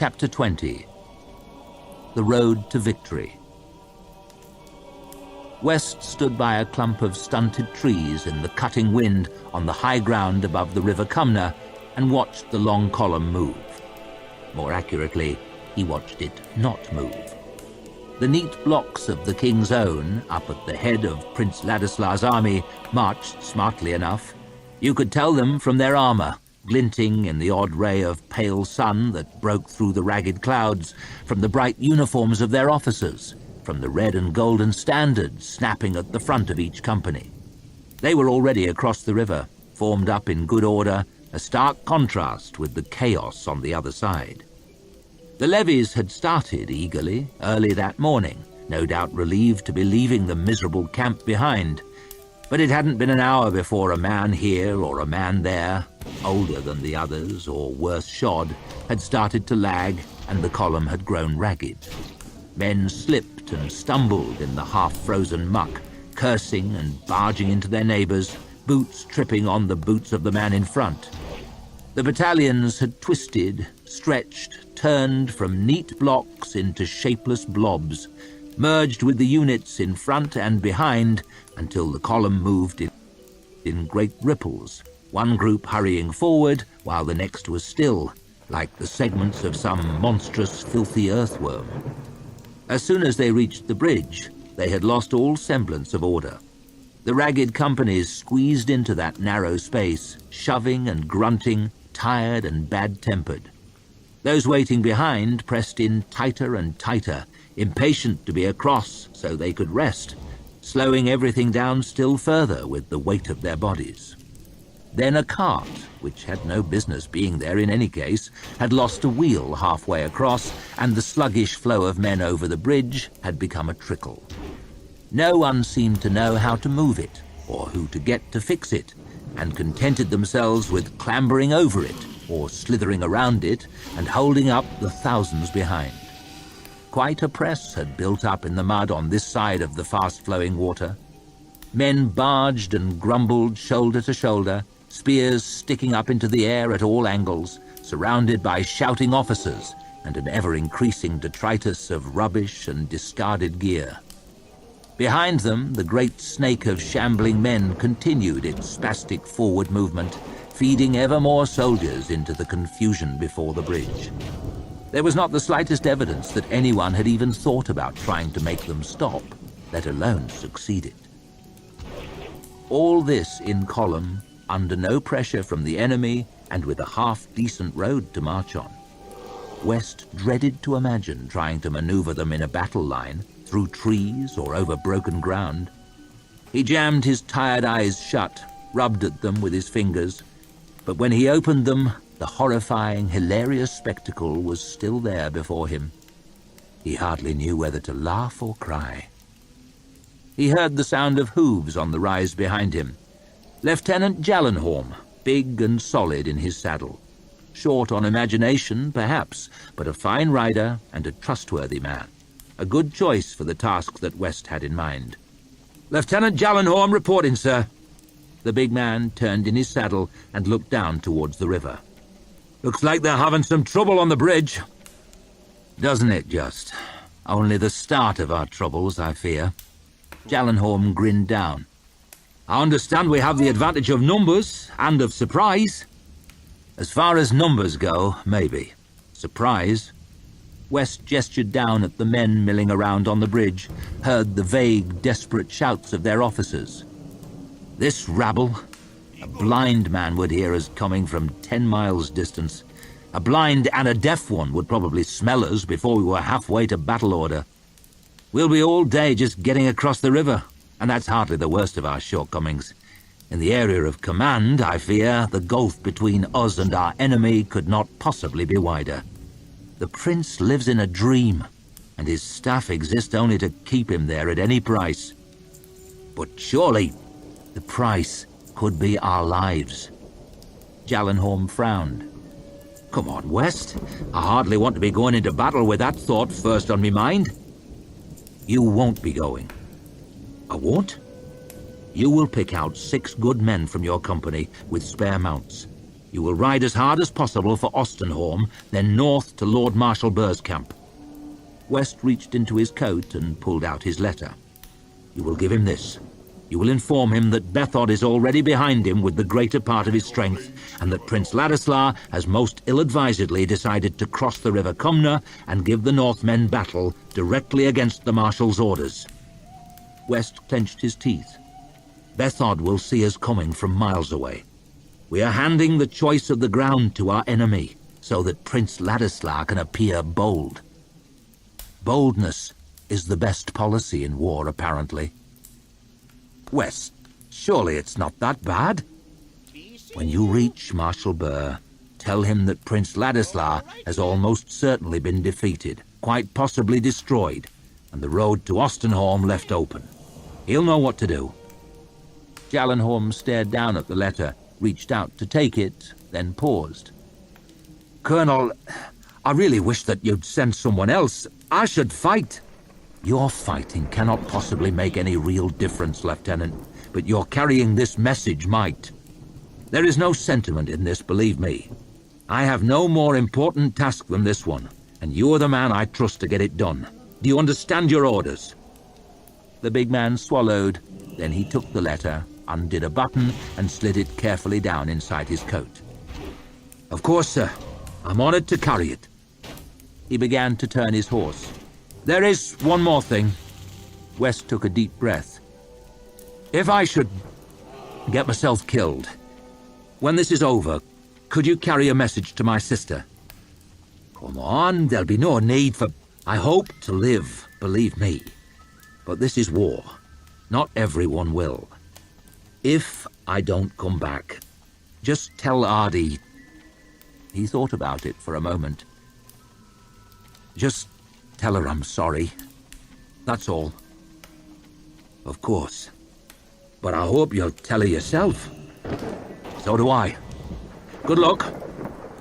Chapter 20. The Road to Victory. West stood by a clump of stunted trees in the cutting wind on the high ground above the River Cumnor and watched the long column move. More accurately, he watched it not move. The neat blocks of the King's Own, up at the head of Prince Ladislaus' army, marched smartly enough. You could tell them from their armor, glinting in the odd ray of pale sun that broke through the ragged clouds, from the bright uniforms of their officers, from the red and golden standards snapping at the front of each company. They were already across the river, formed up in good order, a stark contrast with the chaos on the other side. The levies had started eagerly early that morning, no doubt relieved to be leaving the miserable camp behind. But it hadn't been an hour before a man here or a man there, older than the others or worse shod, had started to lag, and the column had grown ragged. Men slipped and stumbled in the half-frozen muck, cursing and barging into their neighbors, boots tripping on the boots of the man in front. The battalions had twisted, stretched, turned from neat blocks into shapeless blobs, merged with the units in front and behind until the column moved in great ripples, one group hurrying forward while the next was still, like the segments of some monstrous, filthy earthworm. As soon as they reached the bridge, they had lost all semblance of order. The ragged companies squeezed into that narrow space, shoving and grunting, tired and bad-tempered. Those waiting behind pressed in tighter and tighter, impatient to be across so they could rest, slowing everything down still further with the weight of their bodies. Then a cart, which had no business being there in any case, had lost a wheel halfway across, and the sluggish flow of men over the bridge had become a trickle. No one seemed to know how to move it, or who to get to fix it, and contented themselves with clambering over it, or slithering around it, and holding up the thousands behind. Quite a press had built up in the mud on this side of the fast-flowing water. Men barged and grumbled shoulder to shoulder, spears sticking up into the air at all angles, surrounded by shouting officers and an ever-increasing detritus of rubbish and discarded gear. Behind them, the great snake of shambling men continued its spastic forward movement, feeding ever more soldiers into the confusion before the bridge. There was not the slightest evidence that anyone had even thought about trying to make them stop, let alone succeeded. All this in column, under no pressure from the enemy and with a half-decent road to march on. West dreaded to imagine trying to maneuver them in a battle line, through trees or over broken ground. He jammed his tired eyes shut, rubbed at them with his fingers, but when he opened them, the horrifying, hilarious spectacle was still there before him. He hardly knew whether to laugh or cry. He heard the sound of hooves on the rise behind him. Lieutenant Jallenhorm, big and solid in his saddle. Short on imagination, perhaps, but a fine rider and a trustworthy man. A good choice for the task that West had in mind. "Lieutenant Jallenhorm reporting, sir." The big man turned in his saddle and looked down towards the river. "Looks like they're having some trouble on the bridge." "Doesn't it just? Only the start of our troubles, I fear." Jallenhorm grinned down. "I understand we have the advantage of numbers and of surprise." "As far as numbers go, maybe. Surprise?" West gestured down at the men milling around on the bridge, heard the vague, desperate shouts of their officers. This rabble, a blind man would hear us coming from 10 miles distance. A blind and a deaf one would probably smell us before we were halfway to battle order. We'll be all day just getting across the river, and that's hardly the worst of our shortcomings. In the area of command, I fear, the gulf between us and our enemy could not possibly be wider. The prince lives in a dream, and his staff exist only to keep him there at any price. But surely the price could be our lives." Jallenhorm frowned. "Come on, West. I hardly want to be going into battle with that thought first on me mind." "You won't be going." "I won't?" "You will pick out 6 good men from your company with spare mounts. You will ride as hard as possible for Ostenholm, then north to Lord Marshal Burr's camp." West reached into his coat and pulled out his letter. "You will give him this. You will inform him that Bethod is already behind him with the greater part of his strength, and that Prince Ladislas has most ill-advisedly decided to cross the River Cumnor and give the Northmen battle directly against the Marshal's orders." West clenched his teeth. "Bethod will see us coming from miles away. We are handing the choice of the ground to our enemy, so that Prince Ladislas can appear bold. Boldness is the best policy in war, apparently." "West, surely it's not that bad?" "When you reach Marshal Burr, tell him that Prince Ladislas has almost certainly been defeated, quite possibly destroyed, and the road to Ostenholm left open. He'll know what to do." Jallenholm stared down at the letter, reached out to take it, then paused. "Colonel, I really wish that you'd send someone else. I should fight." "Your fighting cannot possibly make any real difference, Lieutenant, but your carrying this message might. There is no sentiment in this, believe me. I have no more important task than this one, and you are the man I trust to get it done. Do you understand your orders?" The big man swallowed, then he took the letter, undid a button, and slid it carefully down inside his coat. "Of course, sir. I'm honored to carry it." He began to turn his horse. "There is one more thing." West took a deep breath. "If I should get myself killed, when this is over, could you carry a message to my sister?" "Come on, there'll be no need for—" "I hope to live, believe me. But this is war. Not everyone will. If I don't come back, just tell Ardy—" He thought about it for a moment. "Just tell her I'm sorry. That's all." "Of course. But I hope you'll tell her yourself." "So do I. Good luck."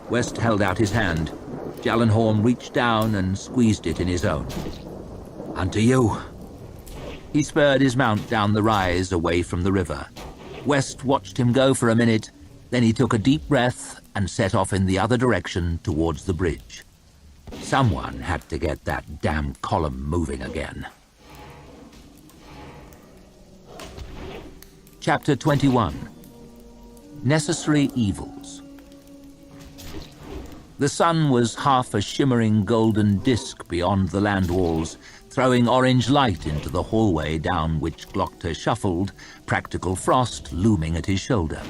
West held out his hand. Jallenholm reached down and squeezed it in his own. "And to you." He spurred his mount down the rise away from the river. West watched him go for a minute, then he took a deep breath and set off in the other direction towards the bridge. Someone had to get that damn column moving again. Chapter 21. Necessary Evils. The sun was half a shimmering golden disk beyond the land walls, throwing orange light into the hallway down which Glocta shuffled, practical frost looming at his shoulder.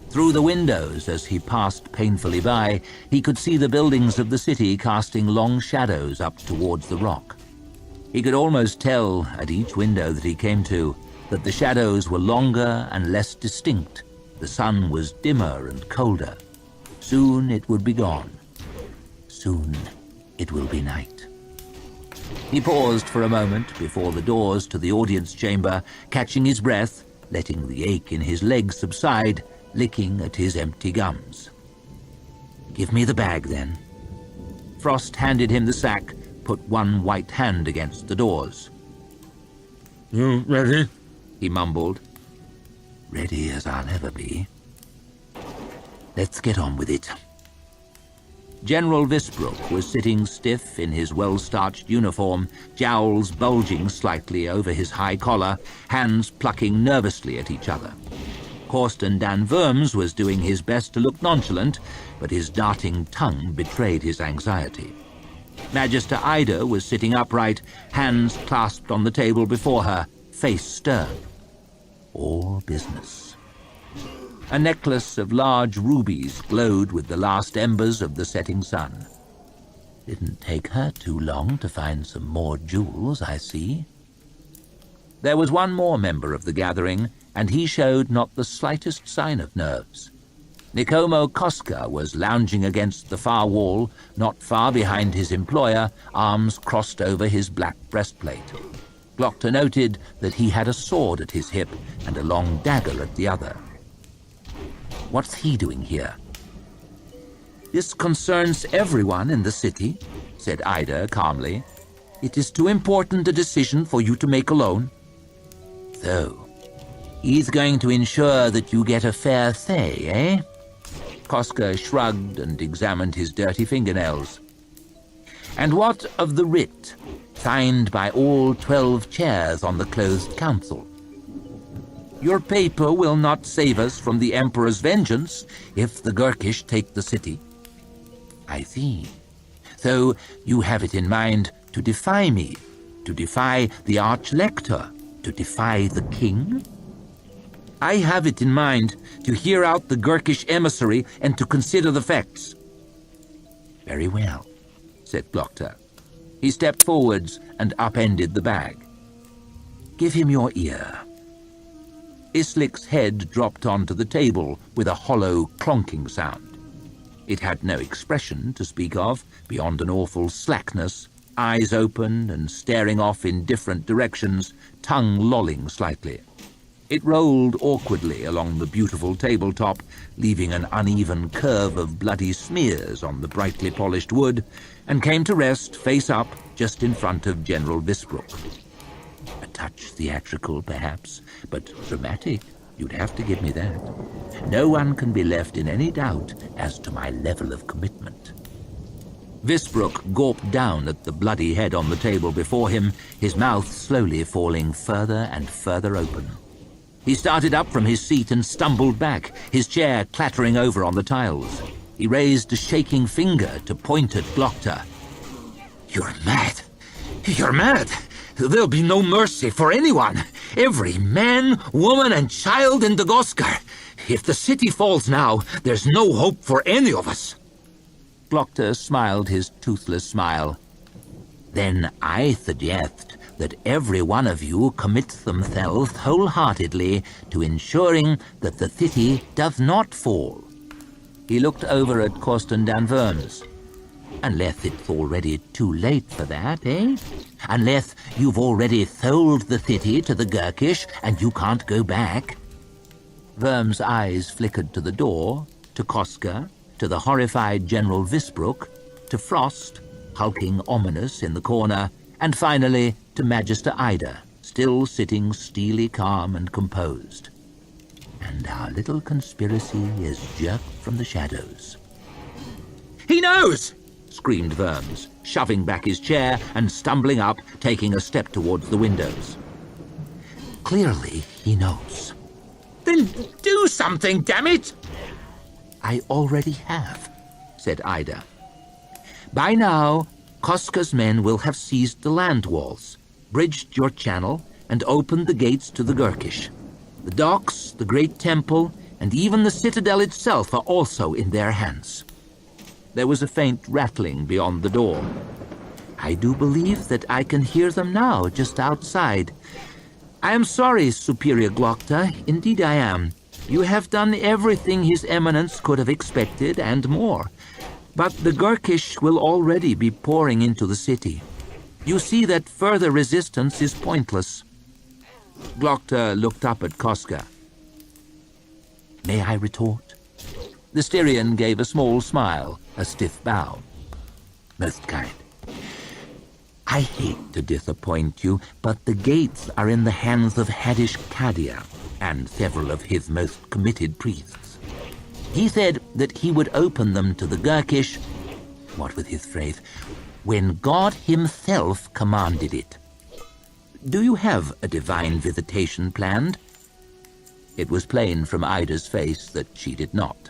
Through the windows, as he passed painfully by, he could see the buildings of the city casting long shadows up towards the rock. He could almost tell, at each window that he came to, that the shadows were longer and less distinct. The sun was dimmer and colder. Soon it would be gone. Soon it will be night. He paused for a moment before the doors to the audience chamber, catching his breath, letting the ache in his legs subside, licking at his empty gums. "Give me the bag, then." Frost handed him the sack, put one white hand against the doors. "You ready?" he mumbled. "Ready as I'll ever be." "Let's get on with it." General Visbrook was sitting stiff in his well-starched uniform, jowls bulging slightly over his high collar, hands plucking nervously at each other. Corsten Dan Worms was doing his best to look nonchalant, but his darting tongue betrayed his anxiety. Magister Ida was sitting upright, hands clasped on the table before her, face stern. All business. A necklace of large rubies glowed with the last embers of the setting sun. Didn't take her too long to find some more jewels, I see. There was one more member of the gathering, and he showed not the slightest sign of nerves. Nikomo Koska was lounging against the far wall, not far behind his employer, arms crossed over his black breastplate. Glocta noted that he had a sword at his hip and a long dagger at the other. What's he doing here? This concerns everyone in the city, said Ida calmly. It is too important a decision for you to make alone. So, he's going to ensure that you get a fair say, eh? Koska shrugged and examined his dirty fingernails. "And what of the writ, signed by all 12 chairs on the closed council? Your paper will not save us from the Emperor's vengeance if the Gurkish take the city." "I see. So you have it in mind to defy me, to defy the Archlector, to defy the king?" "I have it in mind to hear out the Gurkish emissary and to consider the facts." "Very well," said Glokta. He stepped forwards and upended the bag. "Give him your ear." Islik's head dropped onto the table with a hollow, clonking sound. It had no expression to speak of, beyond an awful slackness, eyes open and staring off in different directions, tongue lolling slightly. It rolled awkwardly along the beautiful tabletop, leaving an uneven curve of bloody smears on the brightly polished wood, and came to rest face up just in front of General Visbrook. A touch theatrical, perhaps, but dramatic. You'd have to give me that. No one can be left in any doubt as to my level of commitment. Visbrook gawped down at the bloody head on the table before him, his mouth slowly falling further and further open. He started up from his seat and stumbled back, his chair clattering over on the tiles. He raised a shaking finger to point at Glokta. "You're mad! You're mad! There'll be no mercy for anyone! Every man, woman, and child in Dagoskar! If the city falls now, there's no hope for any of us!" Glokta smiled his toothless smile. "Then I suggest that every one of you commits themselves wholeheartedly to ensuring that the city does not fall." He looked over at Korsten Dan Worms. "Unless it's already too late for that, eh? Unless you've already sold the city to the Gurkish and you can't go back." Worm's eyes flickered to the door, to Koska, to the horrified General Visbrook, to Frost, hulking ominous in the corner, and finally to Magister Ida, still sitting steely calm and composed. And our little conspiracy is jerked from the shadows. "He knows!" screamed Worms, shoving back his chair and stumbling up, taking a step towards the windows. "Clearly he knows." "Then do something, damn it!" "I already have," said Ida. "By now, Koska's men will have seized the land walls, bridged your channel, and opened the gates to the Gurkish. The docks, the great temple, and even the citadel itself are also in their hands." There was a faint rattling beyond the door. "I do believe that I can hear them now, just outside. I am sorry, Superior Glokta, indeed I am. You have done everything His Eminence could have expected and more. But the Gurkish will already be pouring into the city. You see that further resistance is pointless." Glokta looked up at Koska. "May I retort?" The Styrian gave a small smile, a stiff bow. "Most kind. I hate to disappoint you, but the gates are in the hands of Hadish Kadia and several of his most committed priests. He said that he would open them to the Gurkish, what was his phrase, when God himself commanded it. Do you have a divine visitation planned?" It was plain from Ida's face that she did not.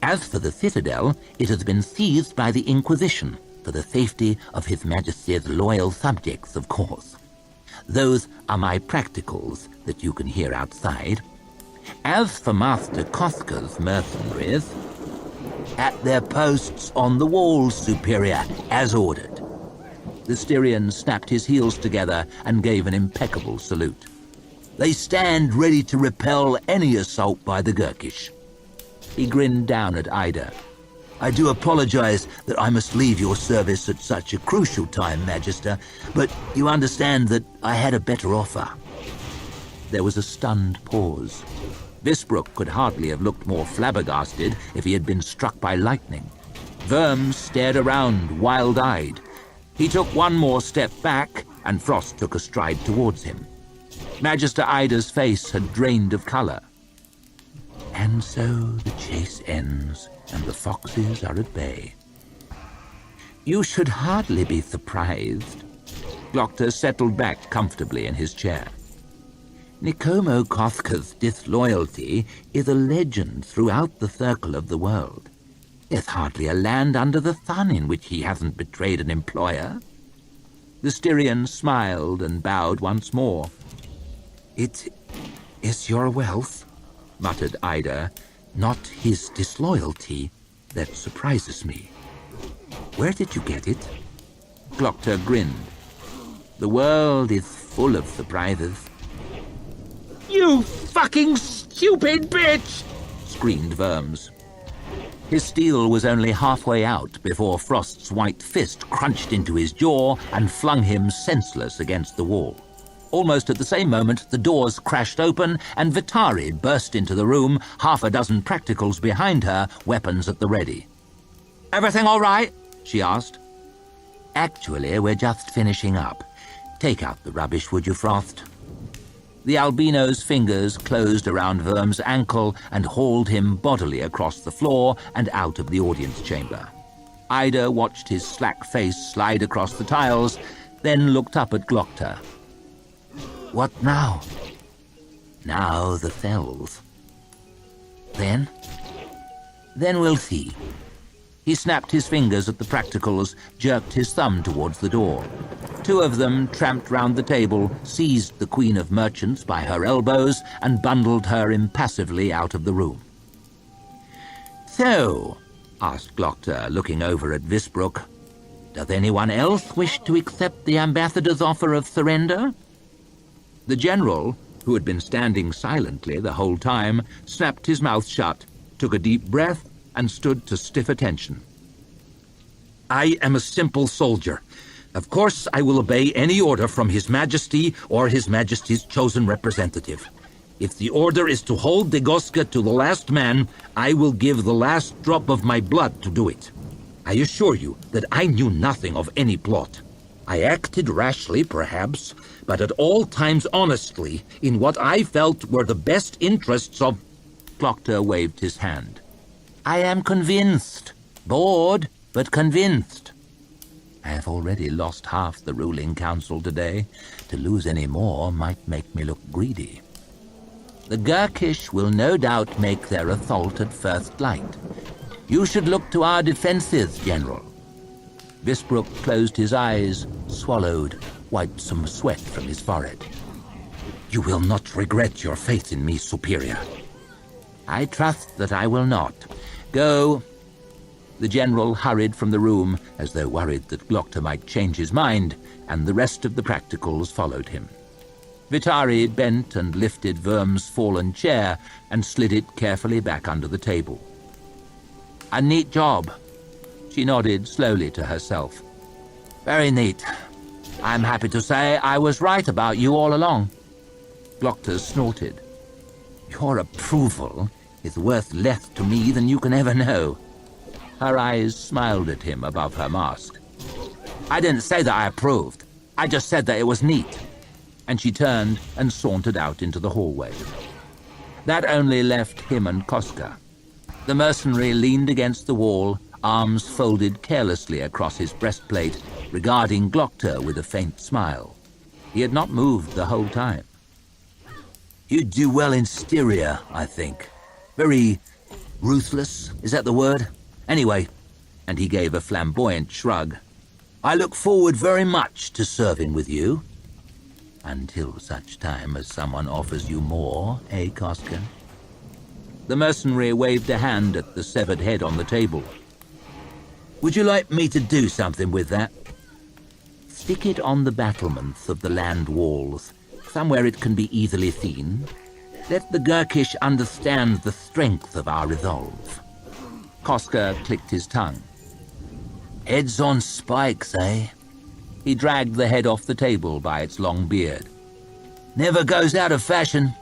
"As for the citadel, it has been seized by the Inquisition, for the safety of His Majesty's loyal subjects, of course. Those are my practicals that you can hear outside. As for Master Koska's mercenaries, at their posts on the walls, Superior, as ordered." The Styrian snapped his heels together and gave an impeccable salute. "They stand ready to repel any assault by the Gurkish." He grinned down at Ida. "I do apologize that I must leave your service at such a crucial time, Magister, but you understand that I had a better offer." There was a stunned pause. Visbrook could hardly have looked more flabbergasted if he had been struck by lightning. Worms stared around, wild-eyed. He took one more step back, and Frost took a stride towards him. Magister Ida's face had drained of color. And so the chase ends, and the foxes are at bay. You should hardly be surprised. Glocta settled back comfortably in his chair. Nikomo Kothka's disloyalty is a legend throughout the circle of the world. There's hardly a land under the sun in which he hasn't betrayed an employer. The Styrian smiled and bowed once more. It is your wealth, muttered Ida, not his disloyalty, that surprises me. Where did you get it? Glocta grinned. The world is full of surprises. You fucking stupid bitch! Screamed Verms. His steel was only halfway out before Frost's white fist crunched into his jaw and flung him senseless against the wall. Almost at the same moment, the doors crashed open and Vitari burst into the room, half a dozen practicals behind her, weapons at the ready. Everything all right? She asked. Actually, we're just finishing up. Take out the rubbish, would you, Frost? The albino's fingers closed around Verm's ankle and hauled him bodily across the floor and out of the audience chamber. Ida watched his slack face slide across the tiles, then looked up at Glocta. What now? Now the cells. Then? Then we'll see. He snapped his fingers at the practicals, jerked his thumb towards the door. Two of them tramped round the table, seized the Queen of Merchants by her elbows, and bundled her impassively out of the room. So, asked Glocta, looking over at Visbrook, does anyone else wish to accept the ambassador's offer of surrender? The general, who had been standing silently the whole time, snapped his mouth shut, took a deep breath, and stood to stiff attention. I am a simple soldier. Of course, I will obey any order from His Majesty or His Majesty's chosen representative. If the order is to hold Degoska to the last man, I will give the last drop of my blood to do it. I assure you that I knew nothing of any plot. I acted rashly, perhaps, but at all times honestly, in what I felt were the best interests of... Glocta waved his hand. I am convinced. Bored, but convinced. I have already lost half the ruling council today. To lose any more might make me look greedy. The Gurkish will no doubt make their assault at first light. You should look to our defenses, General. Visbrook closed his eyes, swallowed, wiped some sweat from his forehead. You will not regret your faith in me, Superior. I trust that I will not. Go. The general hurried from the room, as though worried that Glocta might change his mind, and the rest of the practicals followed him. Vitari bent and lifted Verm's fallen chair and slid it carefully back under the table. A neat job. She nodded slowly to herself. Very neat. I'm happy to say I was right about you all along. Glocta snorted. Your approval is worth less to me than you can ever know. Her eyes smiled at him above her mask. I didn't say that I approved. I just said that it was neat. And she turned and sauntered out into the hallway. That only left him and Koska. The mercenary leaned against the wall, arms folded carelessly across his breastplate, regarding Glocta with a faint smile. He had not moved the whole time. You'd do well in Styria, I think. Very ruthless, is that the word? Anyway, and he gave a flamboyant shrug, I look forward very much to serving with you. Until such time as someone offers you more, eh, Koska? The mercenary waved a hand at the severed head on the table. Would you like me to do something with that? Stick it on the battlements of the land walls, somewhere it can be easily seen. Let the Gurkish understand the strength of our resolve. Koska clicked his tongue. Heads on spikes, eh? He dragged the head off the table by its long beard. Never goes out of fashion.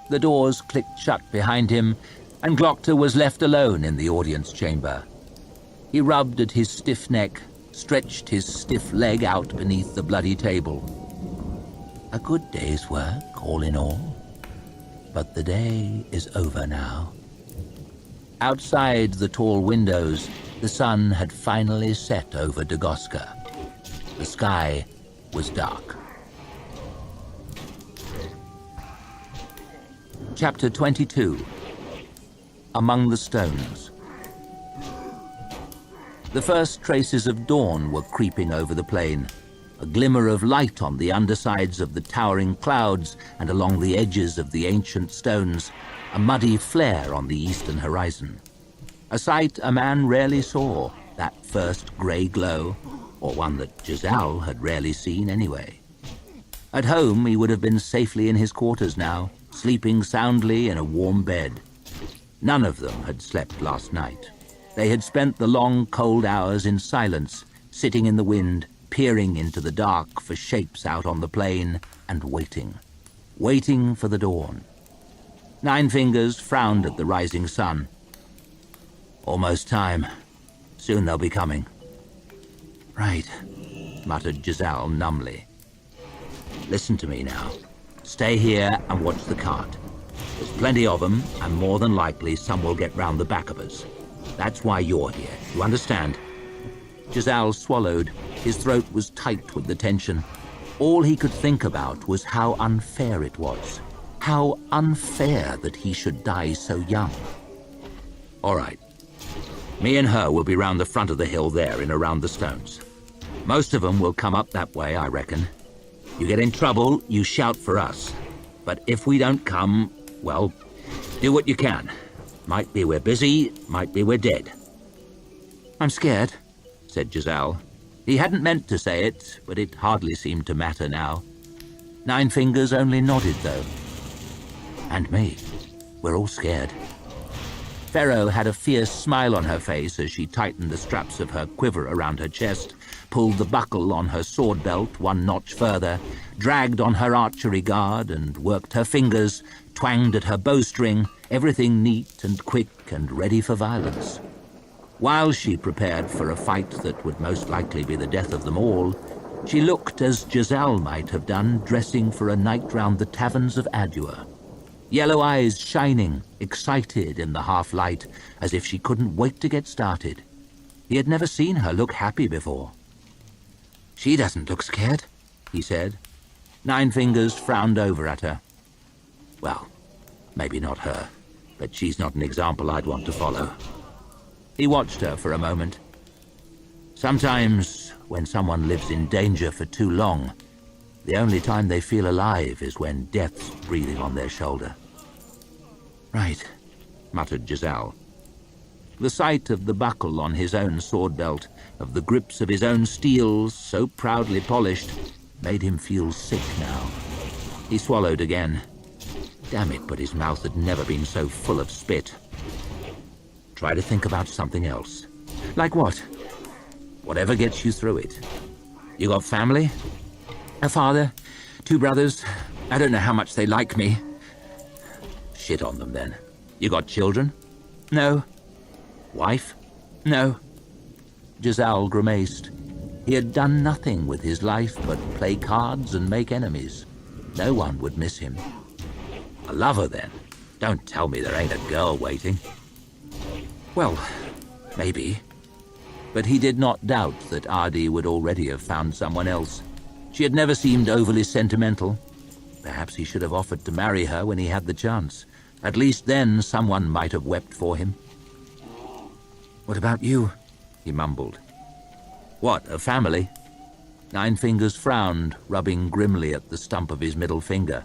The doors clicked shut behind him, and Glocta was left alone in the audience chamber. He rubbed at his stiff neck, stretched his stiff leg out beneath the bloody table. A good day's work, all in all. But the day is over now. Outside the tall windows, the sun had finally set over Dagoska. The sky was dark. Chapter 22. Among the Stones. The first traces of dawn were creeping over the plain, a glimmer of light on the undersides of the towering clouds and along the edges of the ancient stones, a muddy flare on the eastern horizon. A sight a man rarely saw, that first grey glow, or one that Giselle had rarely seen anyway. At home, he would have been safely in his quarters now, sleeping soundly in a warm bed. None of them had slept last night. They had spent the long, cold hours in silence, sitting in the wind, peering into the dark for shapes out on the plain, and waiting for the dawn. Nine Fingers frowned at the rising sun. Almost time. Soon they'll be coming. Right, muttered Giselle numbly. Listen to me now. Stay here and watch the cart. There's plenty of them, and more than likely some will get round the back of us. That's why you're here, you understand? Giselle swallowed. His throat was tight with the tension. All he could think about was how unfair it was. How unfair that he should die so young. All right. Me and her will be round the front of the hill there in around the stones. Most of them will come up that way, I reckon. You get in trouble, you shout for us. But if we don't come, well, do what you can. Might be we're busy, might be we're dead. I'm scared, said Giselle. He hadn't meant to say it, but it hardly seemed to matter now. Nine Fingers only nodded, though. And me. We're all scared. Pharaoh had a fierce smile on her face as she tightened the straps of her quiver around her chest, pulled the buckle on her sword belt one notch further, dragged on her archery guard and worked her fingers, twanged at her bowstring, everything neat and quick and ready for violence. While she prepared for a fight that would most likely be the death of them all, she looked as Giselle might have done dressing for a night round the taverns of Adua. Yellow eyes shining, excited in the half-light, as if she couldn't wait to get started. He had never seen her look happy before. She doesn't look scared, he said. Nine Fingers frowned over at her. Well, maybe not her, but she's not an example I'd want to follow. He watched her for a moment. Sometimes, when someone lives in danger for too long, the only time they feel alive is when death's breathing on their shoulder. Right, muttered Giselle. The sight of the buckle on his own sword belt, of the grips of his own steels so proudly polished, made him feel sick now. He swallowed again. Damn it, but his mouth had never been so full of spit. Try to think about something else. Like what? Whatever gets you through it. You got family? A father, 2 brothers. I don't know how much they like me. Shit on them, then. You got children? No. Wife? No. Giselle grimaced. He had done nothing with his life but play cards and make enemies. No one would miss him. A lover, then? Don't tell me there ain't a girl waiting. Well, maybe. But he did not doubt that Ardi would already have found someone else. She had never seemed overly sentimental. Perhaps he should have offered to marry her when he had the chance. At least then someone might have wept for him. What about you? He mumbled. What, a family? Nine Fingers frowned, rubbing grimly at the stump of his middle finger.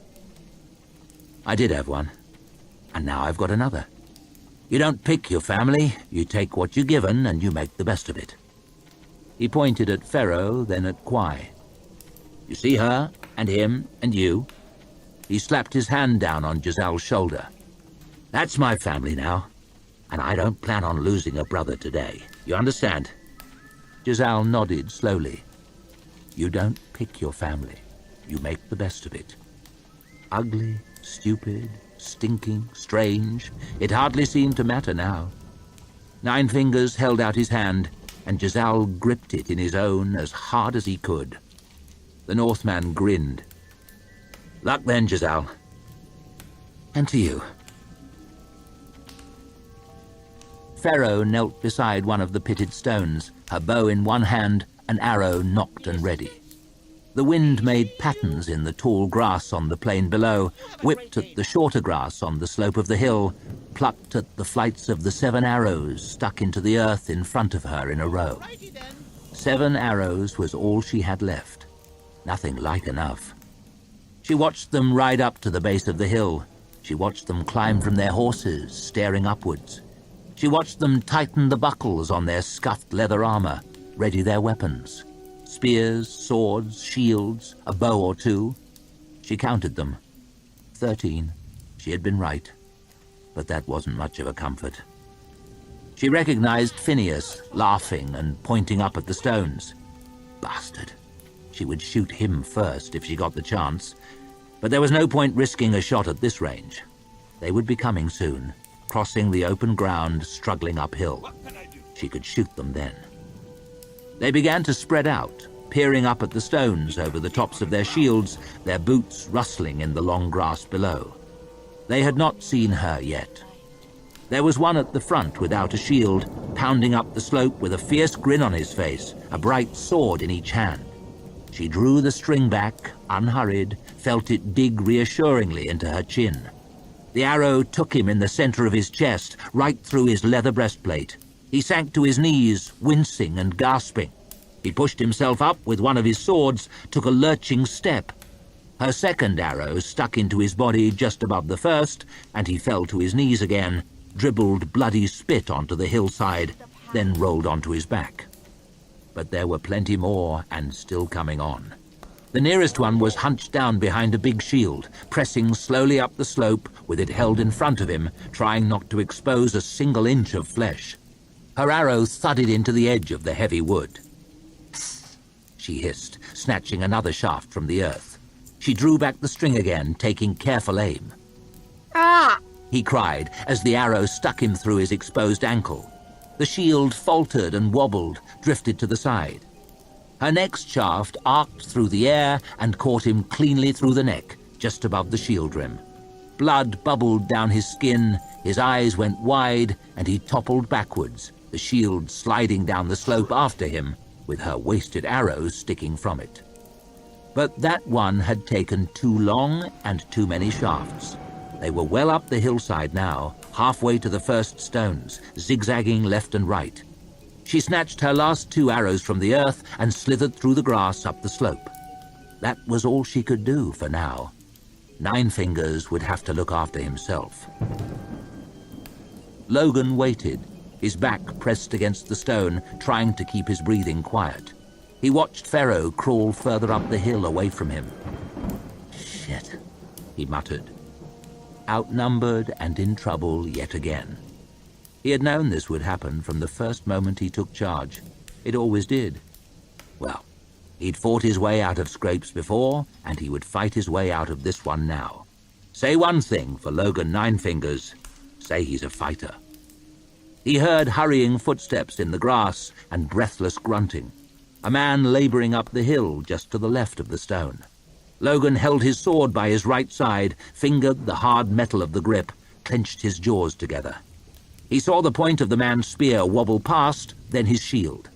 I did have one, and now I've got another. You don't pick your family, you take what you're given and you make the best of it. He pointed at Pharaoh, then at Kwai. You see her, and him, and you? He slapped his hand down on Giselle's shoulder. That's my family now, and I don't plan on losing a brother today. You understand? Giselle nodded slowly. You don't pick your family. You make the best of it. Ugly, stupid, stinking, strange. It hardly seemed to matter now. Nine Fingers held out his hand, and Giselle gripped it in his own as hard as he could. The Northman grinned. Luck then, Giselle. And to you." Pharaoh knelt beside one of the pitted stones, her bow in one hand, an arrow nocked and ready. The wind made patterns in the tall grass on the plain below, whipped at the shorter grass on the slope of the hill, plucked at the flights of the 7 arrows stuck into the earth in front of her in a row. 7 arrows was all she had left. Nothing like enough. She watched them ride up to the base of the hill. She watched them climb from their horses, staring upwards. She watched them tighten the buckles on their scuffed leather armor, ready their weapons. Spears, swords, shields, a bow or 2. She counted them. 13. She had been right. But that wasn't much of a comfort. She recognized Phineas, laughing and pointing up at the stones. Bastard. She would shoot him first if she got the chance. But there was no point risking a shot at this range. They would be coming soon, crossing the open ground, struggling uphill. She could shoot them then. They began to spread out, peering up at the stones over the tops of their shields, their boots rustling in the long grass below. They had not seen her yet. There was one at the front without a shield, pounding up the slope with a fierce grin on his face, a bright sword in each hand. She drew the string back, unhurried, felt it dig reassuringly into her chin. The arrow took him in the center of his chest, right through his leather breastplate. He sank to his knees, wincing and gasping. He pushed himself up with one of his swords, took a lurching step. Her second arrow stuck into his body just above the first, and he fell to his knees again, dribbled bloody spit onto the hillside, then rolled onto his back. But there were plenty more, and still coming on. The nearest one was hunched down behind a big shield, pressing slowly up the slope with it held in front of him, trying not to expose a single inch of flesh. Her arrow thudded into the edge of the heavy wood. "Psst," she hissed, snatching another shaft from the earth. She drew back the string again, taking careful aim. "Ah!" he cried as the arrow stuck him through his exposed ankle. The shield faltered and wobbled, drifted to the side. Her next shaft arced through the air and caught him cleanly through the neck, just above the shield rim. Blood bubbled down his skin, his eyes went wide, and he toppled backwards, the shield sliding down the slope after him, with her wasted arrows sticking from it. But that one had taken too long and too many shafts. They were well up the hillside now, halfway to the first stones, zigzagging left and right. She snatched her last 2 arrows from the earth and slithered through the grass up the slope. That was all she could do for now. Nine Fingers would have to look after himself. Logan waited, his back pressed against the stone, trying to keep his breathing quiet. He watched Pharaoh crawl further up the hill away from him. "Shit," he muttered. Outnumbered and in trouble yet again. He had known this would happen from the first moment he took charge. It always did. Well, he'd fought his way out of scrapes before, and he would fight his way out of this one now. Say one thing for Logan Nine Fingers, say he's a fighter. He heard hurrying footsteps in the grass and breathless grunting. A man laboring up the hill just to the left of the stone. Logan held his sword by his right side, fingered the hard metal of the grip, clenched his jaws together. He saw the point of the man's spear wobble past, then his shield.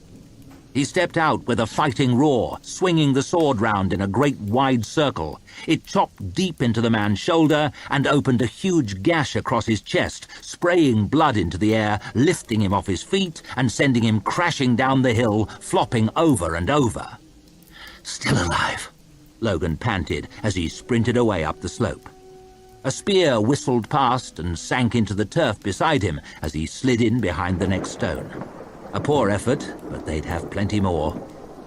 He stepped out with a fighting roar, swinging the sword round in a great wide circle. It chopped deep into the man's shoulder and opened a huge gash across his chest, spraying blood into the air, lifting him off his feet and sending him crashing down the hill, flopping over and over. "Still alive," Logan panted as he sprinted away up the slope. A spear whistled past and sank into the turf beside him as he slid in behind the next stone. A poor effort, but they'd have plenty more.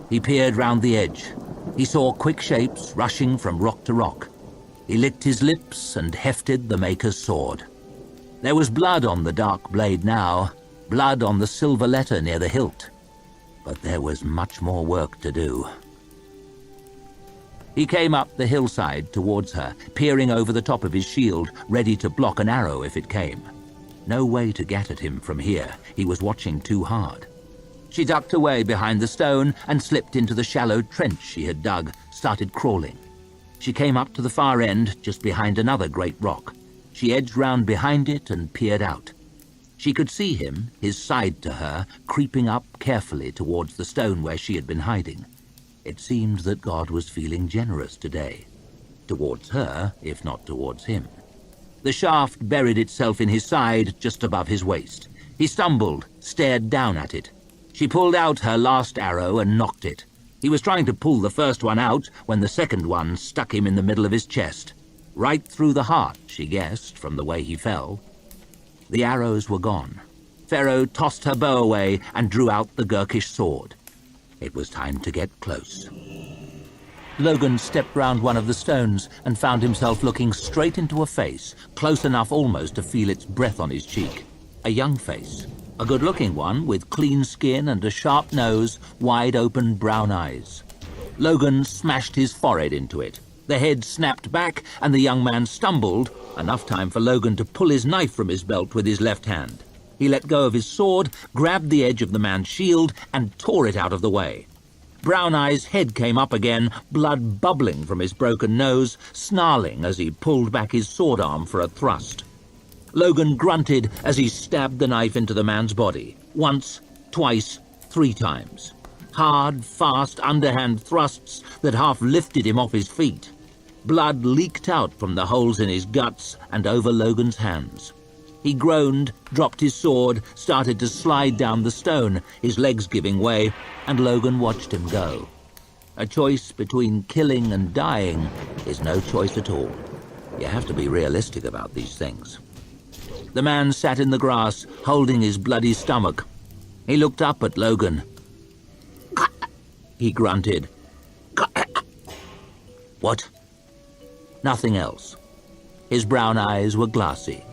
He peered round the edge. He saw quick shapes rushing from rock to rock. He licked his lips and hefted the Maker's sword. There was blood on the dark blade now, blood on the silver letter near the hilt. But there was much more work to do. He came up the hillside towards her, peering over the top of his shield, ready to block an arrow if it came. No way to get at him from here. He was watching too hard. She ducked away behind the stone and slipped into the shallow trench she had dug, started crawling. She came up to the far end, just behind another great rock. She edged round behind it and peered out. She could see him, his side to her, creeping up carefully towards the stone where she had been hiding. It seemed that God was feeling generous today. Towards her, if not towards him. The shaft buried itself in his side just above his waist. He stumbled, stared down at it. She pulled out her last arrow and nocked it. He was trying to pull the first one out when the second one stuck him in the middle of his chest. Right through the heart, she guessed, from the way he fell. The arrows were gone. Pharaoh tossed her bow away and drew out the Gurkish sword. It was time to get close. Logan stepped round one of the stones and found himself looking straight into a face, close enough almost to feel its breath on his cheek. A young face. A good-looking one with clean skin and a sharp nose, wide-open brown eyes. Logan smashed his forehead into it. The head snapped back and the young man stumbled, enough time for Logan to pull his knife from his belt with his left hand. He let go of his sword, grabbed the edge of the man's shield and tore it out of the way. Brown Eye's head came up again, blood bubbling from his broken nose, snarling as he pulled back his sword arm for a thrust. Logan grunted as he stabbed the knife into the man's body. Once, twice, 3 times. Hard, fast, underhand thrusts that half lifted him off his feet. Blood leaked out from the holes in his guts and over Logan's hands. He groaned, dropped his sword, started to slide down the stone, his legs giving way, and Logan watched him go. A choice between killing and dying is no choice at all. You have to be realistic about these things. The man sat in the grass, holding his bloody stomach. He looked up at Logan. He grunted. What? Nothing else. His brown eyes were glassy.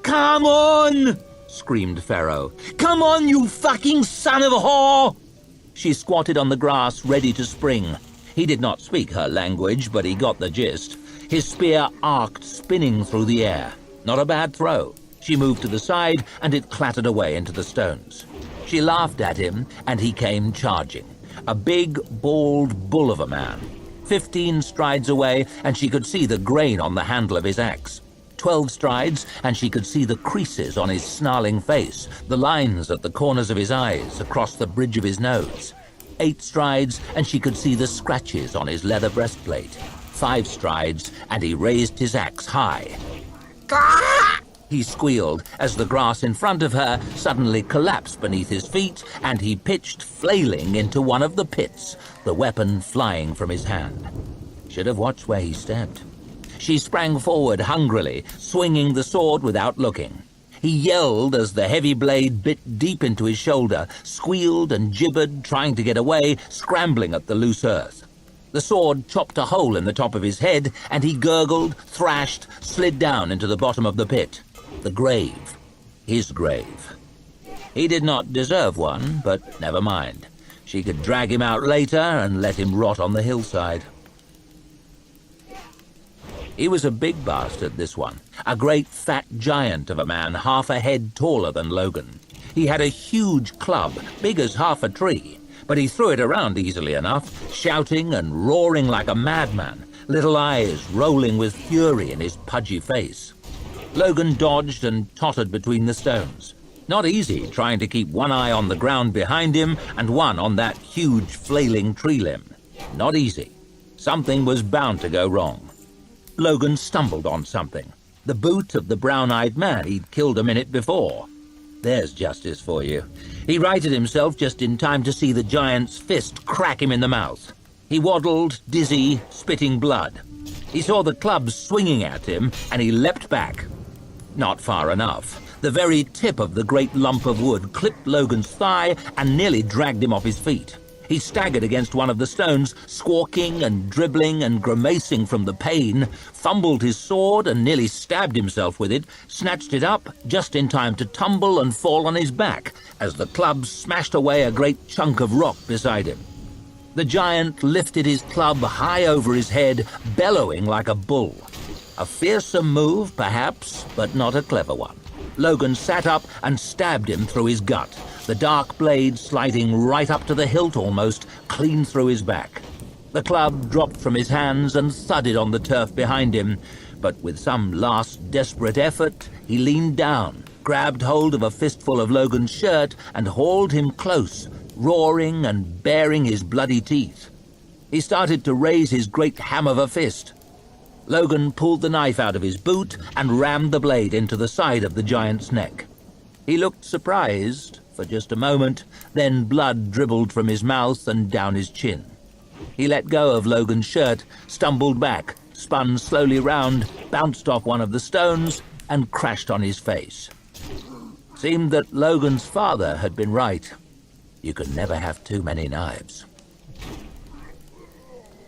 "Come on!" screamed Pharaoh. "Come on, you fucking son of a whore!" She squatted on the grass, ready to spring. He did not speak her language, but he got the gist. His spear arced, spinning through the air. Not a bad throw. She moved to the side, and it clattered away into the stones. She laughed at him, and he came charging. A big, bald bull of a man. 15 strides away, and she could see the grain on the handle of his axe. 12 strides, and she could see the creases on his snarling face, the lines at the corners of his eyes, across the bridge of his nose. 8 strides, and she could see the scratches on his leather breastplate. 5 strides, and he raised his axe high. He squealed as the grass in front of her suddenly collapsed beneath his feet, and he pitched flailing into one of the pits, the weapon flying from his hand. Should have watched where he stepped. She sprang forward hungrily, swinging the sword without looking. He yelled as the heavy blade bit deep into his shoulder, squealed and gibbered, trying to get away, scrambling at the loose earth. The sword chopped a hole in the top of his head, and he gurgled, thrashed, slid down into the bottom of the pit. The grave. His grave. He did not deserve one, but never mind. She could drag him out later and let him rot on the hillside. He was a big bastard, this one. A great fat giant of a man, half a head taller than Logan. He had a huge club, big as half a tree, but he threw it around easily enough, shouting and roaring like a madman, little eyes rolling with fury in his pudgy face. Logan dodged and tottered between the stones. Not easy trying to keep one eye on the ground behind him and one on that huge flailing tree limb. Not easy. Something was bound to go wrong. Logan stumbled on something. The boot of the brown-eyed man he'd killed a minute before. There's justice for you. He righted himself just in time to see the giant's fist crack him in the mouth. He waddled, dizzy, spitting blood. He saw the club swinging at him, and he leapt back. Not far enough. The very tip of the great lump of wood clipped Logan's thigh and nearly dragged him off his feet. He staggered against one of the stones, squawking and dribbling and grimacing from the pain, fumbled his sword and nearly stabbed himself with it, snatched it up just in time to tumble and fall on his back as the club smashed away a great chunk of rock beside him. The giant lifted his club high over his head, bellowing like a bull. A fearsome move, perhaps, but not a clever one. Logan sat up and stabbed him through his gut, the dark blade sliding right up to the hilt almost, clean through his back. The club dropped from his hands and thudded on the turf behind him, but with some last desperate effort, he leaned down, grabbed hold of a fistful of Logan's shirt and hauled him close, roaring and baring his bloody teeth. He started to raise his great ham of a fist. Logan pulled the knife out of his boot and rammed the blade into the side of the giant's neck. He looked surprised for just a moment, then blood dribbled from his mouth and down his chin. He let go of Logan's shirt, stumbled back, spun slowly round, bounced off one of the stones, and crashed on his face. Seemed that Logan's father had been right. You could never have too many knives.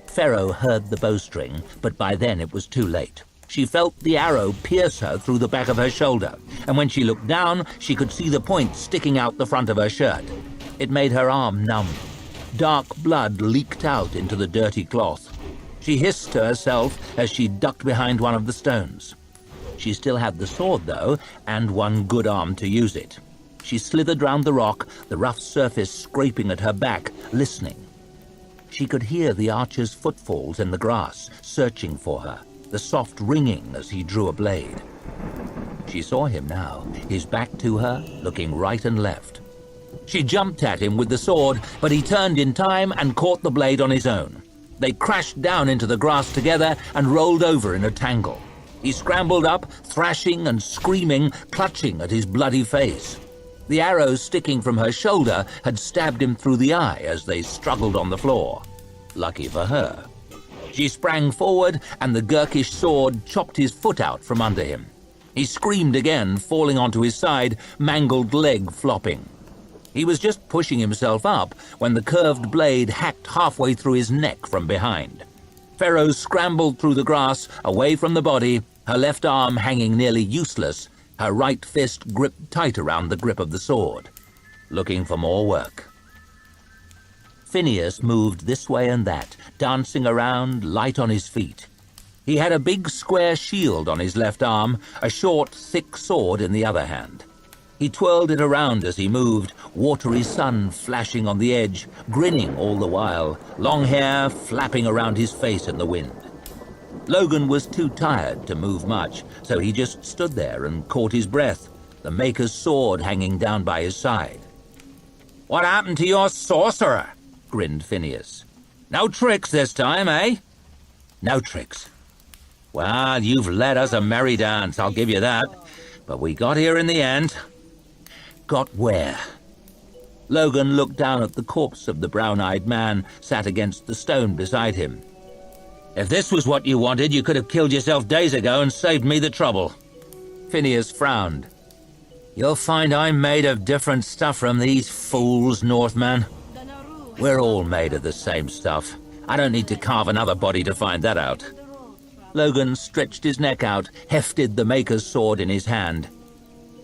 Pharaoh heard the bowstring, but by then it was too late. She felt the arrow pierce her through the back of her shoulder, and when she looked down, she could see the point sticking out the front of her shirt. It made her arm numb. Dark blood leaked out into the dirty cloth. She hissed to herself as she ducked behind one of the stones. She still had the sword, though, and one good arm to use it. She slithered round the rock, the rough surface scraping at her back, listening. She could hear the archer's footfalls in the grass, searching for her, the soft ringing as he drew a blade. She saw him now, his back to her, looking right and left. She jumped at him with the sword, but he turned in time and caught the blade on his own. They crashed down into the grass together and rolled over in a tangle. He scrambled up, thrashing and screaming, clutching at his bloody face. The arrow sticking from her shoulder had stabbed him through the eye as they struggled on the floor. Lucky for her. She sprang forward, and the Gurkish sword chopped his foot out from under him. He screamed again, falling onto his side, mangled leg flopping. He was just pushing himself up when the curved blade hacked halfway through his neck from behind. Pharaoh scrambled through the grass, away from the body, her left arm hanging nearly useless, her right fist gripped tight around the grip of the sword, looking for more work. Phineas moved this way and that, dancing around, light on his feet. He had a big square shield on his left arm, a short, thick sword in the other hand. He twirled it around as he moved, watery sun flashing on the edge, grinning all the while, long hair flapping around his face in the wind. Logan was too tired to move much, so he just stood there and caught his breath, the Maker's sword hanging down by his side. "What happened to your sorcerer?" grinned Phineas. "No tricks this time, eh?" "No tricks." "Well, you've led us a merry dance, I'll give you that. But we got here in the end." "Got where?" Logan looked down at the corpse of the brown-eyed man sat against the stone beside him. "If this was what you wanted, you could have killed yourself days ago and saved me the trouble." Phineas frowned. "You'll find I'm made of different stuff from these fools, Northmen. We're all made of the same stuff. I don't need to carve another body to find that out." Logan stretched his neck out, hefted the Maker's sword in his hand.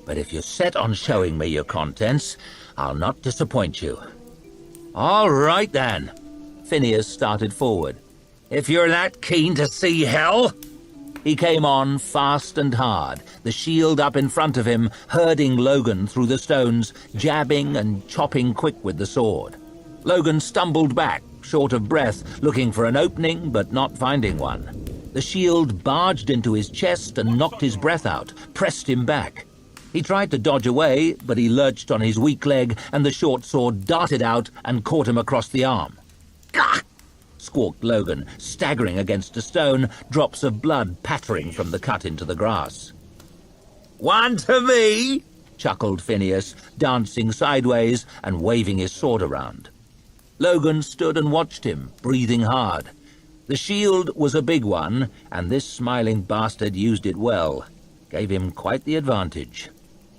"But if you're set on showing me your contents, I'll not disappoint you." "All right, then." Phineas started forward. "If you're that keen to see hell." He came on fast and hard, the shield up in front of him, herding Logan through the stones, jabbing and chopping quick with the sword. Logan stumbled back, short of breath, looking for an opening but not finding one. The shield barged into his chest and knocked his breath out, pressed him back. He tried to dodge away, but he lurched on his weak leg, and the short sword darted out and caught him across the arm. "Gah!" squawked Logan, staggering against a stone, drops of blood pattering from the cut into the grass. "One to me!" chuckled Phineas, dancing sideways and waving his sword around. Logan stood and watched him, breathing hard. The shield was a big one, and this smiling bastard used it well. Gave him quite the advantage.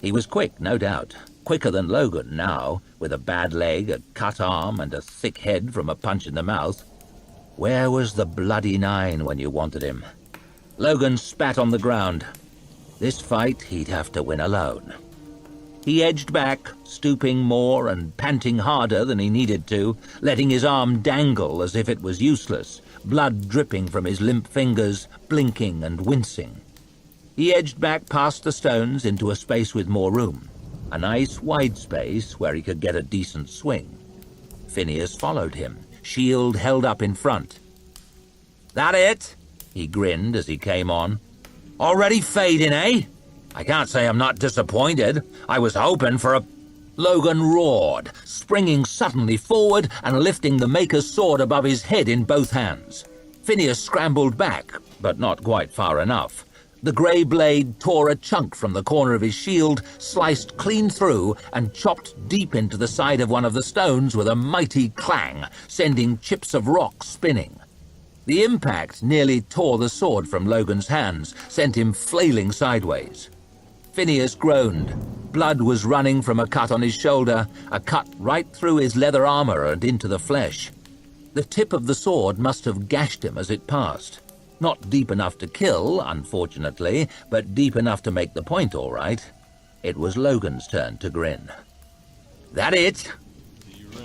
He was quick, no doubt. Quicker than Logan now, with a bad leg, a cut arm, and a thick head from a punch in the mouth. Where was the bloody 9 when you wanted him? Logan spat on the ground. This fight he'd have to win alone. He edged back, stooping more and panting harder than he needed to, letting his arm dangle as if it was useless, blood dripping from his limp fingers, blinking and wincing. He edged back past the stones into a space with more room, a nice wide space where he could get a decent swing. Phineas followed him, shield held up in front. "That it?" he grinned as he came on. Already fading, eh? I can't say I'm not disappointed. I was hoping for a... Logan roared, springing suddenly forward and lifting the Maker's sword above his head in both hands. Phineas scrambled back, but not quite far enough. The grey blade tore a chunk from the corner of his shield, sliced clean through, and chopped deep into the side of one of the stones with a mighty clang, sending chips of rock spinning. The impact nearly tore the sword from Logan's hands, sent him flailing sideways. Phineas groaned. Blood was running from a cut on his shoulder, a cut right through his leather armor and into the flesh. The tip of the sword must have gashed him as it passed. Not deep enough to kill, unfortunately, but deep enough to make the point all right. It was Logan's turn to grin. "That it?"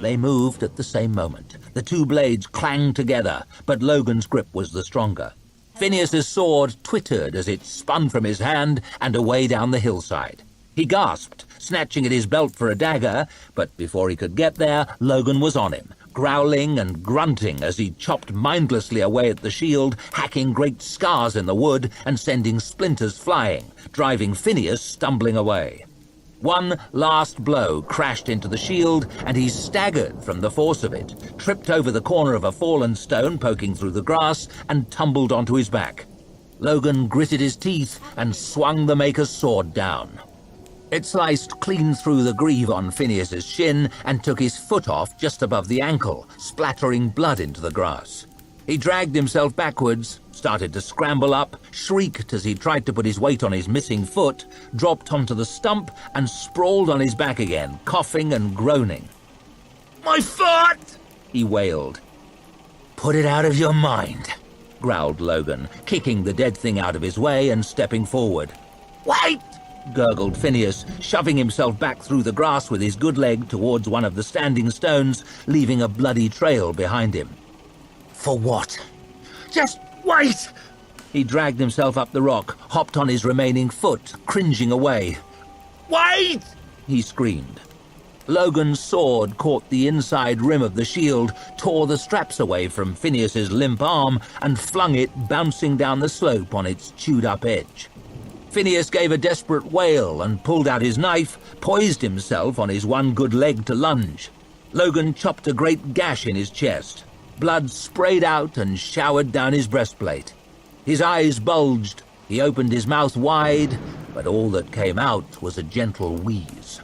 They moved at the same moment. The two blades clanged together, but Logan's grip was the stronger. Phineas's sword twittered as it spun from his hand and away down the hillside. He gasped, snatching at his belt for a dagger, but before he could get there, Logan was on him, growling and grunting as he chopped mindlessly away at the shield, hacking great scars in the wood and sending splinters flying, driving Phineas stumbling away. One last blow crashed into the shield, and he staggered from the force of it, tripped over the corner of a fallen stone poking through the grass, and tumbled onto his back. Logan gritted his teeth and swung the Maker's sword down. It sliced clean through the greave on Phineas's shin and took his foot off just above the ankle, splattering blood into the grass. He dragged himself backwards, started to scramble up, shrieked as he tried to put his weight on his missing foot, dropped onto the stump, and sprawled on his back again, coughing and groaning. "My foot!" he wailed. "Put it out of your mind," growled Logan, kicking the dead thing out of his way and stepping forward. "Wait!" gurgled Phineas, shoving himself back through the grass with his good leg towards one of the standing stones, leaving a bloody trail behind him. "For what?" "Just wait!" He dragged himself up the rock, hopped on his remaining foot, cringing away. "Wait!" he screamed. Logan's sword caught the inside rim of the shield, tore the straps away from Phineas's limp arm, and flung it bouncing down the slope on its chewed-up edge. Phineas gave a desperate wail and pulled out his knife, poised himself on his one good leg to lunge. Logan chopped a great gash in his chest. Blood sprayed out and showered down his breastplate. His eyes bulged. He opened his mouth wide, but all that came out was a gentle wheeze.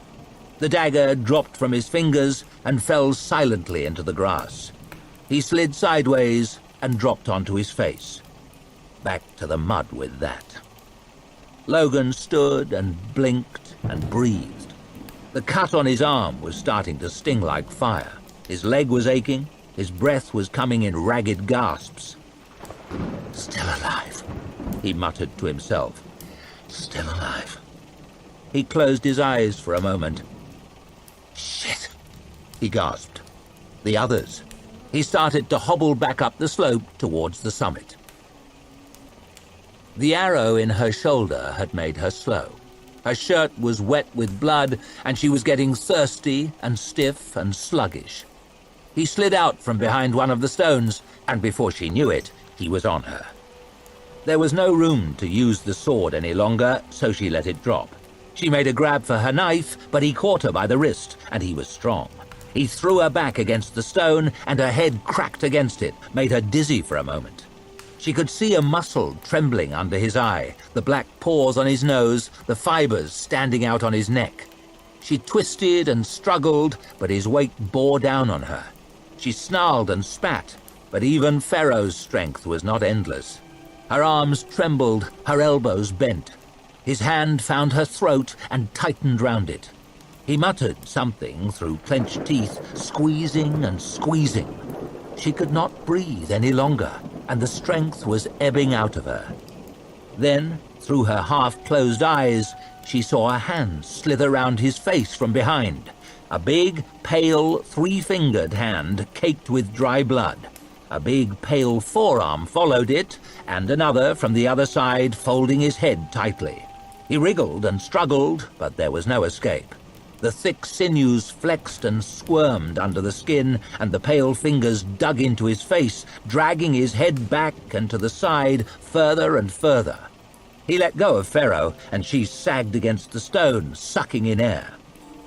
The dagger dropped from his fingers and fell silently into the grass. He slid sideways and dropped onto his face. Back to the mud with that. Logan stood and blinked and breathed. The cut on his arm was starting to sting like fire. His leg was aching. His breath was coming in ragged gasps. "Still alive," he muttered to himself. "Still alive." He closed his eyes for a moment. "Shit," he gasped. The others. He started to hobble back up the slope towards the summit. The arrow in her shoulder had made her slow. Her shirt was wet with blood, and she was getting thirsty and stiff and sluggish. He slid out from behind one of the stones, and before she knew it, he was on her. There was no room to use the sword any longer, so she let it drop. She made a grab for her knife, but he caught her by the wrist, and he was strong. He threw her back against the stone, and her head cracked against it, made her dizzy for a moment. She could see a muscle trembling under his eye, the black pores on his nose, the fibers standing out on his neck. She twisted and struggled, but his weight bore down on her. She snarled and spat, but even Pharaoh's strength was not endless. Her arms trembled, her elbows bent. His hand found her throat and tightened round it. He muttered something through clenched teeth, squeezing and squeezing. She could not breathe any longer, and the strength was ebbing out of her. Then, through her half-closed eyes, she saw a hand slither round his face from behind. A big, pale, three-fingered hand caked with dry blood. A big, pale forearm followed it, and another from the other side folding his head tightly. He wriggled and struggled, but there was no escape. The thick sinews flexed and squirmed under the skin, and the pale fingers dug into his face, dragging his head back and to the side, further and further. He let go of Pharaoh, and she sagged against the stone, sucking in air.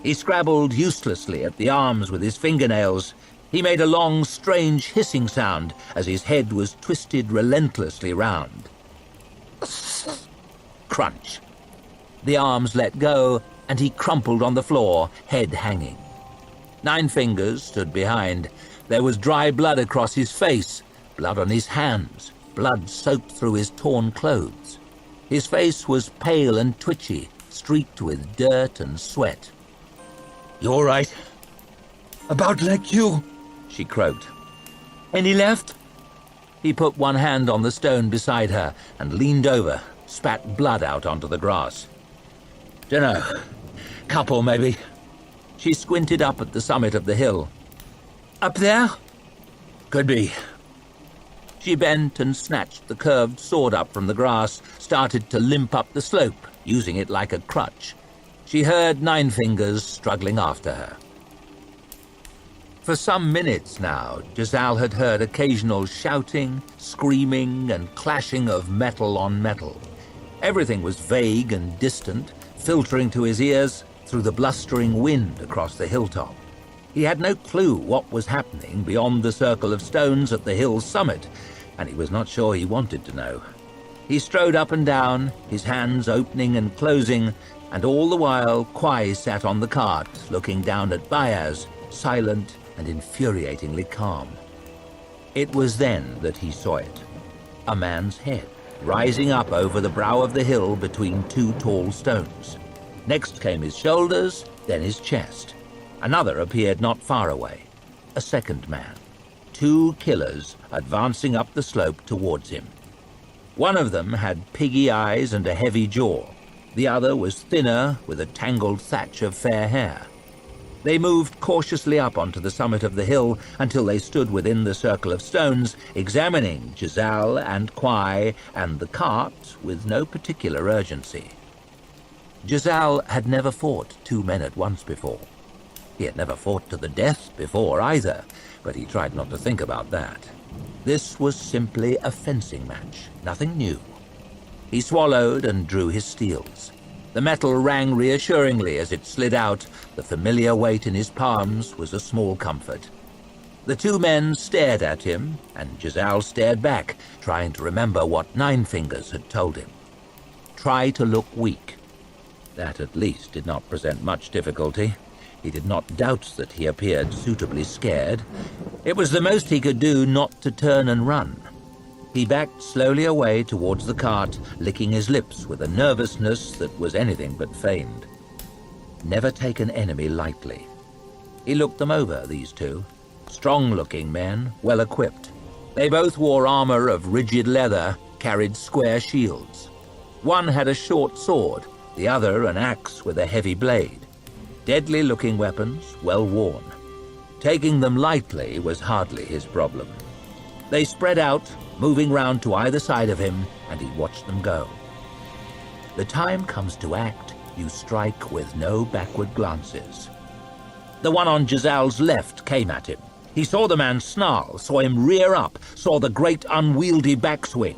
He scrabbled uselessly at the arms with his fingernails. He made a long, strange hissing sound as his head was twisted relentlessly round. Crunch. The arms let go, and he crumpled on the floor, head hanging. Nine Fingers stood behind. There was dry blood across his face, blood on his hands, blood soaked through his torn clothes. His face was pale and twitchy, streaked with dirt and sweat. "You all right? About like you," she croaked. "Any left?" He put one hand on the stone beside her and leaned over, spat blood out onto the grass. "Dunno. Couple, maybe." She squinted up at the summit of the hill. "Up there?" "Could be." She bent and snatched the curved sword up from the grass, started to limp up the slope, using it like a crutch. She heard Nine Fingers struggling after her. For some minutes now, Giselle had heard occasional shouting, screaming, and clashing of metal on metal. Everything was vague and distant, filtering to his ears through the blustering wind across the hilltop. He had no clue what was happening beyond the circle of stones at the hill's summit, and he was not sure he wanted to know. He strode up and down, his hands opening and closing, and all the while Kwai sat on the cart, looking down at Bayaz, silent and infuriatingly calm. It was then that he saw it. A man's head, rising up over the brow of the hill between two tall stones. Next came his shoulders, then his chest. Another appeared not far away. A second man. Two killers advancing up the slope towards him. One of them had piggy eyes and a heavy jaw. The other was thinner, with a tangled thatch of fair hair. They moved cautiously up onto the summit of the hill until they stood within the circle of stones, examining Giselle and Kwai and the cart with no particular urgency. Giselle had never fought two men at once before. He had never fought to the death before either, but he tried not to think about that. This was simply a fencing match, nothing new. He swallowed and drew his steels. The metal rang reassuringly as it slid out. The familiar weight in his palms was a small comfort. The two men stared at him, and Giselle stared back, trying to remember what Nine Fingers had told him. Try to look weak. That at least did not present much difficulty. He did not doubt that he appeared suitably scared. It was the most he could do not to turn and run. He backed slowly away towards the cart, licking his lips with a nervousness that was anything but feigned. Never take an enemy lightly. He looked them over, these two. Strong-looking men, well-equipped. They both wore armor of rigid leather, carried square shields. One had a short sword, the other an axe with a heavy blade. Deadly-looking weapons, well-worn. Taking them lightly was hardly his problem. They spread out, moving round to either side of him, and he watched them go. The time comes to act, you strike with no backward glances. The one on Giselle's left came at him. He saw the man snarl, saw him rear up, saw the great unwieldy backswing.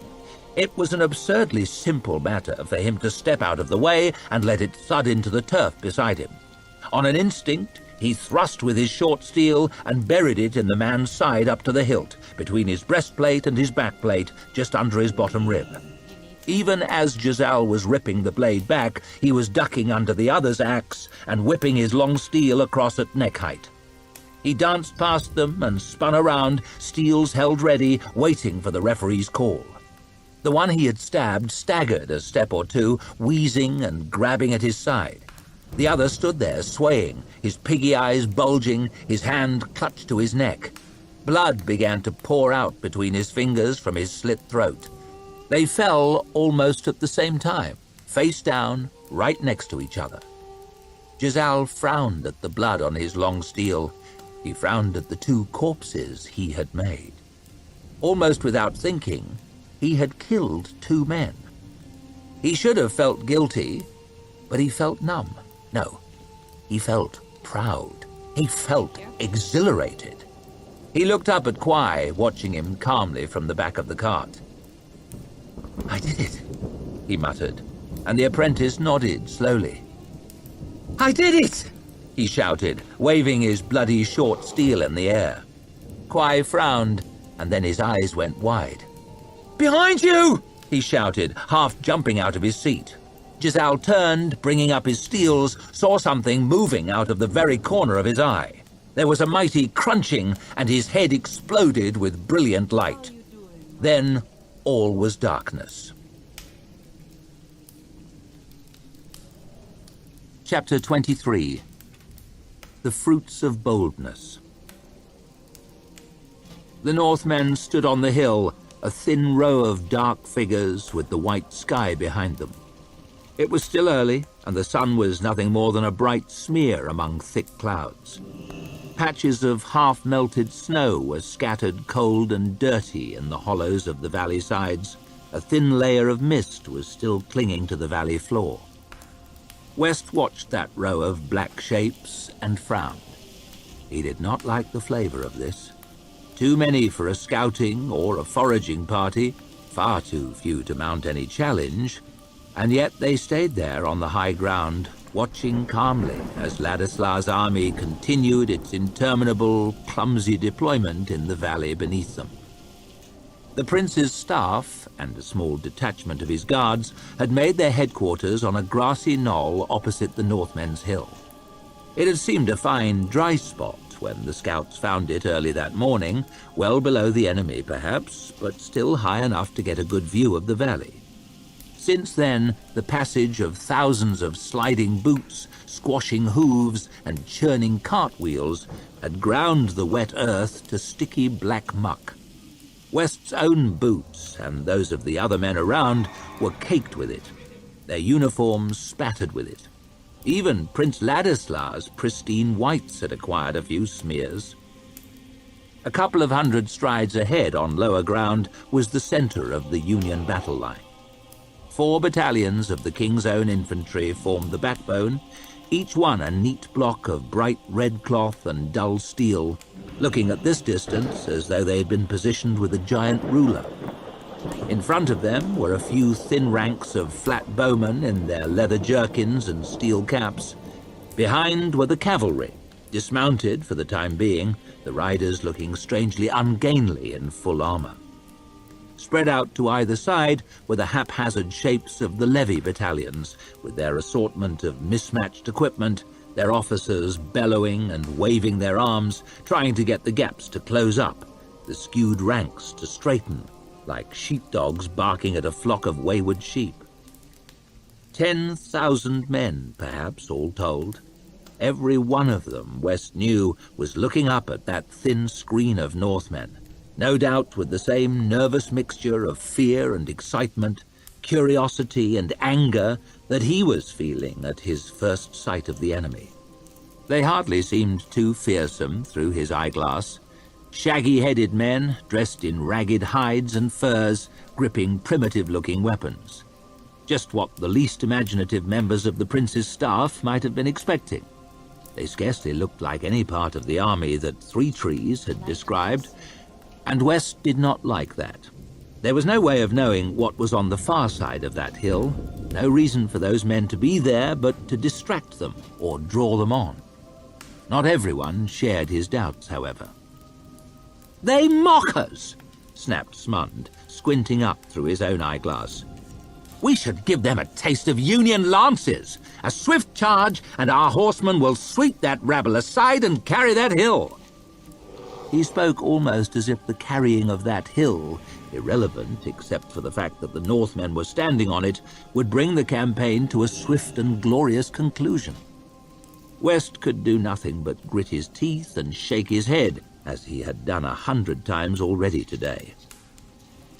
It was an absurdly simple matter for him to step out of the way and let it thud into the turf beside him. On an instinct, he thrust with his short steel and buried it in the man's side up to the hilt, between his breastplate and his backplate, just under his bottom rib. Even as Giselle was ripping the blade back, he was ducking under the other's axe and whipping his long steel across at neck height. He danced past them and spun around, steels held ready, waiting for the referee's call. The one he had stabbed staggered a step or two, wheezing and grabbing at his side. The other stood there, swaying, his piggy eyes bulging, his hand clutched to his neck. Blood began to pour out between his fingers from his slit throat. They fell almost at the same time, face down, right next to each other. Giselle frowned at the blood on his long steel. He frowned at the two corpses he had made. Almost without thinking, he had killed two men. He should have felt guilty, but he felt numb. No, he felt proud. He felt exhilarated. He looked up at Kwai, watching him calmly from the back of the cart. "I did it. he muttered, and the apprentice nodded slowly. I did it! He shouted, waving his bloody short steel in the air. Kwai frowned, and then his eyes went wide. Behind you! He shouted, half jumping out of his seat. Giselle turned, bringing up his steels, saw something moving out of the very corner of his eye. There was a mighty crunching, and his head exploded with brilliant light. Then all was darkness. Chapter 23. The Fruits of Boldness. The Northmen stood on the hill, a thin row of dark figures with the white sky behind them. It was still early, and the sun was nothing more than a bright smear among thick clouds. Patches of half-melted snow were scattered cold and dirty in the hollows of the valley sides. A thin layer of mist was still clinging to the valley floor. West watched that row of black shapes and frowned. He did not like the flavor of this. Too many for a scouting or a foraging party, far too few to mount any challenge, and yet they stayed there on the high ground, watching calmly as Ladislaus' army continued its interminable, clumsy deployment in the valley beneath them. The prince's staff and a small detachment of his guards had made their headquarters on a grassy knoll opposite the Northmen's hill. It had seemed a fine dry spot when the scouts found it early that morning, well below the enemy perhaps, but still high enough to get a good view of the valley. Since then, the passage of thousands of sliding boots, squashing hooves, and churning cartwheels had ground the wet earth to sticky black muck. West's own boots, and those of the other men around, were caked with it, their uniforms spattered with it. Even Prince Ladislaus' pristine whites had acquired a few smears. A couple of 100 strides ahead on lower ground was the center of the Union battle line. 4 battalions of the King's Own infantry formed the backbone, each one a neat block of bright red cloth and dull steel, looking at this distance as though they had been positioned with a giant ruler. In front of them were a few thin ranks of flat bowmen in their leather jerkins and steel caps. Behind were the cavalry, dismounted for the time being, the riders looking strangely ungainly in full armor. Spread out to either side were the haphazard shapes of the levy battalions, with their assortment of mismatched equipment, their officers bellowing and waving their arms, trying to get the gaps to close up, the skewed ranks to straighten, like sheepdogs barking at a flock of wayward sheep. 10,000 men, perhaps, all told. Every one of them, West knew, was looking up at that thin screen of Northmen, no doubt with the same nervous mixture of fear and excitement, curiosity and anger that he was feeling at his first sight of the enemy. They hardly seemed too fearsome through his eyeglass. Shaggy-headed men, dressed in ragged hides and furs, gripping primitive-looking weapons. Just what the least imaginative members of the prince's staff might have been expecting. They scarcely looked like any part of the army that Three Trees had described, and West did not like that. There was no way of knowing what was on the far side of that hill, no reason for those men to be there but to distract them or draw them on. Not everyone shared his doubts, however. "They mock us!" snapped Smund, squinting up through his own eyeglass. "We should give them a taste of Union lances. A swift charge, and our horsemen will sweep that rabble aside and carry that hill." He spoke almost as if the carrying of that hill, irrelevant except for the fact that the Northmen were standing on it, would bring the campaign to a swift and glorious conclusion. West could do nothing but grit his teeth and shake his head, as he had done 100 times already today.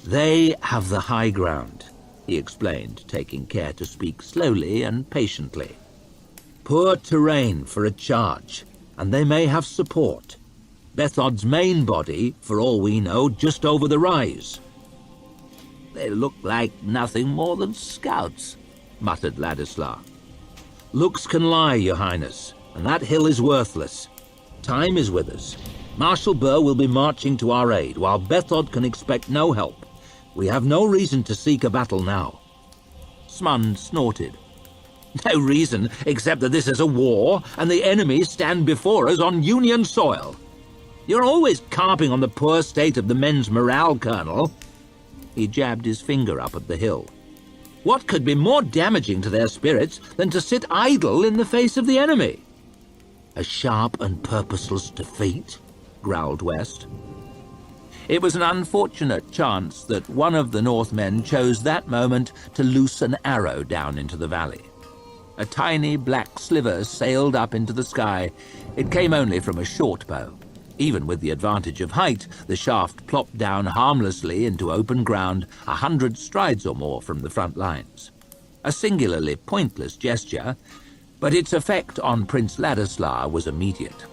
"They have the high ground," he explained, taking care to speak slowly and patiently. "Poor terrain for a charge, and they may have support. Bethod's main body, for all we know, just over the rise." "They look like nothing more than scouts," muttered Ladislaus. "Looks can lie, your highness, and that hill is worthless. Time is with us. Marshal Burr will be marching to our aid, while Bethod can expect no help. We have no reason to seek a battle now." Smund snorted. No reason except that this is a war and the enemy stand before us on Union soil. You're always carping on the poor state of the men's morale, Colonel. He jabbed his finger up at the hill. What could be more damaging to their spirits than to sit idle in the face of the enemy? A sharp and purposeless defeat, growled West. It was an unfortunate chance that one of the Northmen chose that moment to loose an arrow down into the valley. A tiny black sliver sailed up into the sky. It came only from a short bow. Even with the advantage of height, the shaft plopped down harmlessly into open ground 100 strides or more from the front lines. A singularly pointless gesture, but its effect on Prince Ladislaw was immediate.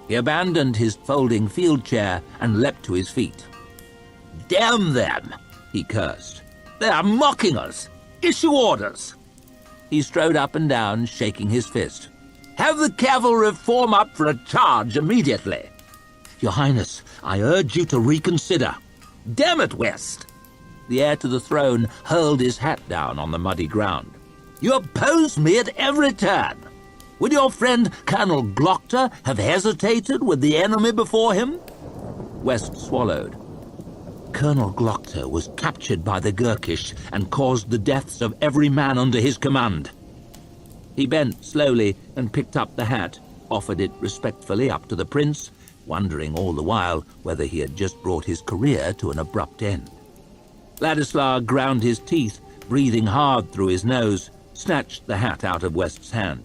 He abandoned his folding field chair and leapt to his feet. "Damn them!" he cursed. "They are mocking us! Issue orders!" He strode up and down, shaking his fist. "Have the cavalry form up for a charge immediately!" "Your Highness, I urge you to reconsider." "Damn it, West!" The heir to the throne hurled his hat down on the muddy ground. "You oppose me at every turn! Would your friend Colonel Glockter have hesitated with the enemy before him?" West swallowed. "Colonel Glockter was captured by the Gurkish and caused the deaths of every man under his command." He bent slowly and picked up the hat, offered it respectfully up to the prince, wondering all the while whether he had just brought his career to an abrupt end. Ladislaw ground his teeth, breathing hard through his nose, snatched the hat out of West's hand.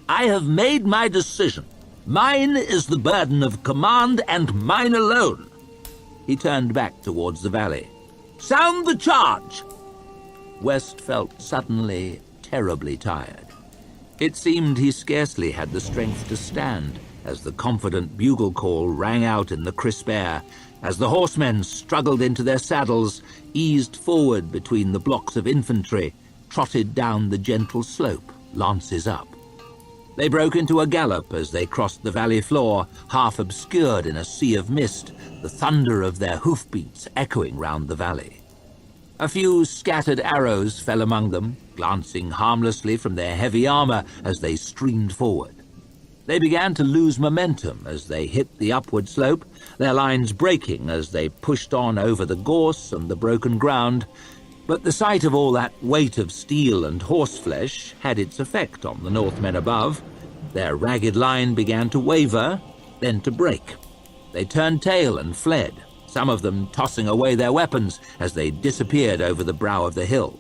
"I have made my decision. Mine is the burden of command, and mine alone." He turned back towards the valley. "Sound the charge!" West felt suddenly terribly tired. It seemed he scarcely had the strength to stand as the confident bugle call rang out in the crisp air, as the horsemen struggled into their saddles, eased forward between the blocks of infantry, trotted down the gentle slope, lances up. They broke into a gallop as they crossed the valley floor, half obscured in a sea of mist, the thunder of their hoofbeats echoing round the valley. A few scattered arrows fell among them, glancing harmlessly from their heavy armor as they streamed forward. They began to lose momentum as they hit the upward slope, their lines breaking as they pushed on over the gorse and the broken ground, but the sight of all that weight of steel and horseflesh had its effect on the Northmen above. Their ragged line began to waver, then to break. They turned tail and fled, some of them tossing away their weapons as they disappeared over the brow of the hill.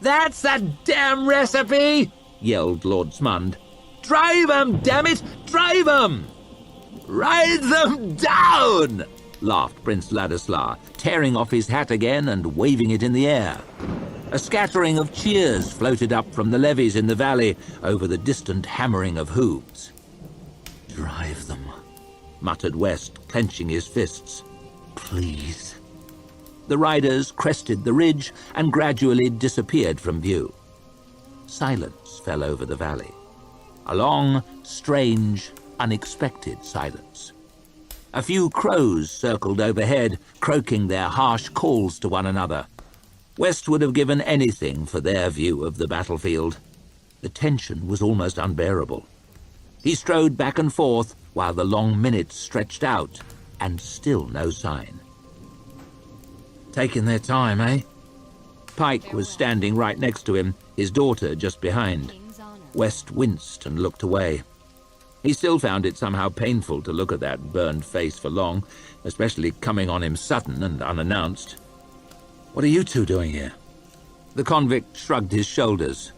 "That's the damn recipe!" yelled Lord Smund. "Drive 'em, damn it! Drive 'em!" "Ride them down!" laughed Prince Ladislaw, tearing off his hat again and waving it in the air. A scattering of cheers floated up from the levees in the valley over the distant hammering of hooves. "Drive them," muttered West, clenching his fists. "Please." The riders crested the ridge and gradually disappeared from view. Silence fell over the valley. A long, strange, unexpected silence. A few crows circled overhead, croaking their harsh calls to one another. West would have given anything for their view of the battlefield. The tension was almost unbearable. He strode back and forth while the long minutes stretched out, and still no sign. "Taking their time, eh?" Pike was standing right next to him, his daughter just behind. West winced and looked away. He still found it somehow painful to look at that burned face for long, especially coming on him sudden and unannounced. "What are you two doing here?" The convict shrugged his shoulders.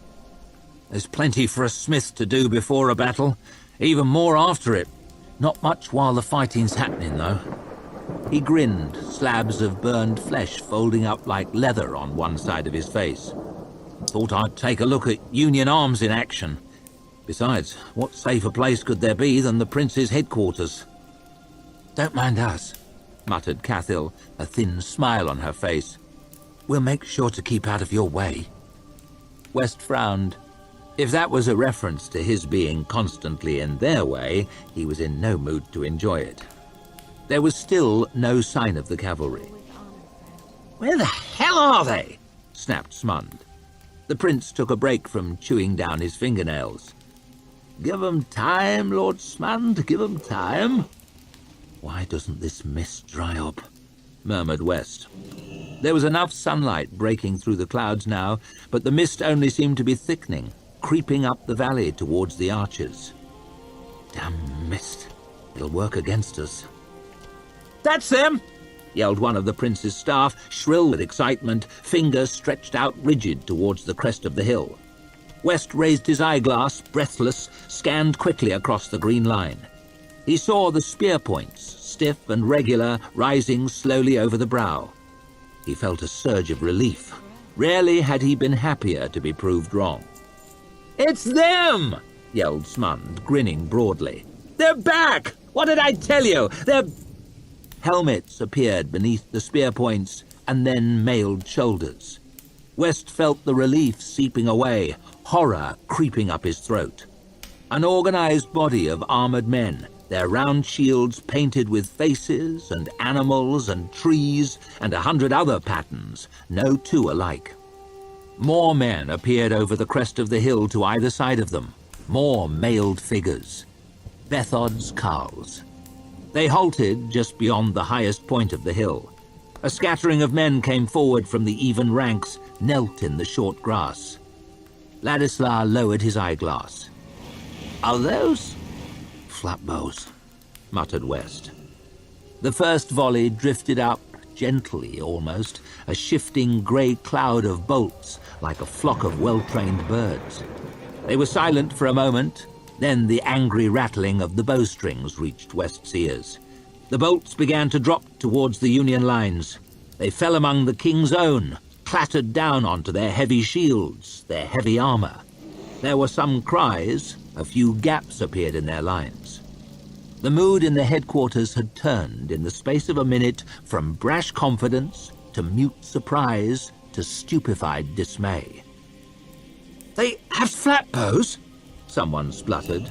"There's plenty for a smith to do before a battle, even more after it. Not much while the fighting's happening, though." He grinned, slabs of burned flesh folding up like leather on one side of his face. "Thought I'd take a look at Union arms in action. Besides, what safer place could there be than the Prince's headquarters?" "Don't mind us," muttered Cathil, a thin smile on her face. "We'll make sure to keep out of your way." West frowned. If that was a reference to his being constantly in their way, he was in no mood to enjoy it. There was still no sign of the cavalry. "Where the hell are they?" snapped Smund. The prince took a break from chewing down his fingernails. "Give 'em time, Lord Smund, give 'em time." "Why doesn't this mist dry up?" murmured West. There was enough sunlight breaking through the clouds now, but the mist only seemed to be thickening, creeping up the valley towards the archers. "Damn mist. It'll work against us." "That's them!" yelled one of the prince's staff, shrill with excitement, fingers stretched out rigid towards the crest of the hill. West raised his eyeglass, breathless, scanned quickly across the green line. He saw the spear points, stiff and regular, rising slowly over the brow. He felt a surge of relief. Rarely had he been happier to be proved wrong. "It's them!" yelled Smund, grinning broadly. "They're back! What did I tell you? They're—" Helmets appeared beneath the spear points, and then mailed shoulders. West felt the relief seeping away, horror creeping up his throat. An organized body of armored men, their round shields painted with faces and animals and trees and 100 other patterns, no two alike. More men appeared over the crest of the hill to either side of them, more mailed figures. Bethod's Carls. They halted just beyond the highest point of the hill. A scattering of men came forward from the even ranks, knelt in the short grass. Ladislas lowered his eyeglass. "Are those—" "Flatbows," muttered West. The first volley drifted up, gently almost, a shifting grey cloud of bolts, like a flock of well-trained birds. They were silent for a moment. Then the angry rattling of the bowstrings reached West's ears. The bolts began to drop towards the Union lines. They fell among the king's own, clattered down onto their heavy shields, their heavy armor. There were some cries, a few gaps appeared in their lines. The mood in the headquarters had turned in the space of a minute from brash confidence to mute surprise to stupefied dismay. "They have flatbows?" someone spluttered.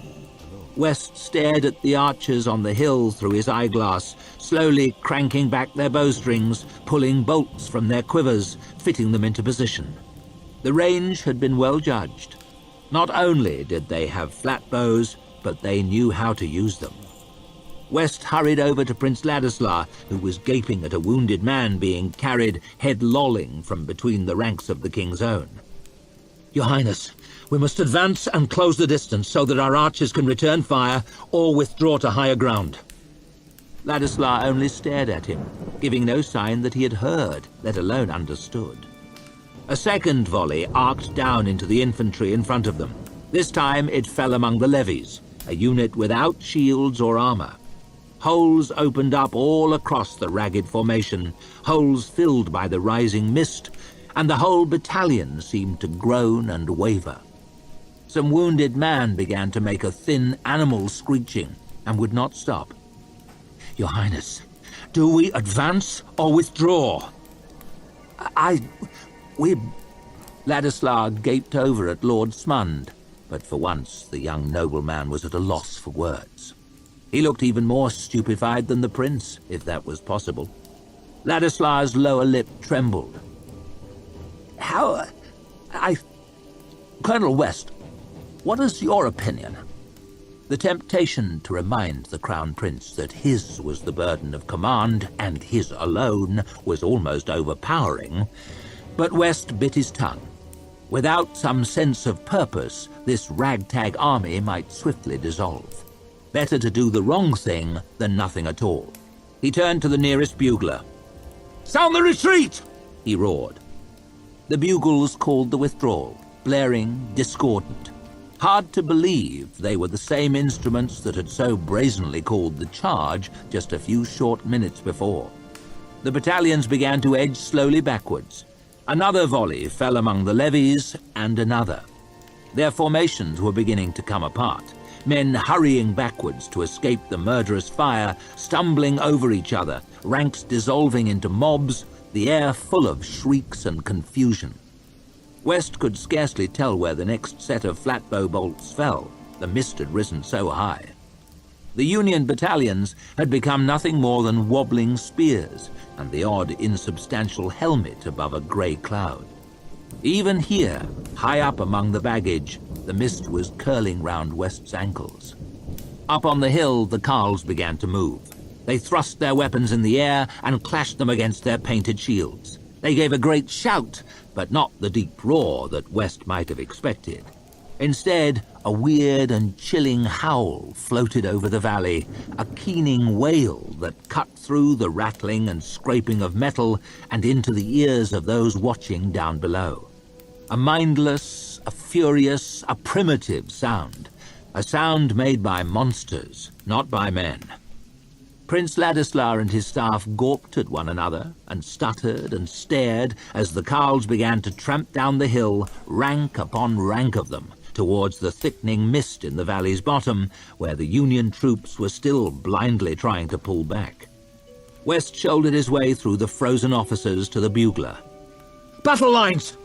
West stared at the archers on the hill through his eyeglass, slowly cranking back their bowstrings, pulling bolts from their quivers, fitting them into position. The range had been well judged. Not only did they have flatbows, but they knew how to use them. West hurried over to Prince Ladislas, who was gaping at a wounded man being carried head-lolling from between the ranks of the king's own. "Your Highness, we must advance and close the distance so that our archers can return fire or withdraw to higher ground." Ladislas only stared at him, giving no sign that he had heard, let alone understood. A second volley arced down into the infantry in front of them. This time it fell among the levies, a unit without shields or armor. Holes opened up all across the ragged formation, holes filled by the rising mist, and the whole battalion seemed to groan and waver. Some wounded man began to make a thin animal screeching and would not stop. "Your Highness, do we advance or withdraw?" We... Ladislas gaped over at Lord Smund, but for once the young nobleman was at a loss for words. He looked even more stupefied than the prince, if that was possible. Ladislas' lower lip trembled. Colonel West, what is your opinion?" The temptation to remind the Crown Prince that his was the burden of command, and his alone, was almost overpowering, but West bit his tongue. Without some sense of purpose, this ragtag army might swiftly dissolve. Better to do the wrong thing than nothing at all. He turned to the nearest bugler. "Sound the retreat!" he roared. The bugles called the withdrawal, blaring, discordant. Hard to believe they were the same instruments that had so brazenly called the charge just a few short minutes before. The battalions began to edge slowly backwards. Another volley fell among the levies, and another. Their formations were beginning to come apart. Men hurrying backwards to escape the murderous fire, stumbling over each other, ranks dissolving into mobs, the air full of shrieks and confusion. West could scarcely tell where the next set of flatbow bolts fell. The mist had risen so high. The Union battalions had become nothing more than wobbling spears and the odd insubstantial helmet above a grey cloud. Even here, high up among the baggage, the mist was curling round West's ankles. Up on the hill, the carls began to move. They thrust their weapons in the air and clashed them against their painted shields. They gave a great shout, but not the deep roar that West might have expected. Instead, a weird and chilling howl floated over the valley, a keening wail that cut through the rattling and scraping of metal and into the ears of those watching down below. A mindless, a furious, a primitive sound. A sound made by monsters, not by men. Prince Ladislas and his staff gawped at one another and stuttered and stared as the carls began to tramp down the hill, rank upon rank of them, towards the thickening mist in the valley's bottom, where the Union troops were still blindly trying to pull back. West shouldered his way through the frozen officers to the bugler. Battle lines!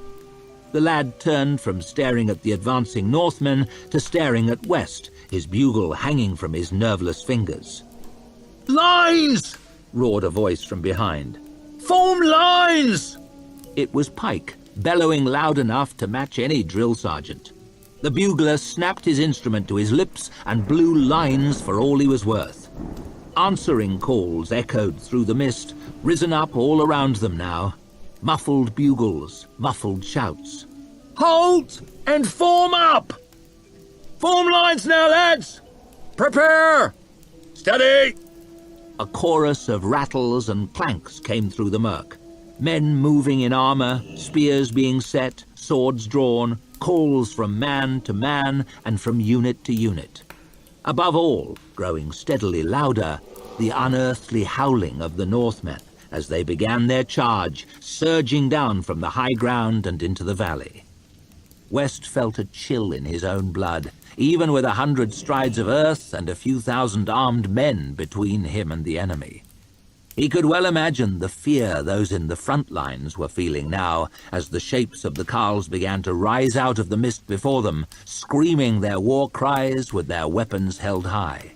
The lad turned from staring at the advancing Northmen to staring at West, his bugle hanging from his nerveless fingers. Lines! Roared a voice from behind. Form lines! It was Pike, bellowing loud enough to match any drill sergeant. The bugler snapped his instrument to his lips and blew lines for all he was worth. Answering calls echoed through the mist, risen up all around them now. Muffled bugles, muffled shouts. Halt and form up! Form lines now, lads! Prepare! Steady! A chorus of rattles and clanks came through the murk. Men moving in armor, spears being set, swords drawn, calls from man to man and from unit to unit. Above all, growing steadily louder, the unearthly howling of the Northmen as they began their charge, surging down from the high ground and into the valley. West felt a chill in his own blood, even with 100 strides of earth and a few thousand armed men between him and the enemy. He could well imagine the fear those in the front lines were feeling now as the shapes of the carls began to rise out of the mist before them, screaming their war cries with their weapons held high.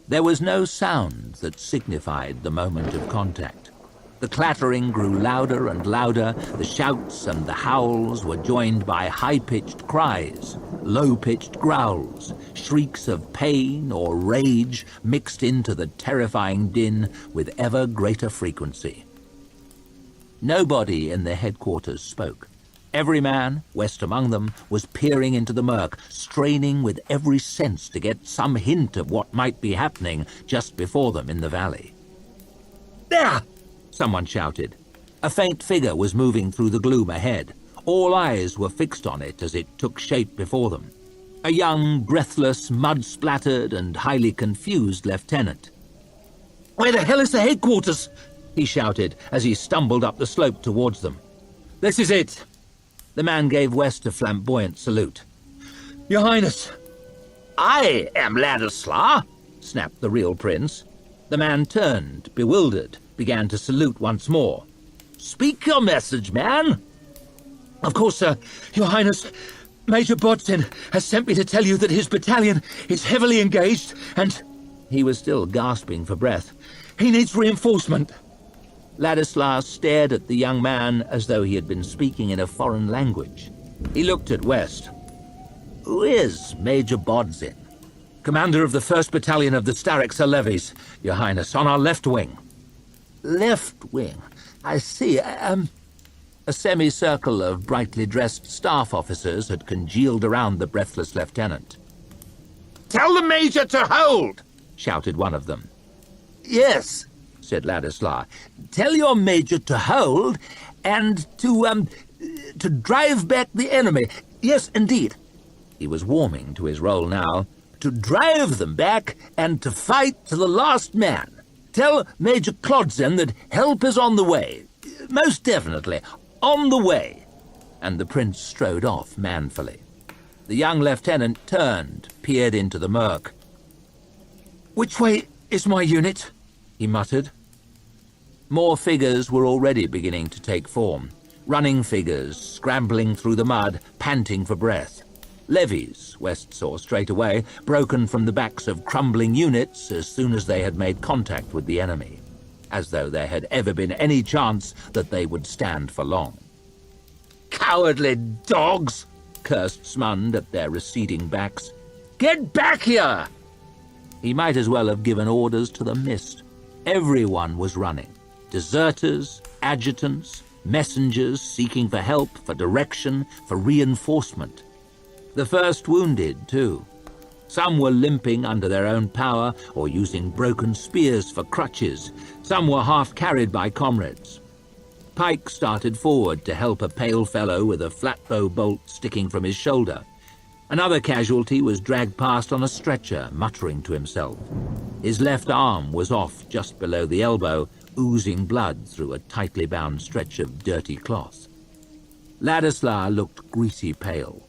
There was no sound that signified the moment of contact. The clattering grew louder and louder, the shouts and the howls were joined by high-pitched cries, low-pitched growls, shrieks of pain or rage mixed into the terrifying din with ever greater frequency. Nobody in the headquarters spoke. Every man, West among them, was peering into the murk, straining with every sense to get some hint of what might be happening just before them in the valley. There! Someone shouted. A faint figure was moving through the gloom ahead. All eyes were fixed on it as it took shape before them. A young, breathless, mud-splattered and highly confused lieutenant. Where the hell is the headquarters? He shouted as he stumbled up the slope towards them. This is it. The man gave West a flamboyant salute. Your Highness. I am Ladislas, snapped the real prince. The man turned, bewildered, began to salute once more. Speak your message, man. Of course, sir. Your Highness, Major Bodson has sent me to tell you that his battalion is heavily engaged and... He was still gasping for breath. He needs reinforcement. Ladislas stared at the young man as though he had been speaking in a foreign language. He looked at West. Who is Major Bodson? Commander of the 1st Battalion of the Starexa levies, Your Highness, on our left wing. Left wing? I see. A semicircle of brightly dressed staff officers had congealed around the breathless lieutenant. Tell the Major to hold! Shouted one of them. Yes, said Ladislas. Tell your Major to hold and to drive back the enemy. Yes, indeed. He was warming to his role now. To drive them back and to fight to the last man. Tell Major Clodsen that help is on the way. Most definitely, on the way. And the prince strode off manfully. The young lieutenant turned, peered into the murk. Which way is my unit? He muttered. More figures were already beginning to take form. Running figures, scrambling through the mud, panting for breath. Levies, West saw straight away, broken from the backs of crumbling units as soon as they had made contact with the enemy, as though there had ever been any chance that they would stand for long. Cowardly dogs! Cursed Smund at their receding backs. Get back here! He might as well have given orders to the mist. Everyone was running. Deserters, adjutants, messengers seeking for help, for direction, for reinforcement. The first wounded, too. Some were limping under their own power or using broken spears for crutches. Some were half carried by comrades. Pike started forward to help a pale fellow with a flatbow bolt sticking from his shoulder. Another casualty was dragged past on a stretcher, muttering to himself. His left arm was off just below the elbow, oozing blood through a tightly bound stretch of dirty cloth. Ladislas looked greasy pale.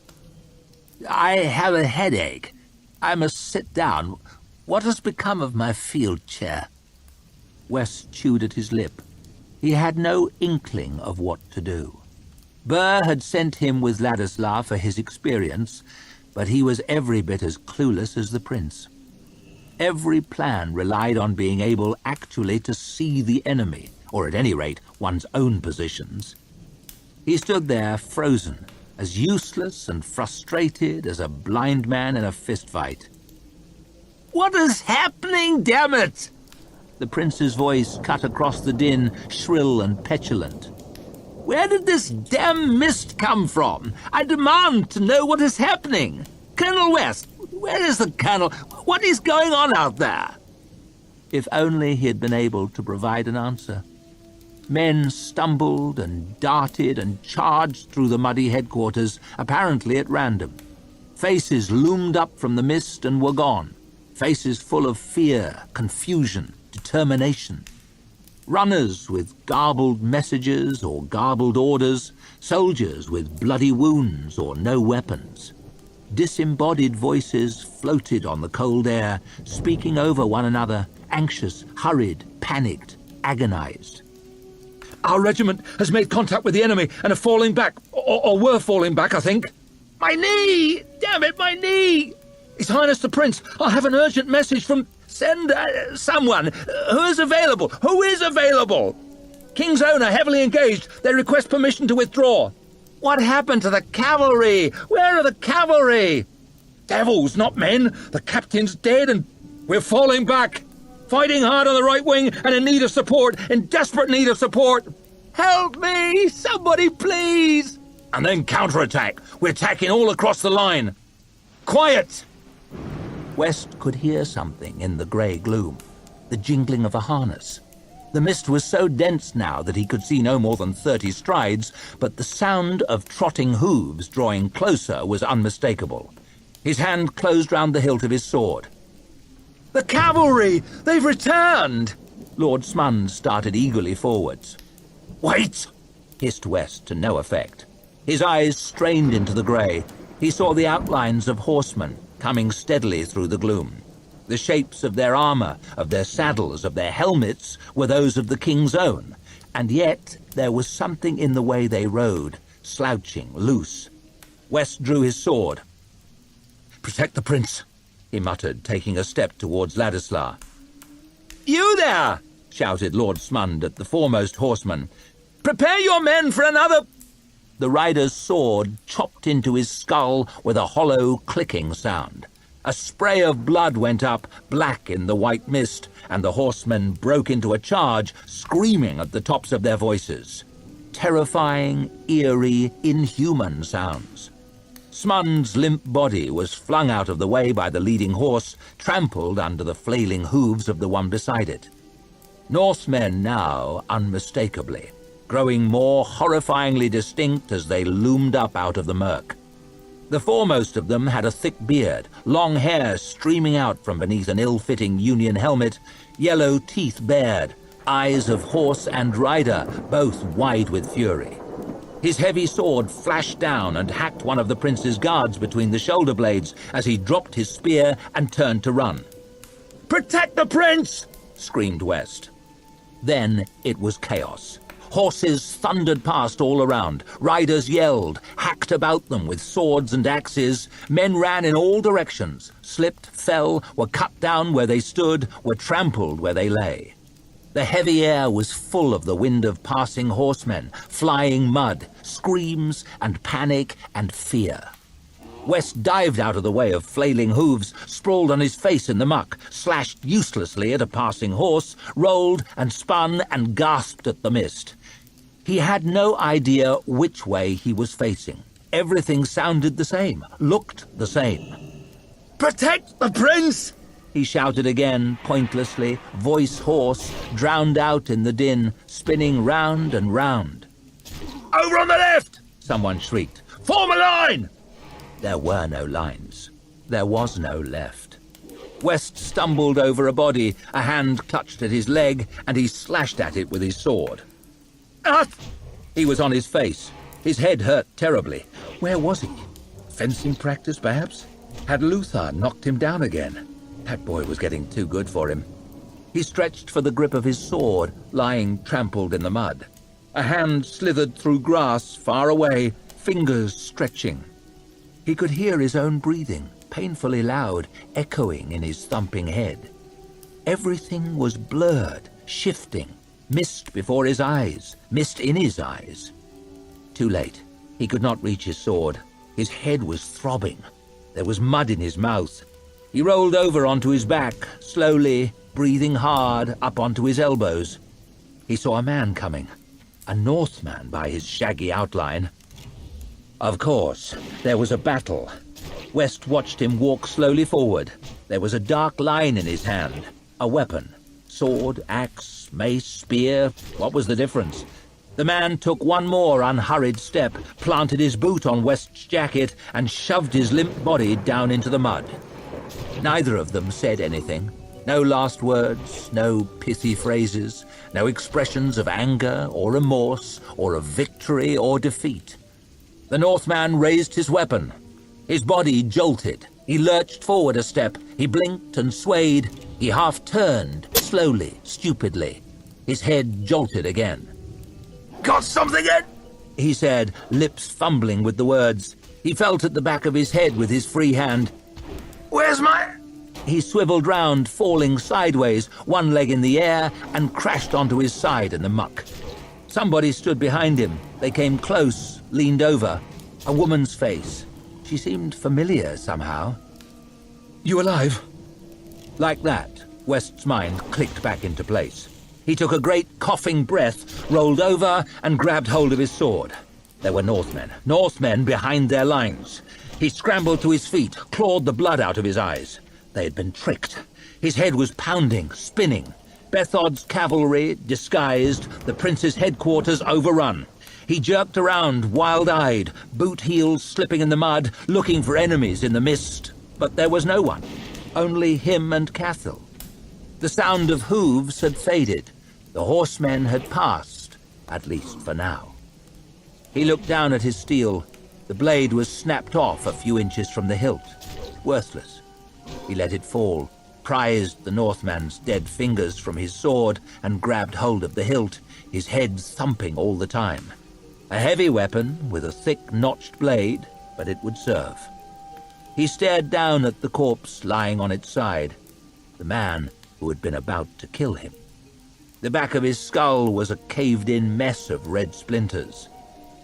"I have a headache. I must sit down. What has become of my field chair?" West chewed at his lip. He had no inkling of what to do. Burr had sent him with Ladislas for his experience, but he was every bit as clueless as the prince. Every plan relied on being able actually to see the enemy, or at any rate, one's own positions. He stood there frozen, as useless and frustrated as a blind man in a fistfight. "What is happening, damn it?" The prince's voice cut across the din, shrill and petulant. "Where did this damn mist come from? I demand to know what is happening. Colonel West, where is the colonel? What is going on out there?" If only he had been able to provide an answer. Men stumbled and darted and charged through the muddy headquarters, apparently at random. Faces loomed up from the mist and were gone. Faces full of fear, confusion, determination. Runners with garbled messages or garbled orders, soldiers with bloody wounds or no weapons. Disembodied voices floated on the cold air, speaking over one another, anxious, hurried, panicked, agonized. Our regiment has made contact with the enemy and are falling back, or were falling back, I think. My knee! Damn it, my knee! His Highness the Prince, I have an urgent message from... Send someone. Who is available? Who is available? King's Own are heavily engaged. They request permission to withdraw. What happened to the cavalry? Where are the cavalry? Devils, not men. The captain's dead and we're falling back. Fighting hard on the right wing and in need of support, in desperate need of support. Help me! Somebody, please! And then counterattack. We're attacking all across the line. Quiet! West could hear something in the grey gloom, the jingling of a harness. The mist was so dense now that he could see no more than 30 strides, but the sound of trotting hooves drawing closer was unmistakable. His hand closed round the hilt of his sword. The cavalry! They've returned! Lord Smund started eagerly forwards. Wait! Hissed West to no effect. His eyes strained into the grey. He saw the outlines of horsemen coming steadily through the gloom. The shapes of their armour, of their saddles, of their helmets were those of the King's Own, and yet there was something in the way they rode, slouching, loose. West drew his sword. "Protect the prince," he muttered, taking a step towards Ladislas. You there! Shouted Lord Smund at the foremost horseman. Prepare your men for another... The rider's sword chopped into his skull with a hollow, clicking sound. A spray of blood went up, black in the white mist, and the horsemen broke into a charge, screaming at the tops of their voices. Terrifying, eerie, inhuman sounds. Smund's limp body was flung out of the way by the leading horse, trampled under the flailing hooves of the one beside it. Northmen now, unmistakably, growing more horrifyingly distinct as they loomed up out of the murk. The foremost of them had a thick beard, long hair streaming out from beneath an ill-fitting Union helmet, yellow teeth bared, eyes of horse and rider, both wide with fury. His heavy sword flashed down and hacked one of the prince's guards between the shoulder blades as he dropped his spear and turned to run. "Protect the prince!" screamed West. Then it was chaos. Horses thundered past all around. Riders yelled, hacked about them with swords and axes. Men ran in all directions, slipped, fell, were cut down where they stood, were trampled where they lay. The heavy air was full of the wind of passing horsemen, flying mud, screams and panic and fear. West dived out of the way of flailing hooves, sprawled on his face in the muck, slashed uselessly at a passing horse, rolled and spun and gasped at the mist. He had no idea which way he was facing. Everything sounded the same, looked the same. Protect the prince! He shouted again, pointlessly, voice hoarse, drowned out in the din, spinning round and round. Over on the left! Someone shrieked. Form a line! There were no lines. There was no left. West stumbled over a body, a hand clutched at his leg, and he slashed at it with his sword. Ah! He was on his face. His head hurt terribly. Where was he? Fencing practice, perhaps? Had Luther knocked him down again? That boy was getting too good for him. He stretched for the grip of his sword, lying trampled in the mud. A hand slithered through grass far away, fingers stretching. He could hear his own breathing, painfully loud, echoing in his thumping head. Everything was blurred, shifting, mist before his eyes, mist in his eyes. Too late. He could not reach his sword. His head was throbbing. There was mud in his mouth. He rolled over onto his back, slowly, breathing hard, up onto his elbows. He saw a man coming, a Northman by his shaggy outline. Of course, there was a battle. West watched him walk slowly forward. There was a dark line in his hand, a weapon. Sword, axe, mace, spear, what was the difference? The man took one more unhurried step, planted his boot on West's jacket, and shoved his limp body down into the mud. Neither of them said anything. No last words, no pithy phrases, no expressions of anger or remorse or of victory or defeat. The Northman raised his weapon. His body jolted. He lurched forward a step. He blinked and swayed. He half-turned, slowly, stupidly. His head jolted again. Got something in? He said, lips fumbling with the words. He felt at the back of his head with his free hand. Where's my... He swiveled round, falling sideways, one leg in the air, and crashed onto his side in the muck. Somebody stood behind him. They came close, leaned over. A woman's face. She seemed familiar somehow. You alive? Like that, West's mind clicked back into place. He took a great coughing breath, rolled over, and grabbed hold of his sword. There were Northmen behind their lines. He scrambled to his feet, clawed the blood out of his eyes. They had been tricked. His head was pounding, spinning. Bethod's cavalry, disguised, the prince's headquarters overrun. He jerked around, wild-eyed, boot heels slipping in the mud, looking for enemies in the mist. But there was no one. Only him and Cathal. The sound of hooves had faded. The horsemen had passed, at least for now. He looked down at his steel. The blade was snapped off a few inches from the hilt. Worthless. He let it fall, prized the Northman's dead fingers from his sword, and grabbed hold of the hilt, his head thumping all the time. A heavy weapon with a thick, notched blade, but it would serve. He stared down at the corpse lying on its side, the man who had been about to kill him. The back of his skull was a caved-in mess of red splinters.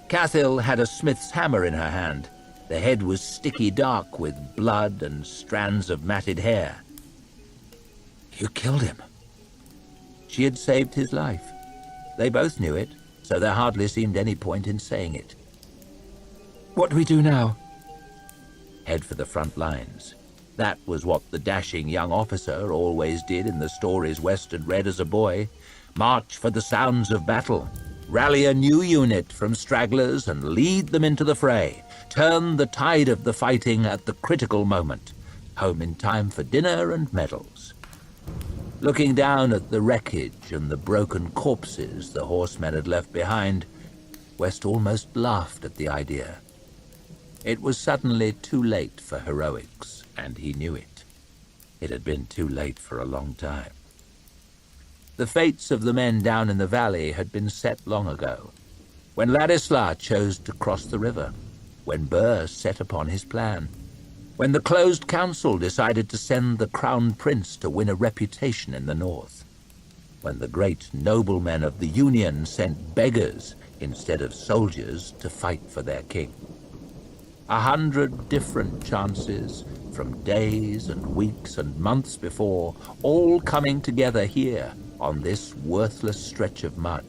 Cathal had a smith's hammer in her hand. The head was sticky dark with blood and strands of matted hair. You killed him. She had saved his life. They both knew it, so there hardly seemed any point in saying it. What do we do now? Head for the front lines. That was what the dashing young officer always did in the stories West had read as a boy. March for the sounds of battle. Rally a new unit from stragglers and lead them into the fray. Turn the tide of the fighting at the critical moment. Home in time for dinner and medals. Looking down at the wreckage and the broken corpses the horsemen had left behind, West almost laughed at the idea. It was suddenly too late for heroics, and he knew it. It had been too late for a long time. The fates of the men down in the valley had been set long ago, when Ladislas chose to cross the river, when Burr set upon his plan, when the closed council decided to send the crown prince to win a reputation in the north, when the great noblemen of the Union sent beggars instead of soldiers to fight for their king. 100 different chances from days and weeks and months before, all coming together here on this worthless stretch of mud.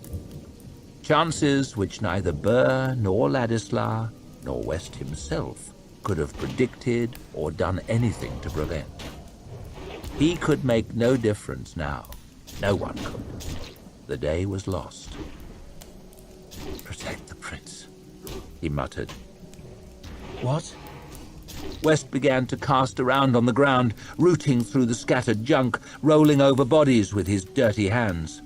Chances which neither Burr nor Ladislas nor West himself could have predicted or done anything to prevent. He could make no difference now. No one could. The day was lost. "Protect the prince," he muttered. "What?" West began to cast around on the ground, rooting through the scattered junk, rolling over bodies with his dirty hands.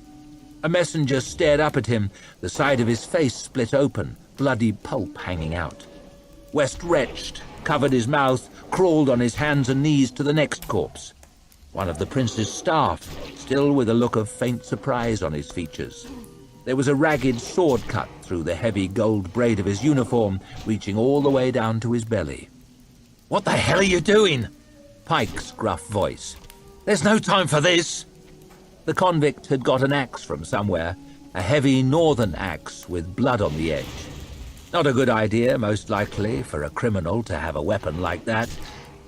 A messenger stared up at him, the side of his face split open, bloody pulp hanging out. West retched, covered his mouth, crawled on his hands and knees to the next corpse. One of the prince's staff, still with a look of faint surprise on his features. There was a ragged sword cut through the heavy gold braid of his uniform, reaching all the way down to his belly. What the hell are you doing? Pike's gruff voice. There's no time for this. The convict had got an axe from somewhere, a heavy northern axe with blood on the edge. Not a good idea, most likely, for a criminal to have a weapon like that,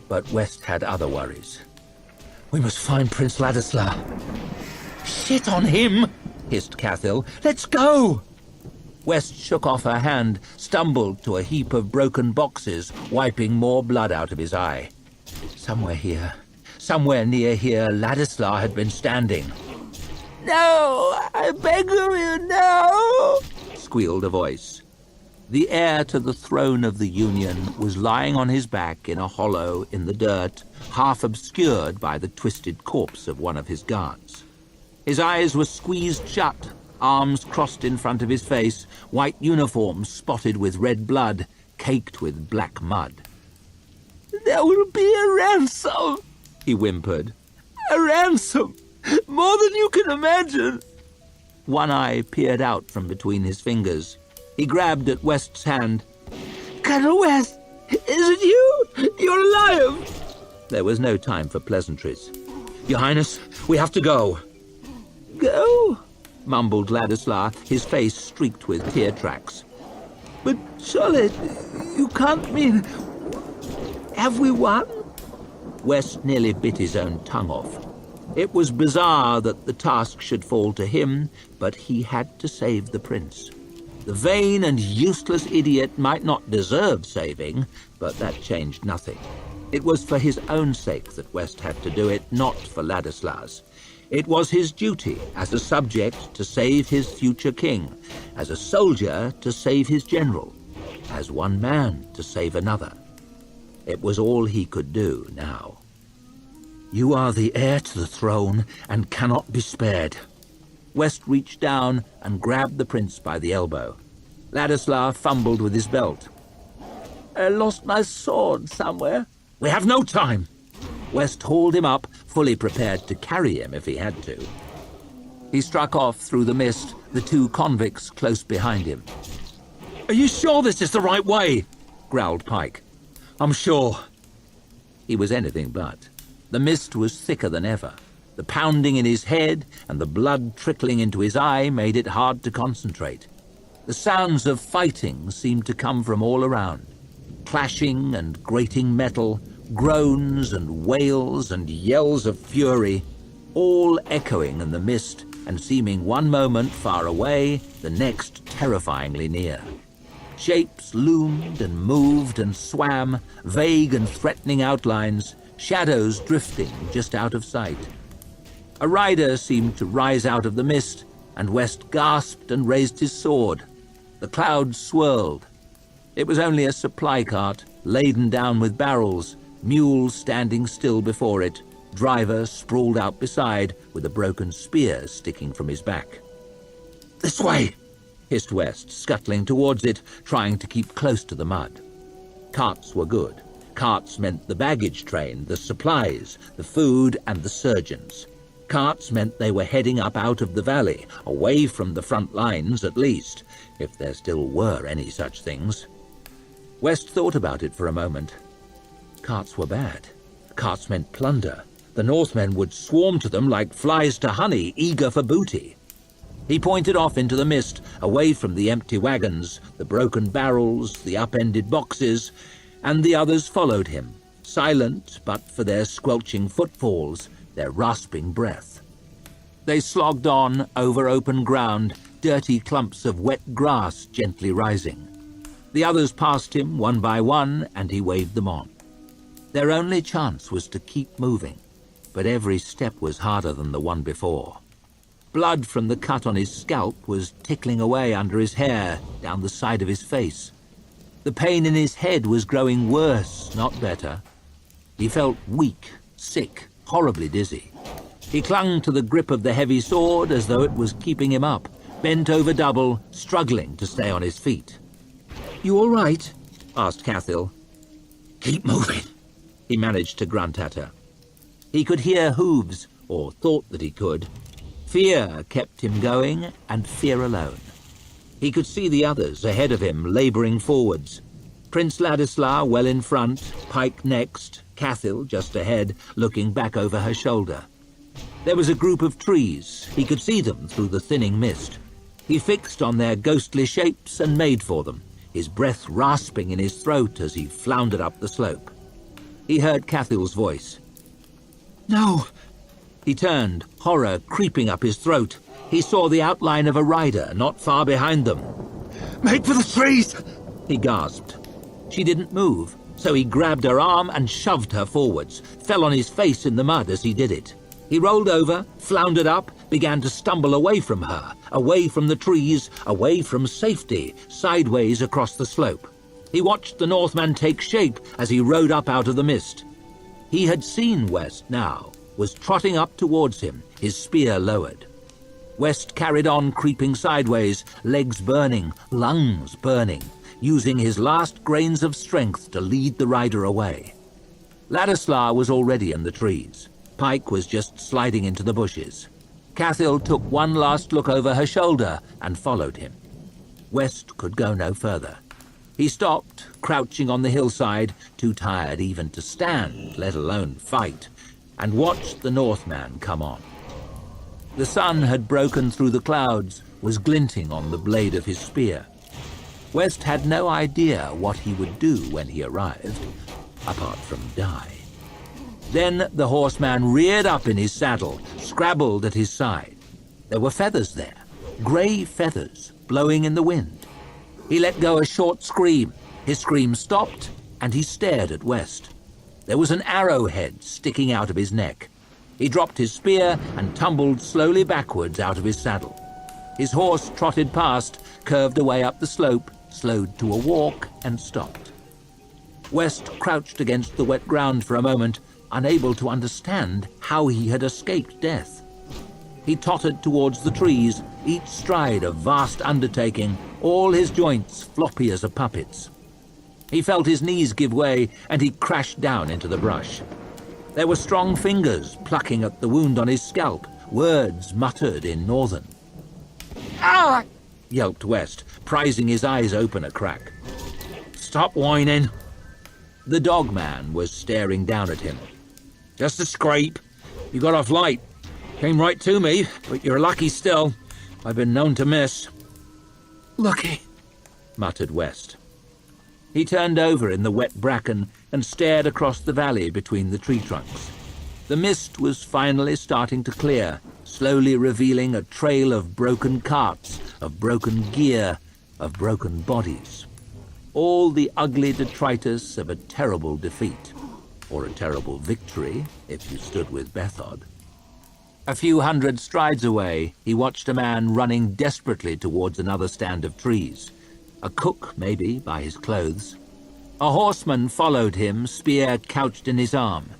but West had other worries. "We must find Prince Ladislas." "Shit on him!" hissed Cathill. "Let's go!" West shook off her hand, stumbled to a heap of broken boxes, wiping more blood out of his eye. Somewhere near here, Ladislas had been standing. "No, I beg of you, no!" squealed a voice. The heir to the throne of the Union was lying on his back in a hollow in the dirt, half obscured by the twisted corpse of one of his guards. His eyes were squeezed shut, arms crossed in front of his face, white uniform spotted with red blood, caked with black mud. "There will be a ransom," he whimpered. "A ransom! More than you can imagine!" One eye peered out from between his fingers. He grabbed at West's hand. "Colonel West, is it you? You're alive!" There was no time for pleasantries. "Your Highness, we have to go." "Go?" mumbled Ladislas, his face streaked with tear tracks. "But surely you can't mean... Have we won?" West nearly bit his own tongue off. It was bizarre that the task should fall to him, but he had to save the prince. The vain and useless idiot might not deserve saving, but that changed nothing. It was for his own sake that West had to do it, not for Ladislas'. It was his duty as a subject to save his future king, as a soldier to save his general, as one man to save another. It was all he could do now. "You are the heir to the throne and cannot be spared." West reached down and grabbed the prince by the elbow. Ladislas fumbled with his belt. "I lost my sword somewhere." "We have no time." West hauled him up, fully prepared to carry him if he had to. He struck off through the mist, the two convicts close behind him. "Are you sure this is the right way?" growled Pike. "I'm sure." He was anything but. The mist was thicker than ever. The pounding in his head and the blood trickling into his eye made it hard to concentrate. The sounds of fighting seemed to come from all around. Clashing and grating metal, groans and wails and yells of fury, all echoing in the mist and seeming one moment far away, the next terrifyingly near. Shapes loomed and moved and swam, vague and threatening outlines, shadows drifting just out of sight. A rider seemed to rise out of the mist, and West gasped and raised his sword. The clouds swirled. It was only a supply cart, laden down with barrels, mules standing still before it, driver sprawled out beside, with a broken spear sticking from his back. "This way!" hissed West, scuttling towards it, trying to keep close to the mud. Carts were good. Carts meant the baggage train, the supplies, the food, and the surgeons. Carts meant they were heading up out of the valley, away from the front lines at least, if there still were any such things. West thought about it for a moment. Carts were bad. Carts meant plunder. The Northmen would swarm to them like flies to honey, eager for booty. He pointed off into the mist, away from the empty wagons, the broken barrels, the upended boxes, and the others followed him, silent but for their squelching footfalls, their rasping breath. They slogged on over open ground, dirty clumps of wet grass gently rising. The others passed him one by one, and he waved them on. Their only chance was to keep moving, but every step was harder than the one before. Blood from the cut on his scalp was tickling away under his hair, down the side of his face. The pain in his head was growing worse, not better. He felt weak, sick, horribly dizzy. He clung to the grip of the heavy sword as though it was keeping him up, bent over double, struggling to stay on his feet. "You all right?" asked Cathil. Keep moving. He managed to grunt at her. He could hear hooves, or thought that he could. Fear kept him going, and fear alone. He could see the others ahead of him, labouring forwards. Prince Ladislau well in front, Pike next, Cathil just ahead, looking back over her shoulder. There was a group of trees. He could see them through the thinning mist. He fixed on their ghostly shapes and made for them, his breath rasping in his throat as he floundered up the slope. He heard Cathil's voice. No. He turned, horror creeping up his throat. He saw the outline of a rider not far behind them. Make for the trees! He gasped. She didn't move, so he grabbed her arm and shoved her forwards, fell on his face in the mud as he did it. He rolled over, floundered up, began to stumble away from her, away from the trees, away from safety, sideways across the slope. He watched the Northman take shape as he rode up out of the mist. He had seen West now, was trotting up towards him, his spear lowered. West carried on creeping sideways, legs burning, lungs burning, using his last grains of strength to lead the rider away. Ladislau was already in the trees. Pike was just sliding into the bushes. Cathil took one last look over her shoulder and followed him. West could go no further. He stopped, crouching on the hillside, too tired even to stand, let alone fight, and watched the Northman come on. The sun had broken through the clouds, was glinting on the blade of his spear. West had no idea what he would do when he arrived, apart from die. Then the horseman reared up in his saddle, scrabbled at his side. There were feathers there, grey feathers, blowing in the wind. He let go a short scream. His scream stopped, and he stared at West. There was an arrowhead sticking out of his neck. He dropped his spear and tumbled slowly backwards out of his saddle. His horse trotted past, curved away up the slope, slowed to a walk, and stopped. West crouched against the wet ground for a moment, unable to understand how he had escaped death. He tottered towards the trees, each stride a vast undertaking, all his joints floppy as a puppet's. He felt his knees give way, and he crashed down into the brush. There were strong fingers plucking at the wound on his scalp, words muttered in Northern. Ah! Yelped West, prizing his eyes open a crack. Stop whining. The dogman was staring down at him. Just a scrape. You got off light. Came right to me, but you're lucky still. I've been known to miss. Lucky, muttered West. He turned over in the wet bracken and stared across the valley between the tree trunks. The mist was finally starting to clear, slowly revealing a trail of broken carts, of broken gear, of broken bodies. All the ugly detritus of a terrible defeat, or a terrible victory, if you stood with Bethod. A few hundred strides away, he watched a man running desperately towards another stand of trees. A cook, maybe, by his clothes. A horseman followed him, spear couched in his arm.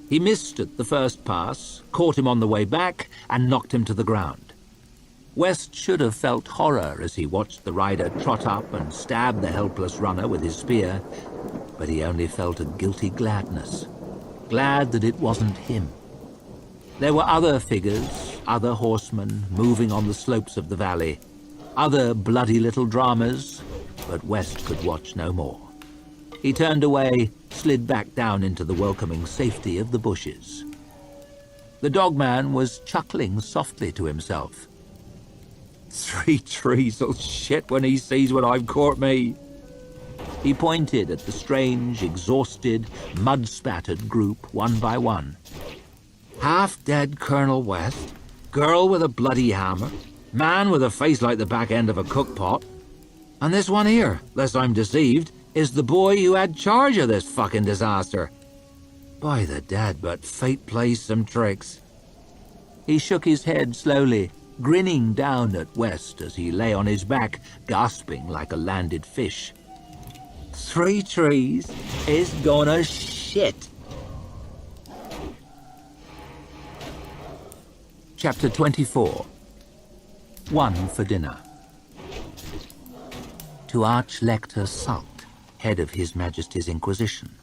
He missed at the first pass, caught him on the way back, and knocked him to the ground. West should have felt horror as he watched the rider trot up and stab the helpless runner with his spear, but he only felt a guilty gladness, glad that it wasn't him. There were other figures, other horsemen, moving on the slopes of the valley, other bloody little dramas, but West could watch no more. He turned away, slid back down into the welcoming safety of the bushes. The dogman was chuckling softly to himself. 3 trees'll shit when he sees what I've caught me. He pointed at the strange, exhausted, mud-spattered group one by one. Half-dead Colonel West, girl with a bloody hammer, man with a face like the back end of a cookpot, and this one here, lest I'm deceived, is the boy who had charge of this fucking disaster. By the dead, but fate plays some tricks. He shook his head slowly, grinning down at West as he lay on his back, gasping like a landed fish. 3 trees is gonna shit. Chapter 24. One for dinner. To Archlector Salt, head of His Majesty's Inquisition.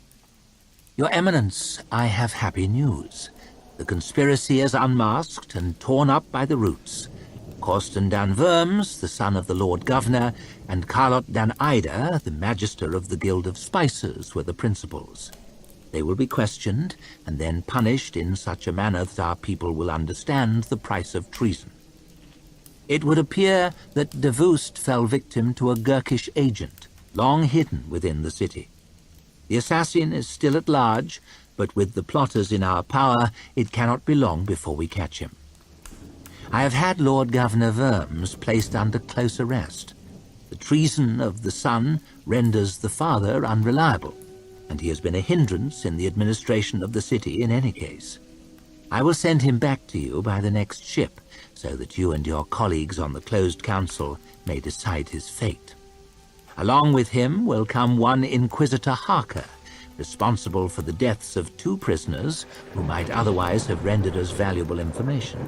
Your Eminence, I have happy news. The conspiracy is unmasked and torn up by the roots. Corsten dan Worms, the son of the Lord Governor, and Carlot dan Ida, the Magister of the Guild of Spicers, were the principals. They will be questioned and then punished in such a manner that our people will understand the price of treason. It would appear that De Voost fell victim to a Gurkish agent, long hidden within the city. The assassin is still at large, but with the plotters in our power, it cannot be long before we catch him. I have had Lord Governor Worms placed under close arrest. The treason of the son renders the father unreliable, and he has been a hindrance in the administration of the city in any case. I will send him back to you by the next ship, so that you and your colleagues on the closed council may decide his fate. Along with him will come one Inquisitor Harker, responsible for the deaths of 2 prisoners who might otherwise have rendered us valuable information.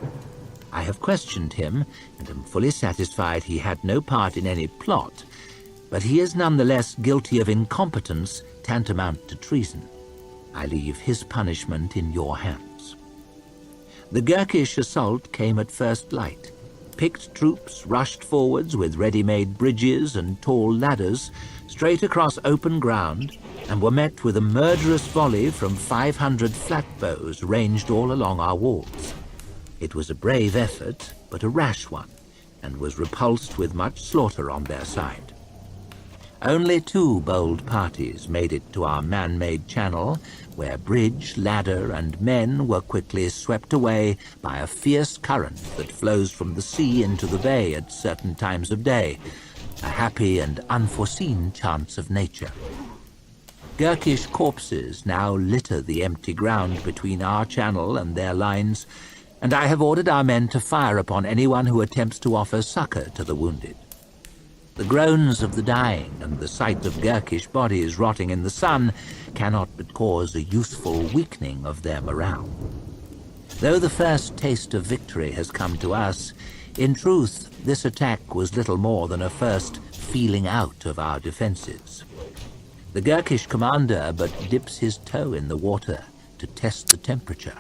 I have questioned him, and am fully satisfied he had no part in any plot, but he is nonetheless guilty of incompetence tantamount to treason. I leave his punishment in your hands. The Gurkish assault came at first light. Picked troops rushed forwards with ready-made bridges and tall ladders straight across open ground, and were met with a murderous volley from 500 flatbows ranged all along our walls. It was a brave effort, but a rash one, and was repulsed with much slaughter on their side. Only 2 bold parties made it to our man-made channel, where bridge, ladder, and men were quickly swept away by a fierce current that flows from the sea into the bay at certain times of day, a happy and unforeseen chance of nature. Gurkish corpses now litter the empty ground between our channel and their lines, and I have ordered our men to fire upon anyone who attempts to offer succor to the wounded. The groans of the dying and the sight of Gurkish bodies rotting in the sun cannot but cause a useful weakening of their morale. Though the first taste of victory has come to us, in truth this attack was little more than a first feeling out of our defenses. The Gurkish commander but dips his toe in the water to test the temperature.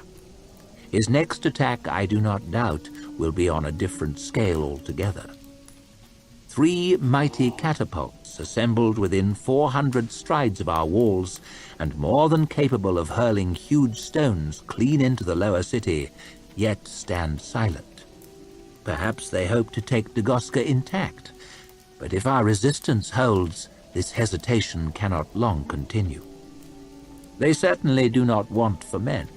His next attack, I do not doubt, will be on a different scale altogether. 3 mighty catapults assembled within 400 strides of our walls, and more than capable of hurling huge stones clean into the lower city, yet stand silent. Perhaps they hope to take Dagoska intact, but if our resistance holds, this hesitation cannot long continue. They certainly do not want for men.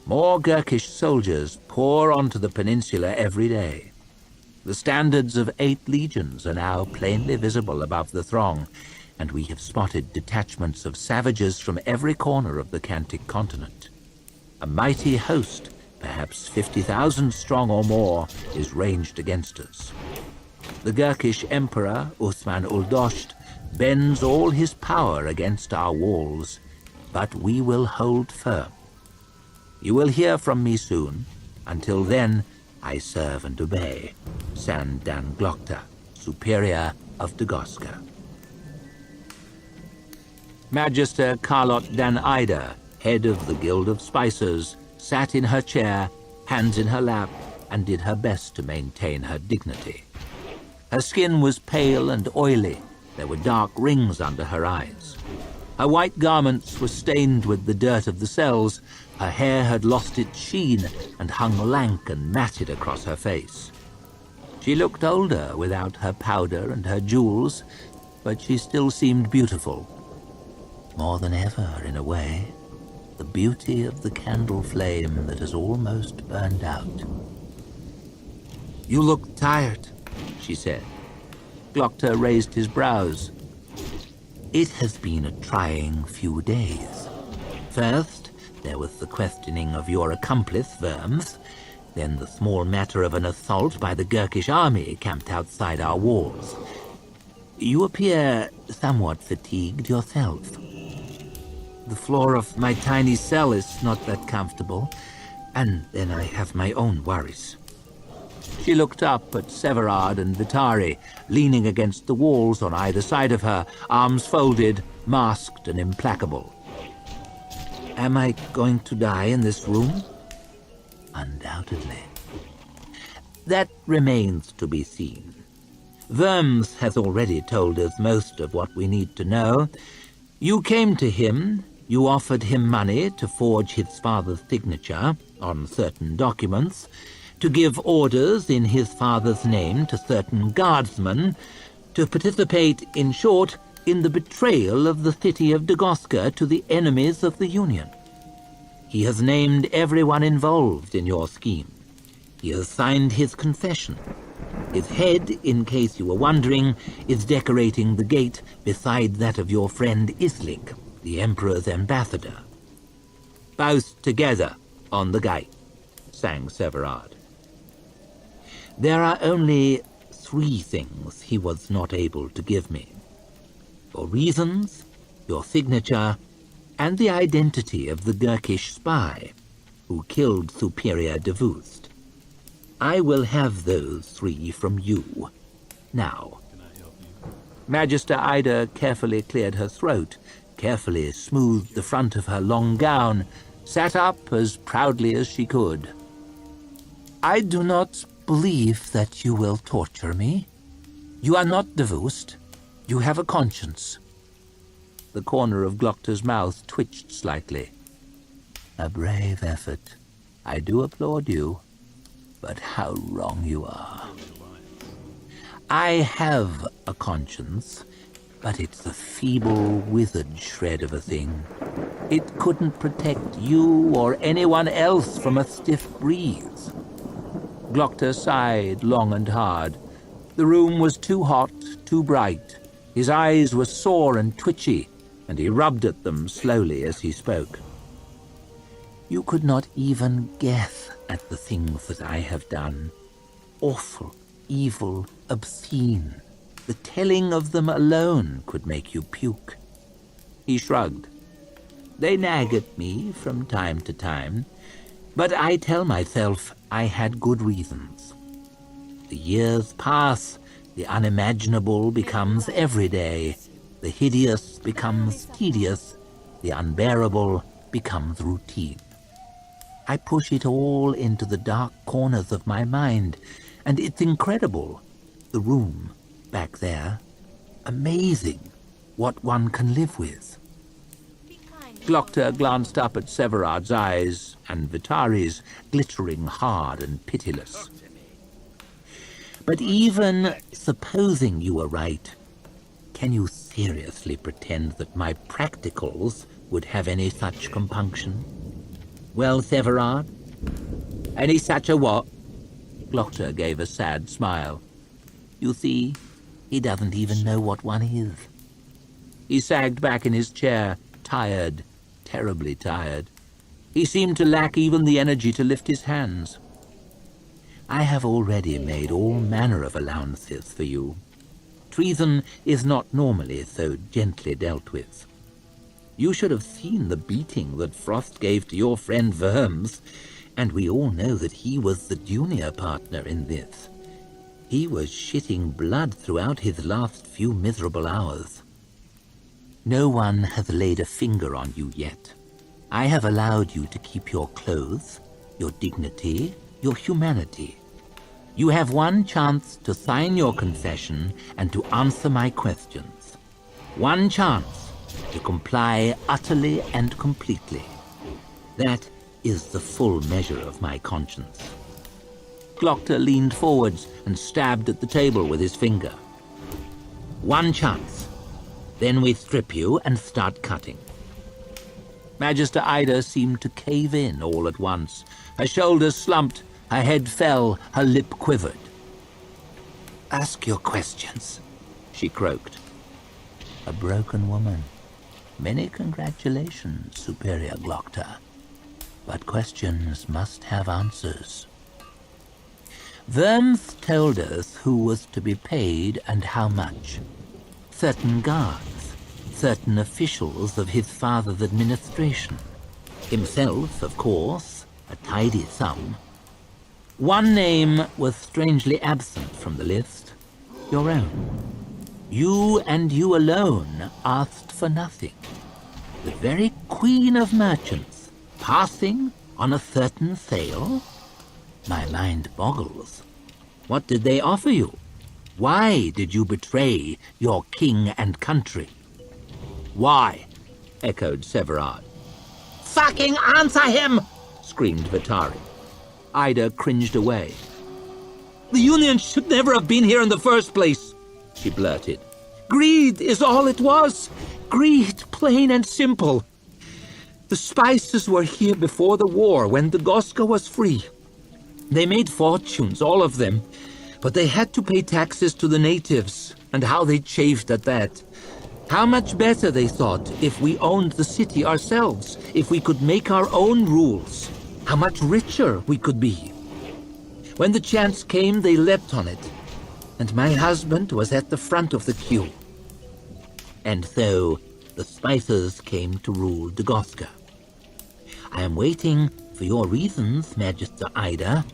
More Gurkish soldiers pour onto the peninsula every day. The standards of 8 legions are now plainly visible above the throng, and we have spotted detachments of savages from every corner of the Cantic continent. A mighty host, perhaps 50,000 strong or more, is ranged against us. The Gurkish Emperor, Uthman ul-Dost, bends all his power against our walls, but we will hold firm. You will hear from me soon. Until then, I serve and obey. San Dan Glokta, Superior of Dagoska. Magister Carlot dan Ida, head of the Guild of Spicers, sat in her chair, hands in her lap, and did her best to maintain her dignity. Her skin was pale and oily. There were dark rings under her eyes. Her white garments were stained with the dirt of the cells. Her hair had lost its sheen and hung lank and matted across her face. She looked older without her powder and her jewels, but she still seemed beautiful. More than ever, in a way, the beauty of the candle flame that has almost burned out. "You look tired," she said. Glocta raised his brows. "It has been a trying few days. First, there was the questioning of your accomplice, Worms, then the small matter of an assault by the Gurkish army camped outside our walls. You appear somewhat fatigued yourself. The floor of my tiny cell is not that comfortable, and then I have my own worries." She looked up at Severard and Vitari, leaning against the walls on either side of her, arms folded, masked and implacable. "Am I going to die in this room?" "Undoubtedly." "That remains to be seen. Worms has already told us most of what we need to know. You came to him, you offered him money to forge his father's signature on certain documents, to give orders in his father's name to certain guardsmen, to participate, in short, in the betrayal of the city of Dagoska to the enemies of the Union. He has named everyone involved in your scheme. He has signed his confession. His head, in case you were wondering, is decorating the gate beside that of your friend Islik, the Emperor's ambassador. "Both together on the gate," sang Severard. "There are only 3 things he was not able to give me. Your reasons, your signature, and the identity of the Gurkish spy who killed Superior Devust. I will have those 3 from you, now." Magister Ida carefully cleared her throat, carefully smoothed the front of her long gown, sat up as proudly as she could. "I do not believe that you will torture me. You are not Devust. You have a conscience." The corner of Glocta's mouth twitched slightly. "A brave effort. I do applaud you. But how wrong you are. I have a conscience, but it's a feeble, withered shred of a thing. It couldn't protect you or anyone else from a stiff breeze." Glocta sighed long and hard. The room was too hot, too bright. His eyes were sore and twitchy, and he rubbed at them slowly as he spoke. "You could not even guess at the things that I have done. Awful, evil, obscene. The telling of them alone could make you puke." He shrugged. "They nag at me from time to time, but I tell myself I had good reasons. The years pass, the unimaginable becomes everyday, the hideous becomes tedious, the unbearable becomes routine. I push it all into the dark corners of my mind, and it's incredible. The room, back there, amazing what one can live with." Glocta glanced up at Severard's eyes, and Vitari's, glittering hard and pitiless. "But even supposing you were right, can you seriously pretend that my practicals would have any such compunction? Well, Severard, any such a what?" Glocta gave a sad smile. "You see, he doesn't even know what one is." He sagged back in his chair, tired, terribly tired. He seemed to lack even the energy to lift his hands. "I have already made all manner of allowances for you. Treason is not normally so gently dealt with. You should have seen the beating that Frost gave to your friend Worms, and we all know that he was the junior partner in this. He was shitting blood throughout his last few miserable hours. No one has laid a finger on you yet. I have allowed you to keep your clothes, your dignity, your humanity. You have one chance to sign your confession and to answer my questions. One chance, to comply utterly and completely. That is the full measure of my conscience. Glocta leaned forwards and stabbed at the table with his finger. One chance. Then we strip you and start cutting. Magister Ida seemed to cave in all at once. Her shoulders slumped, her head fell, her lip quivered. Ask your questions, she croaked. A broken woman. Many congratulations, Superior Glocta. But questions must have answers. Worms told us who was to be paid and how much. Certain guards, certain officials of his father's administration. Himself, of course, a tidy sum. One name was strangely absent from the list. Your own. You and you alone asked for nothing. The very queen of merchants, passing on a certain sale? My mind boggles. What did they offer you? Why did you betray your king and country? Why? Echoed Severard. Fucking answer him! Screamed Vitari. Ida cringed away. The Union should never have been here in the first place, she blurted. Greed is all it was. Greed, plain and simple. The spices were here before the war, when the Goska was free. They made fortunes, all of them, but they had to pay taxes to the natives, and how they chafed at that. How much better, they thought, if we owned the city ourselves, if we could make our own rules. How much richer we could be. When the chance came, they leapt on it, and my husband was at the front of the queue. And so the Spicers came to rule Dagoska. I am waiting for your reasons, Magister Ida.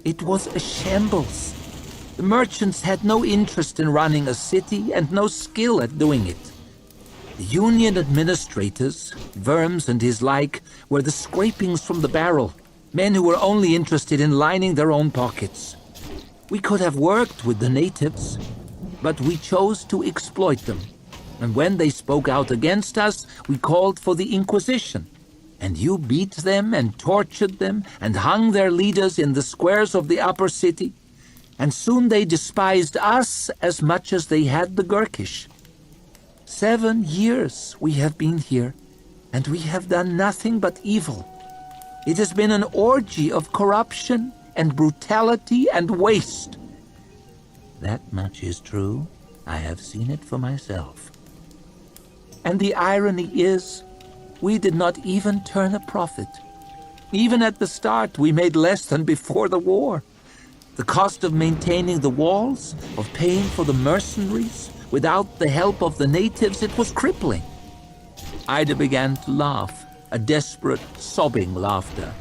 It was a shambles. The merchants had no interest in running a city and no skill at doing it. The Union administrators, Worms and his like, were the scrapings from the barrel, men who were only interested in lining their own pockets. We could have worked with the natives, but we chose to exploit them. And when they spoke out against us, we called for the Inquisition. And you beat them and tortured them and hung their leaders in the squares of the upper city. And soon they despised us as much as they had the Gurkish. 7 years we have been here, and we have done nothing but evil. It has been an orgy of corruption and brutality and waste. That much is true. I have seen it for myself. And the irony is, we did not even turn a profit. Even at the start, we made less than before the war. The cost of maintaining the walls, of paying for the mercenaries, without the help of the natives, it was crippling. Ida began to laugh, a desperate, sobbing laughter.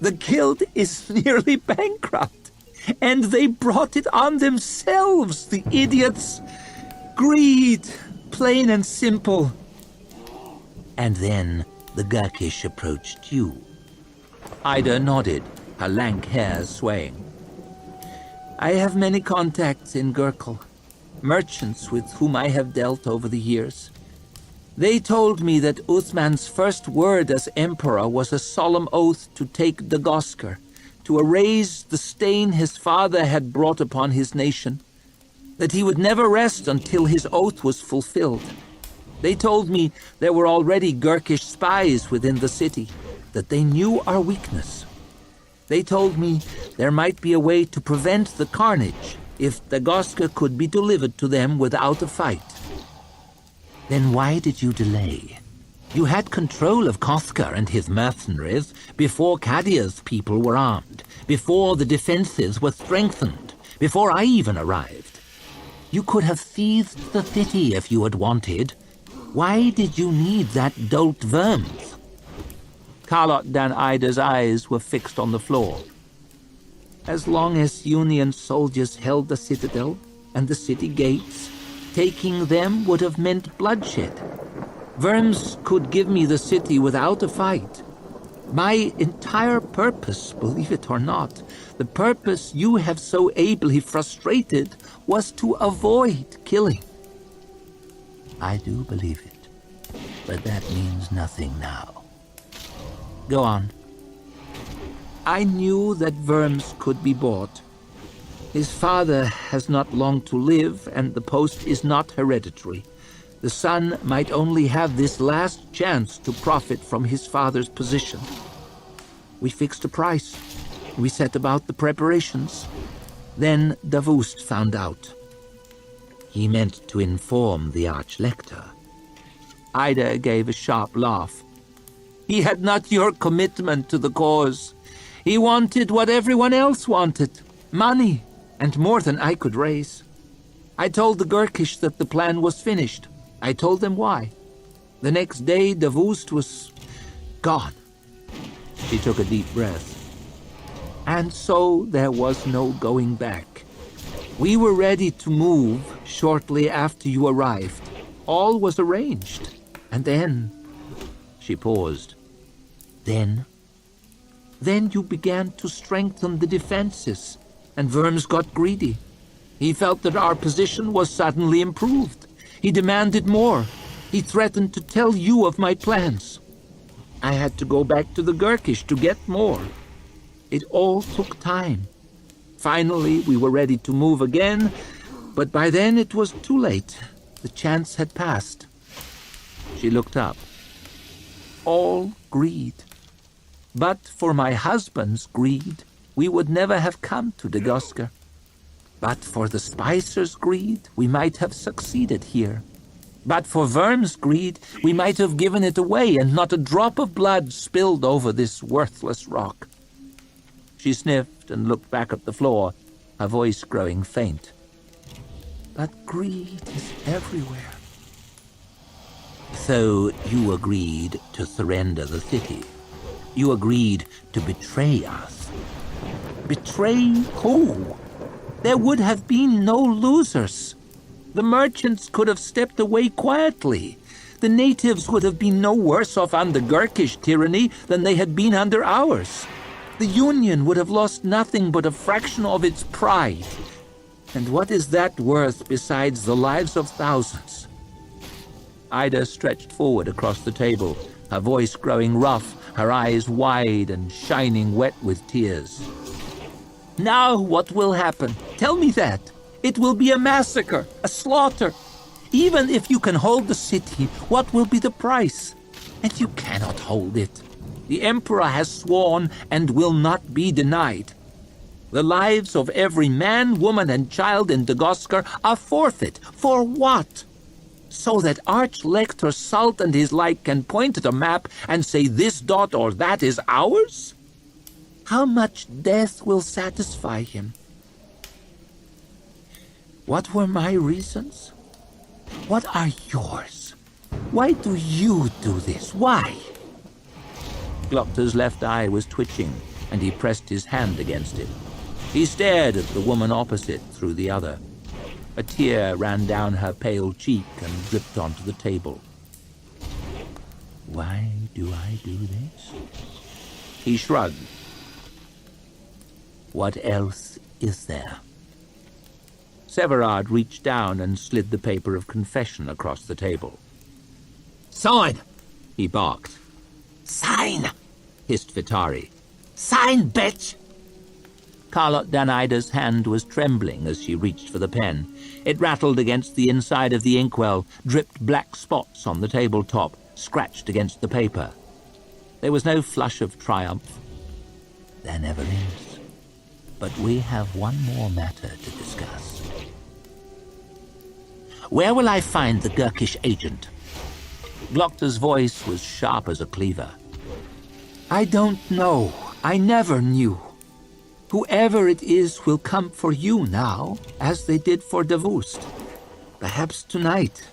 The guild is nearly bankrupt, and they brought it on themselves, the idiots. Greed, plain and simple. And then the Gurkish approached you. Ida nodded, her lank hair swaying. I have many contacts in Gurkel, merchants with whom I have dealt over the years. They told me that Uthman's first word as emperor was a solemn oath to take Dagosker, to erase the stain his father had brought upon his nation, that he would never rest until his oath was fulfilled. They told me there were already Gurkish spies within the city, that they knew our weakness. They told me there might be a way to prevent the carnage if Dagoska could be delivered to them without a fight. Then why did you delay? You had control of Kothka and his mercenaries before Kadia's people were armed, before the defenses were strengthened, before I even arrived. You could have seized the city if you had wanted. Why did you need that dolt Worms? Carlot Dan Ida's eyes were fixed on the floor. As long as Union soldiers held the citadel and the city gates, taking them would have meant bloodshed. Worms could give me the city without a fight. My entire purpose, believe it or not, the purpose you have so ably frustrated, was to avoid killing. I do believe it. But that means nothing now. Go on. I knew that Worms could be bought. His father has not long to live, and the post is not hereditary. The son might only have this last chance to profit from his father's position. We fixed a price. We set about the preparations. Then Davoust found out. He meant to inform the Archlector. Ida gave a sharp laugh. He had not your commitment to the cause. He wanted what everyone else wanted, money, and more than I could raise. I told the Gurkish that the plan was finished. I told them why. The next day, Davoust was gone. She took a deep breath. And so there was no going back. We were ready to move shortly after you arrived. All was arranged. And then... She paused. Then? Then you began to strengthen the defenses, and Worms got greedy. He felt that our position was suddenly improved. He demanded more. He threatened to tell you of my plans. I had to go back to the Gurkish to get more. It all took time. Finally, we were ready to move again, but by then it was too late. The chance had passed. She looked up. All greed. But for my husband's greed, we would never have come to Dagosker. But for the Spicer's greed, we might have succeeded here. But for Worm's greed, we might have given it away, and not a drop of blood spilled over this worthless rock. She sniffed and looked back at the floor, her voice growing faint. But greed is everywhere. So you agreed to surrender the city. You agreed to betray us. Betray who? There would have been no losers. The merchants could have stepped away quietly. The natives would have been no worse off under Gurkish tyranny than they had been under ours. The Union would have lost nothing but a fraction of its pride. And what is that worth besides the lives of thousands? Ida stretched forward across the table, her voice growing rough, her eyes wide and shining wet with tears. Now what will happen? Tell me that. It will be a massacre, a slaughter. Even if you can hold the city, what will be the price? And you cannot hold it. The Emperor has sworn and will not be denied. The lives of every man, woman, and child in Dagosker are forfeit. For what? So that Archlector Sult and his like can point at a map and say this dot or that is ours? How much death will satisfy him? What were my reasons? What are yours? Why do you do this? Why? Gloctor's left eye was twitching, and he pressed his hand against it. He stared at the woman opposite through the other. A tear ran down her pale cheek and dripped onto the table. Why do I do this? He shrugged. What else is there? Severard reached down and slid the paper of confession across the table. Sign! He barked. Sign! Hissed Vitari. Sign, bitch! Carlot Danaida's hand was trembling as she reached for the pen. It rattled against the inside of the inkwell, dripped black spots on the tabletop, scratched against the paper. There was no flush of triumph. There never is. But we have one more matter to discuss. Where will I find the Gurkish agent? Gloctor's voice was sharp as a cleaver. I don't know. I never knew. Whoever it is will come for you now, as they did for Davoust. Perhaps tonight.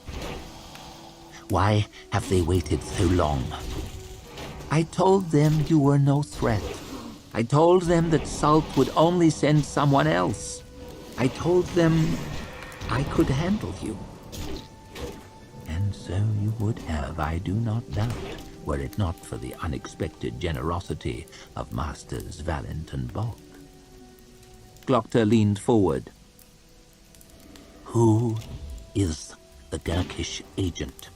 Why have they waited so long? I told them you were no threat. I told them that Sult would only send someone else. I told them I could handle you. And so you would have, I do not doubt, were it not for the unexpected generosity of Masters Valent and Bulk. Gloctor leaned forward. Who is the Gurkish agent?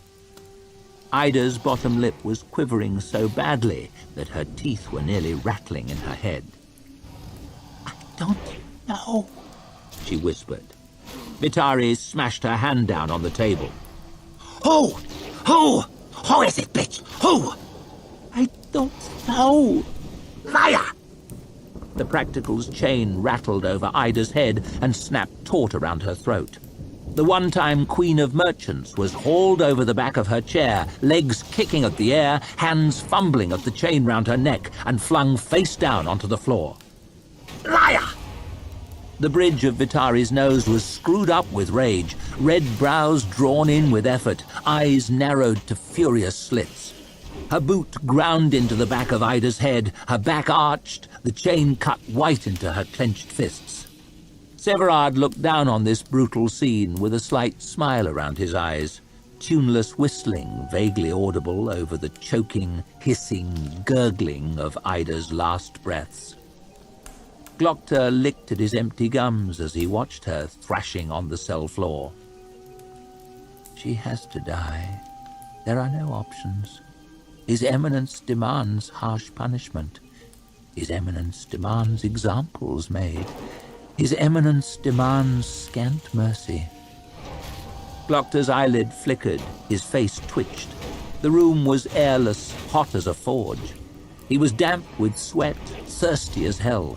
Ida's bottom lip was quivering so badly that her teeth were nearly rattling in her head. "I don't know," she whispered. Vitari smashed her hand down on the table. Who? Who is it, bitch? Who? "I don't know." Liar! The practical's chain rattled over Ida's head and snapped taut around her throat. The one-time Queen of Merchants was hauled over the back of her chair, legs kicking at the air, hands fumbling at the chain round her neck, and flung face down onto the floor. Liar! The bridge of Vitari's nose was screwed up with rage, red brows drawn in with effort, eyes narrowed to furious slits. Her boot ground into the back of Ida's head, her back arched, the chain cut white into her clenched fists. Severard looked down on this brutal scene with a slight smile around his eyes, tuneless whistling vaguely audible over the choking, hissing, gurgling of Ida's last breaths. Glocta licked at his empty gums as he watched her thrashing on the cell floor. She has to die. There are no options. His Eminence demands harsh punishment. His Eminence demands examples made. His Eminence demands scant mercy. Glocta's eyelid flickered, his face twitched. The room was airless, hot as a forge. He was damp with sweat, thirsty as hell.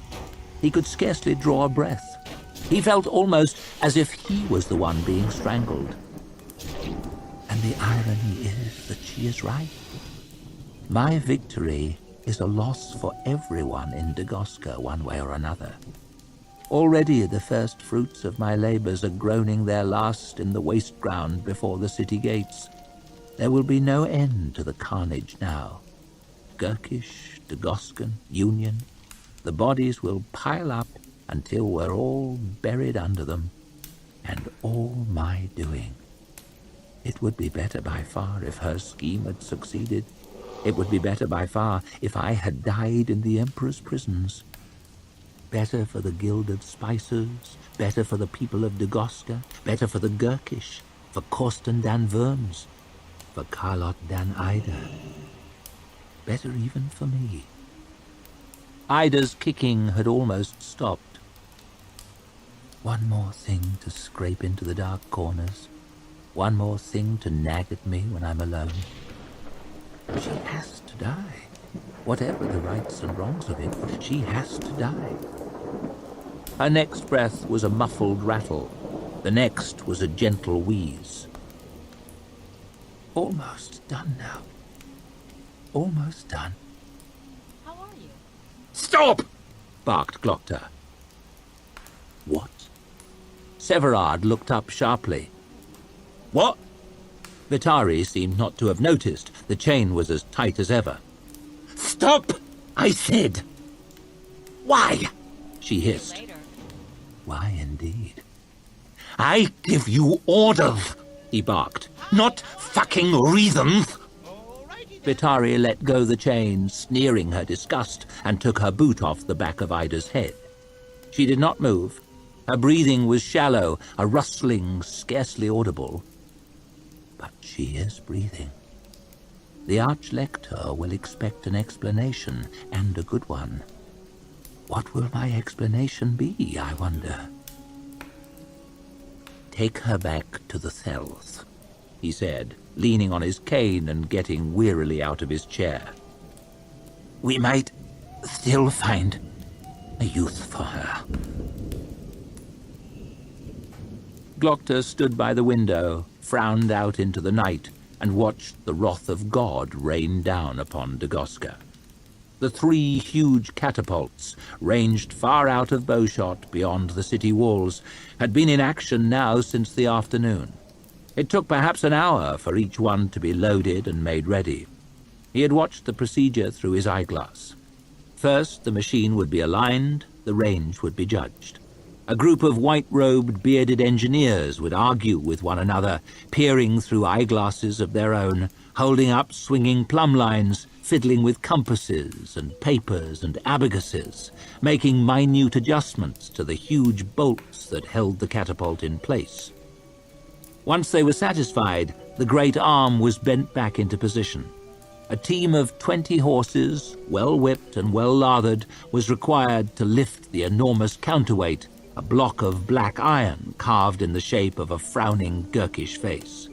He could scarcely draw a breath. He felt almost as if he was the one being strangled. And the irony is that she is right. My victory is a loss for everyone in Dagoska, one way or another. Already the first fruits of my labors are groaning their last in the waste ground before the city gates. There will be no end to the carnage now. Gurkish, Dagoskan, Union, the bodies will pile up until we're all buried under them, and all my doing. It would be better by far if her scheme had succeeded. It would be better by far if I had died in the Emperor's prisons. Better for the Gilded Spicers, better for the people of Dagoska, better for the Gurkish, for Korsten dan Worms, for Carlot dan Ida. Better even for me. Ida's kicking had almost stopped. One more thing to scrape into the dark corners. One more thing to nag at me when I'm alone. She has to die. Whatever the rights and wrongs of it, she has to die. Her next breath was a muffled rattle. The next was a gentle wheeze. Almost done now. Almost done. How are you? Stop! Barked Glocta. What? Severard looked up sharply. What? Vitari seemed not to have noticed. The chain was as tight as ever. Stop! I said! Why? She hissed. Later. Why indeed? I give you orders, He barked. not fucking reasons. Vitari let go the chain, sneering her disgust, and took her boot off the back of Ida's head. She did not move. Her breathing was shallow, a rustling scarcely audible. But she is breathing. The Archlector will expect an explanation, and a good one. What will my explanation be, I wonder? Take her back to the cells, he said, leaning on his cane and getting wearily out of his chair. We might still find a youth for her. Glocta stood by the window, frowned out into the night, and watched the wrath of God rain down upon Dagoska. The 3 huge catapults, ranged far out of bowshot beyond the city walls, had been in action now since the afternoon. It took perhaps an hour for each one to be loaded and made ready. He had watched the procedure through his eyeglass. First, the machine would be aligned, the range would be judged. A group of white-robed, bearded engineers would argue with one another, peering through eyeglasses of their own, holding up swinging plumb lines, fiddling with compasses and papers and abacusses, making minute adjustments to the huge bolts that held the catapult in place. Once they were satisfied, the great arm was bent back into position. A team of 20 horses, well whipped and well lathered, was required to lift the enormous counterweight, a block of black iron carved in the shape of a frowning Gurkish face.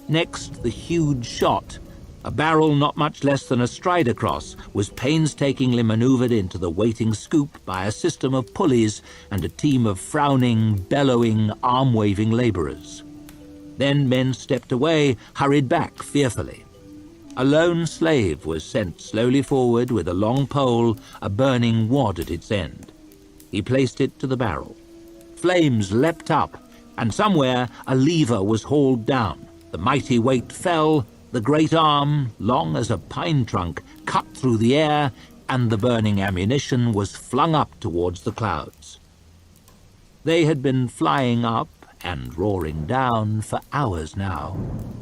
Next, the huge shot, a barrel not much less than a stride across, was painstakingly maneuvered into the waiting scoop by a system of pulleys and a team of frowning, bellowing, arm-waving labourers. Then men stepped away, hurried back fearfully. A lone slave was sent slowly forward with a long pole, a burning wad at its end. He placed it to the barrel. Flames leapt up, and somewhere a lever was hauled down. The mighty weight fell, the great arm, long as a pine trunk, cut through the air, and the burning ammunition was flung up towards the clouds. They had been flying up and roaring down for hours now,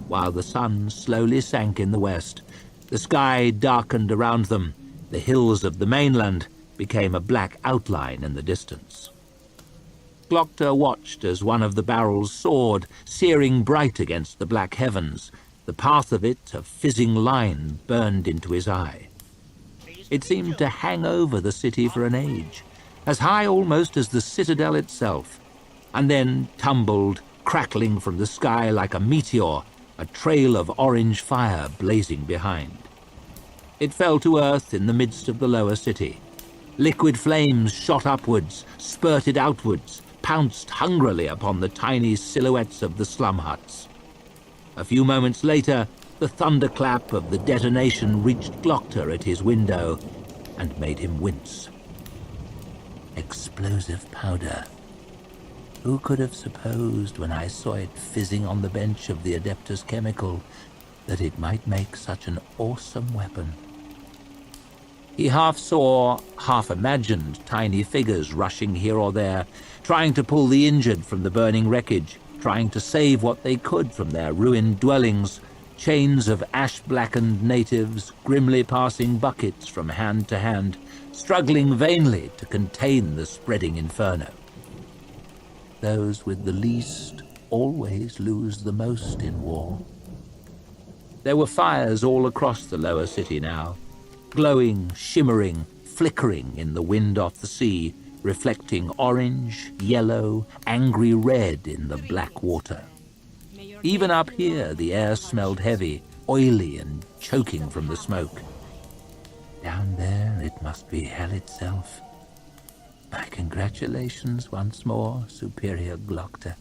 while the sun slowly sank in the west. The sky darkened around them. The hills of the mainland became a black outline in the distance. Glokta watched as one of the barrels soared, searing bright against the black heavens. The path of it, a fizzing line, burned into his eye. It seemed to hang over the city for an age, as high almost as the citadel itself, and then tumbled, crackling from the sky like a meteor, a trail of orange fire blazing behind. It fell to earth in the midst of the lower city. Liquid flames shot upwards, spurted outwards, pounced hungrily upon the tiny silhouettes of the slum huts. A few moments later, the thunderclap of the detonation reached Glokta at his window and made him wince. Explosive powder. Who could have supposed, when I saw it fizzing on the bench of the Adeptus Chemical, that it might make such an awesome weapon? He half saw, half imagined tiny figures rushing here or there, trying to pull the injured from the burning wreckage, trying to save what they could from their ruined dwellings, chains of ash-blackened natives grimly passing buckets from hand to hand, struggling vainly to contain the spreading inferno. Those with the least always lose the most in war. There were fires all across the lower city now, glowing, shimmering, flickering in the wind off the sea, reflecting orange, yellow, angry red in the black water. Even up here, the air smelled heavy, oily, and choking from the smoke. Down there, it must be hell itself. My congratulations once more, Superior Glokta.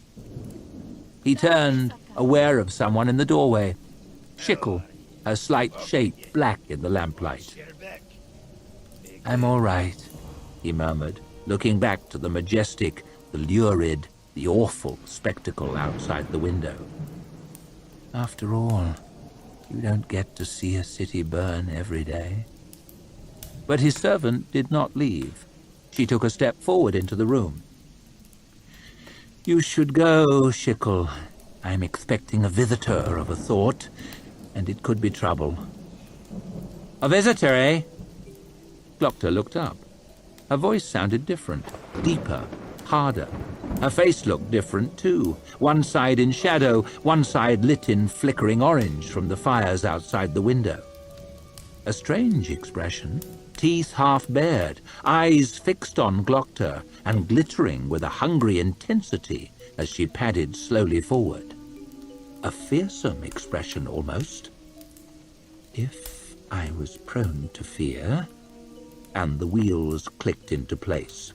He turned, aware of someone in the doorway. Shickle, her slight shape black in the lamplight. I'm all right, he murmured, looking back to the majestic, the lurid, the awful spectacle outside the window. After all, you don't get to see a city burn every day. But his servant did not leave. She took a step forward into the room. You should go, Shickle. I'm expecting a visitor of a sort, and it could be trouble. A visitor, eh? Glokta looked up. Her voice sounded different, deeper, harder. Her face looked different, too. One side in shadow, one side lit in flickering orange from the fires outside the window. A strange expression. Teeth half bared, eyes fixed on Glokta and glittering with a hungry intensity as she padded slowly forward. A fearsome expression, almost. If I was prone to fear, and the wheels clicked into place.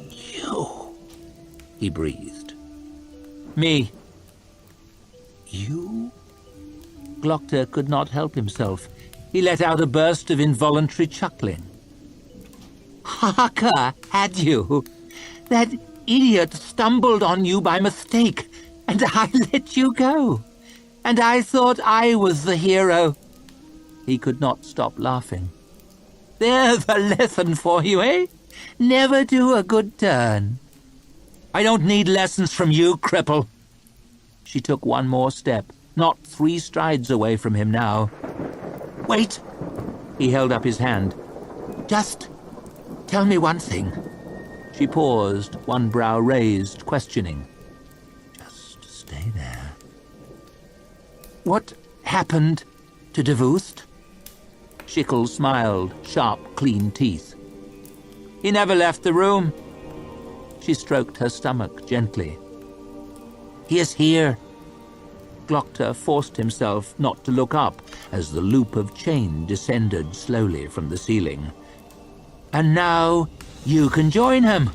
You, he breathed. Me. You? Glokta could not help himself. He let out a burst of involuntary chuckling. Harker, had you? That idiot stumbled on you by mistake, and I let you go. And I thought I was the hero. He could not stop laughing. There's a lesson for you, eh? Never do a good turn. I don't need lessons from you, cripple. She took one more step, not 3 strides away from him now. Wait! He held up his hand. Just tell me one thing. She paused, one brow raised, questioning. Just What happened to de Woest? Schickel smiled, sharp, clean teeth. He never left the room. She stroked her stomach gently. He is here. Glocta forced himself not to look up as the loop of chain descended slowly from the ceiling. And now you can join him.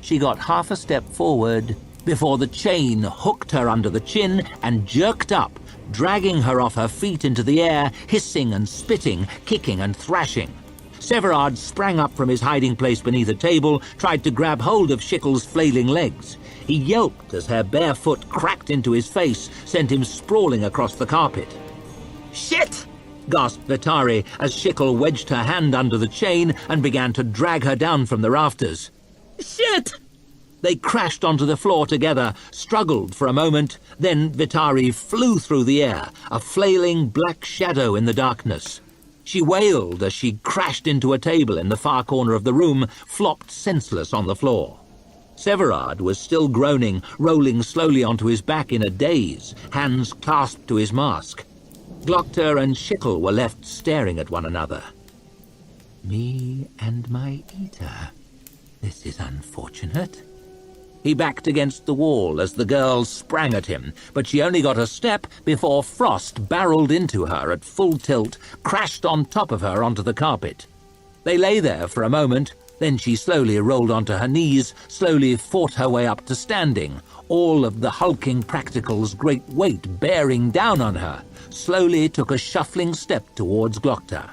She got half a step forward before the chain hooked her under the chin and jerked up, dragging her off her feet into the air, hissing and spitting, kicking and thrashing. Severard sprang up from his hiding place beneath a table, tried to grab hold of Schickel's flailing legs. He yelped as her bare foot cracked into his face, sent him sprawling across the carpet. "Shit!" gasped Vitari as Schickel wedged her hand under the chain and began to drag her down from the rafters. "Shit!" They crashed onto the floor together, struggled for a moment, then Vitari flew through the air, a flailing black shadow in the darkness. She wailed as she crashed into a table in the far corner of the room, flopped senseless on the floor. Severard was still groaning, rolling slowly onto his back in a daze, hands clasped to his mask. Glocta and Schickel were left staring at one another. Me and my eater. This is unfortunate. He backed against the wall as the girl sprang at him, but she only got a step before Frost barreled into her at full tilt, crashed on top of her onto the carpet. They lay there for a moment, then she slowly rolled onto her knees, slowly fought her way up to standing, all of the hulking practical's great weight bearing down on her, slowly took a shuffling step towards Glocta.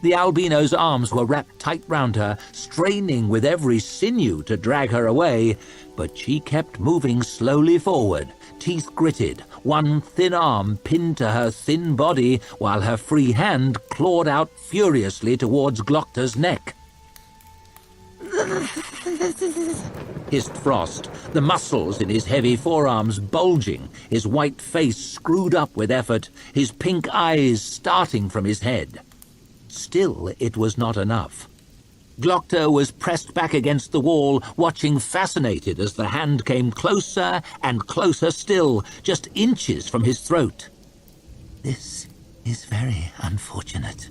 The albino's arms were wrapped tight round her, straining with every sinew to drag her away, but she kept moving slowly forward, teeth gritted, one thin arm pinned to her thin body, while her free hand clawed out furiously towards Glocta's neck. Hissed Frost, the muscles in his heavy forearms bulging, his white face screwed up with effort, his pink eyes starting from his head. Still, it was not enough. Glocta was pressed back against the wall, watching fascinated as the hand came closer and closer still, just inches from his throat. This is very unfortunate.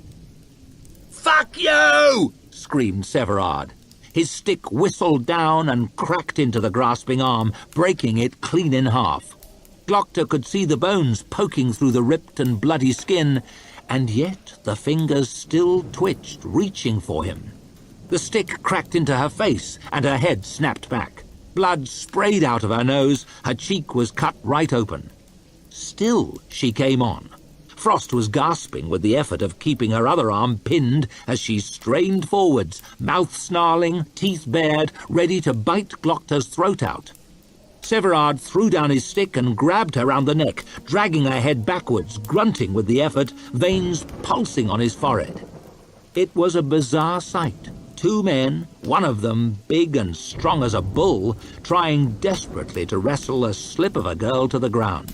"Fuck you!" screamed Severard. His stick whistled down and cracked into the grasping arm, breaking it clean in half. Glocta could see the bones poking through the ripped and bloody skin, and yet the fingers still twitched, reaching for him. The stick cracked into her face, and her head snapped back. Blood sprayed out of her nose, her cheek was cut right open. Still she came on. Frost was gasping with the effort of keeping her other arm pinned as she strained forwards, mouth snarling, teeth bared, ready to bite Glocta's throat out. Severard threw down his stick and grabbed her round the neck, dragging her head backwards, grunting with the effort, veins pulsing on his forehead. It was a bizarre sight. Two men, one of them big and strong as a bull, trying desperately to wrestle a slip of a girl to the ground.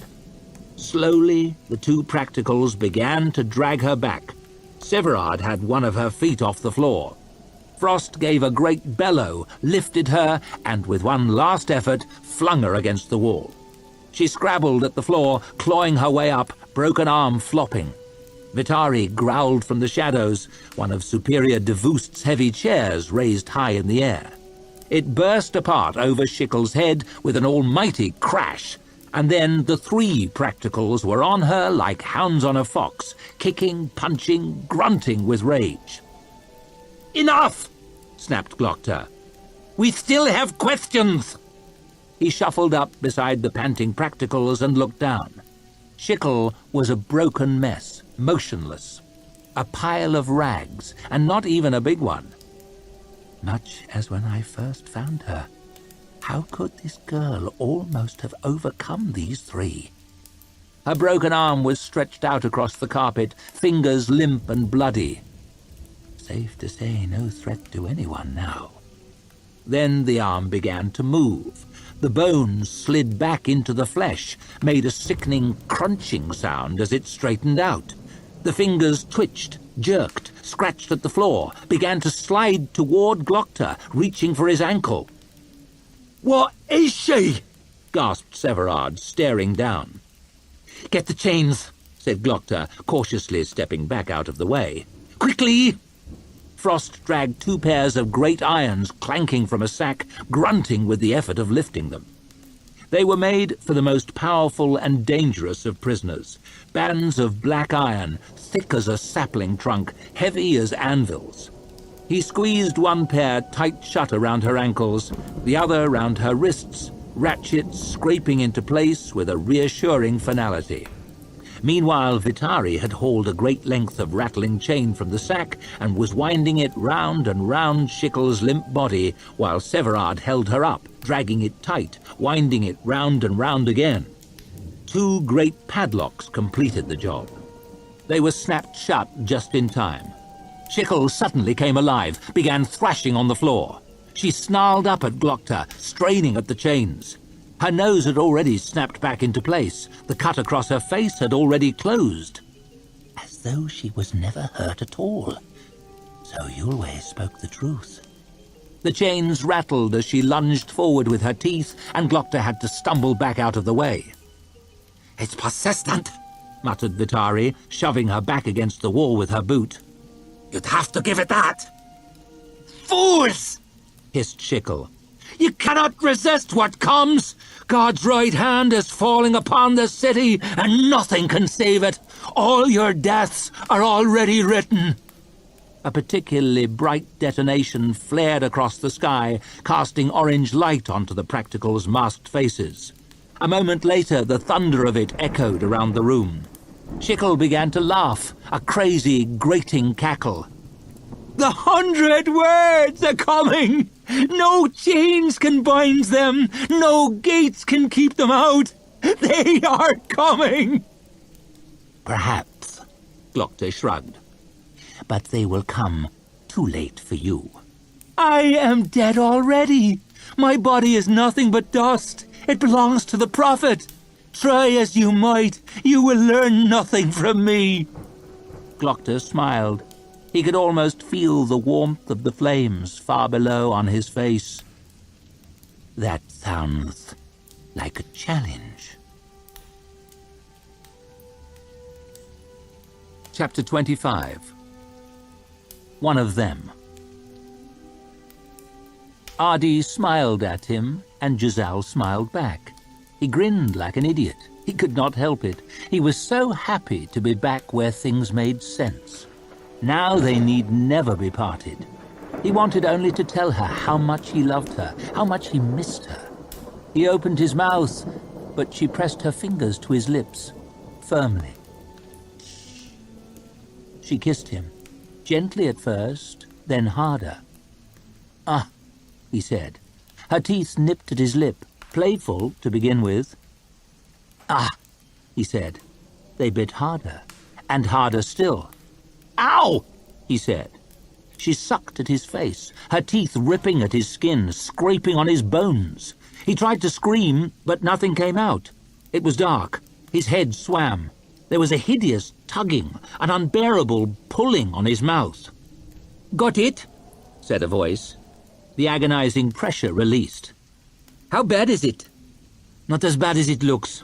Slowly, the two practicals began to drag her back. Severard had one of her feet off the floor. Frost gave a great bellow, lifted her, and with one last effort, flung her against the wall. She scrabbled at the floor, clawing her way up, broken arm flopping. Vitari growled from the shadows, one of Superior de Woest's heavy chairs raised high in the air. It burst apart over Schickel's head with an almighty crash, and then the three practicals were on her like hounds on a fox, kicking, punching, grunting with rage. "Enough!" snapped Glocta. "We still have questions!" He shuffled up beside the panting practicals and looked down. Schickel was a broken mess, motionless. A pile of rags, and not even a big one. Much as when I first found her. How could this girl almost have overcome these three? Her broken arm was stretched out across the carpet, fingers limp and bloody. Safe to say no threat to anyone now. Then the arm began to move. The bones slid back into the flesh, made a sickening crunching sound as it straightened out. The fingers twitched, jerked, scratched at the floor, began to slide toward Glocta, reaching for his ankle. "What is she?" gasped Severard, staring down. "Get the chains," said Glocta, cautiously stepping back out of the way. "Quickly!" Frost dragged 2 pairs of great irons clanking from a sack, grunting with the effort of lifting them. They were made for the most powerful and dangerous of prisoners, bands of black iron, thick as a sapling trunk, heavy as anvils. He squeezed 1 pair tight shut around her ankles, the other round her wrists, ratchets scraping into place with a reassuring finality. Meanwhile, Vitari had hauled a great length of rattling chain from the sack and was winding it round and round Shikel's limp body, while Severard held her up, dragging it tight, winding it round and round again. 2 great padlocks completed the job. They were snapped shut just in time. Shikel suddenly came alive, began thrashing on the floor. She snarled up at Glocta, straining at the chains. Her nose had already snapped back into place. The cut across her face had already closed. As though she was never hurt at all. So Yulwe spoke the truth. The chains rattled as she lunged forward with her teeth, and Glocta had to stumble back out of the way. "It's persistent," muttered Vitari, shoving her back against the wall with her boot. "You'd have to give it that." "Fools!" hissed Shikel. "You cannot resist what comes. God's right hand is falling upon the city, and nothing can save it. All your deaths are already written." A particularly bright detonation flared across the sky, casting orange light onto the practicals' masked faces. A moment later, the thunder of it echoed around the room. Shikel began to laugh, a crazy, grating cackle. "The 100 words are coming! No chains can bind them! No gates can keep them out! They are coming!" "Perhaps," Glocta shrugged. "But they will come too late for you." "I am dead already! My body is nothing but dust! It belongs to the Prophet! Try as you might, you will learn nothing from me!" Glocta smiled. He could almost feel the warmth of the flames far below on his face. "That sounds like a challenge." Chapter 25. One of them. Ardi smiled at him, and Giselle smiled back. He grinned like an idiot. He could not help it. He was so happy to be back where things made sense. Now they need never be parted. He wanted only to tell her how much he loved her, how much he missed her. He opened his mouth, but she pressed her fingers to his lips, firmly. She kissed him, gently at first, then harder. "Ah," he said. Her teeth nipped at his lip, playful to begin with. "Ah," he said. They bit harder, and harder still. "Ow!" he said. She sucked at his face, her teeth ripping at his skin, scraping on his bones. He tried to scream, but nothing came out. It was dark. His head swam. There was a hideous tugging, an unbearable pulling on his mouth. "Got it?" said a voice. The agonizing pressure released. "How bad is it?" "Not as bad as it looks."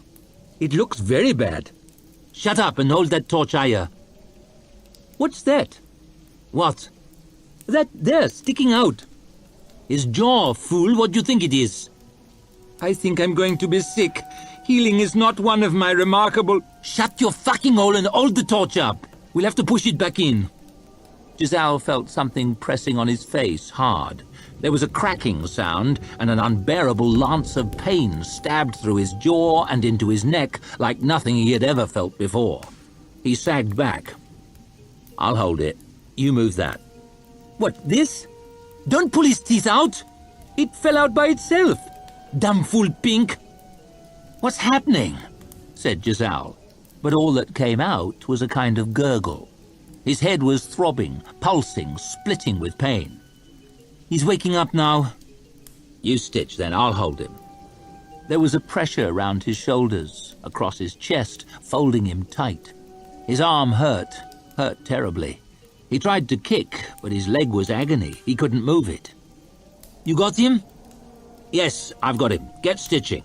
"It looks very bad." "Shut up and hold that torch higher." "What's that?" "What?" "That there, sticking out." "His jaw, fool. What do you think it is?" "I think I'm going to be sick. Healing is not one of my remarkable—" "Shut your fucking hole and hold the torch up. We'll have to push it back in." Giselle felt something pressing on his face hard. There was a cracking sound, and an unbearable lance of pain stabbed through his jaw and into his neck like nothing he had ever felt before. He sagged back. "I'll hold it. You move that." "What, this? Don't pull his teeth out. It fell out by itself. Damn fool pink." "What's happening?" said Giselle, but all that came out was a kind of gurgle. His head was throbbing, pulsing, splitting with pain. "He's waking up now." "You stitch then, I'll hold him." There was a pressure round his shoulders, across his chest, folding him tight. His arm hurt terribly. He tried to kick, but his leg was agony. He couldn't move it. "You got him?" "Yes, I've got him. Get stitching."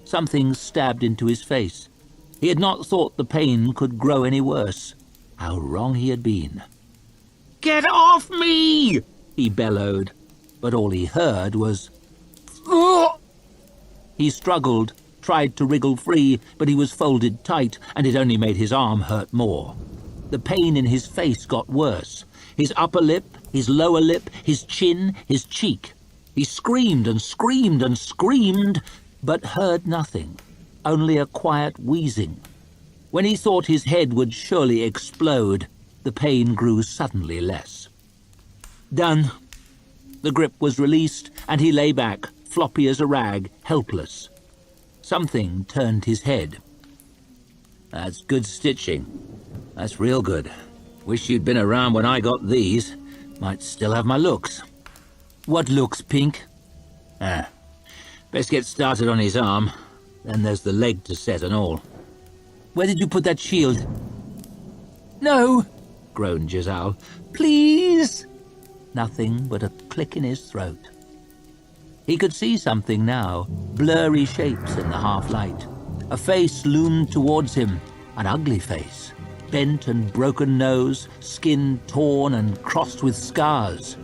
Something stabbed into his face. He had not thought the pain could grow any worse. How wrong he had been. Get off me! He bellowed, but all he heard was... Ugh! He struggled, tried to wriggle free, but he was folded tight, and it only made his arm hurt more. The pain in his face got worse. His upper lip, his lower lip, his chin, his cheek. He screamed and screamed and screamed, but heard nothing, only a quiet wheezing. When he thought his head would surely explode, the pain grew suddenly less. Done. The grip was released, and he lay back, floppy as a rag, helpless. Something turned his head. That's good stitching. That's real good. Wish you'd been around when I got these. Might still have my looks. What looks, Pink? Best get started on his arm. Then there's the leg to set and all. Where did you put that shield? No, groaned Giselle. Please! Nothing but a click in his throat. He could see something now, blurry shapes in the half-light. A face loomed towards him, an ugly face. Bent and broken nose, skin torn and crossed with scars.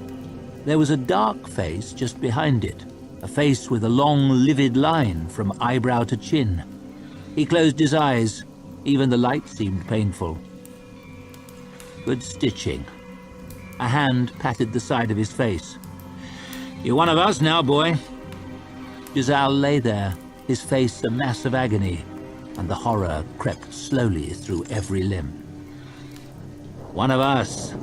There was a dark face just behind it, a face with a long, livid line from eyebrow to chin. He closed his eyes. Even the light seemed painful. Good stitching. A hand patted the side of his face. You're one of us now, boy. Giselle lay there, his face a mass of agony, and the horror crept slowly through every limb. One of us.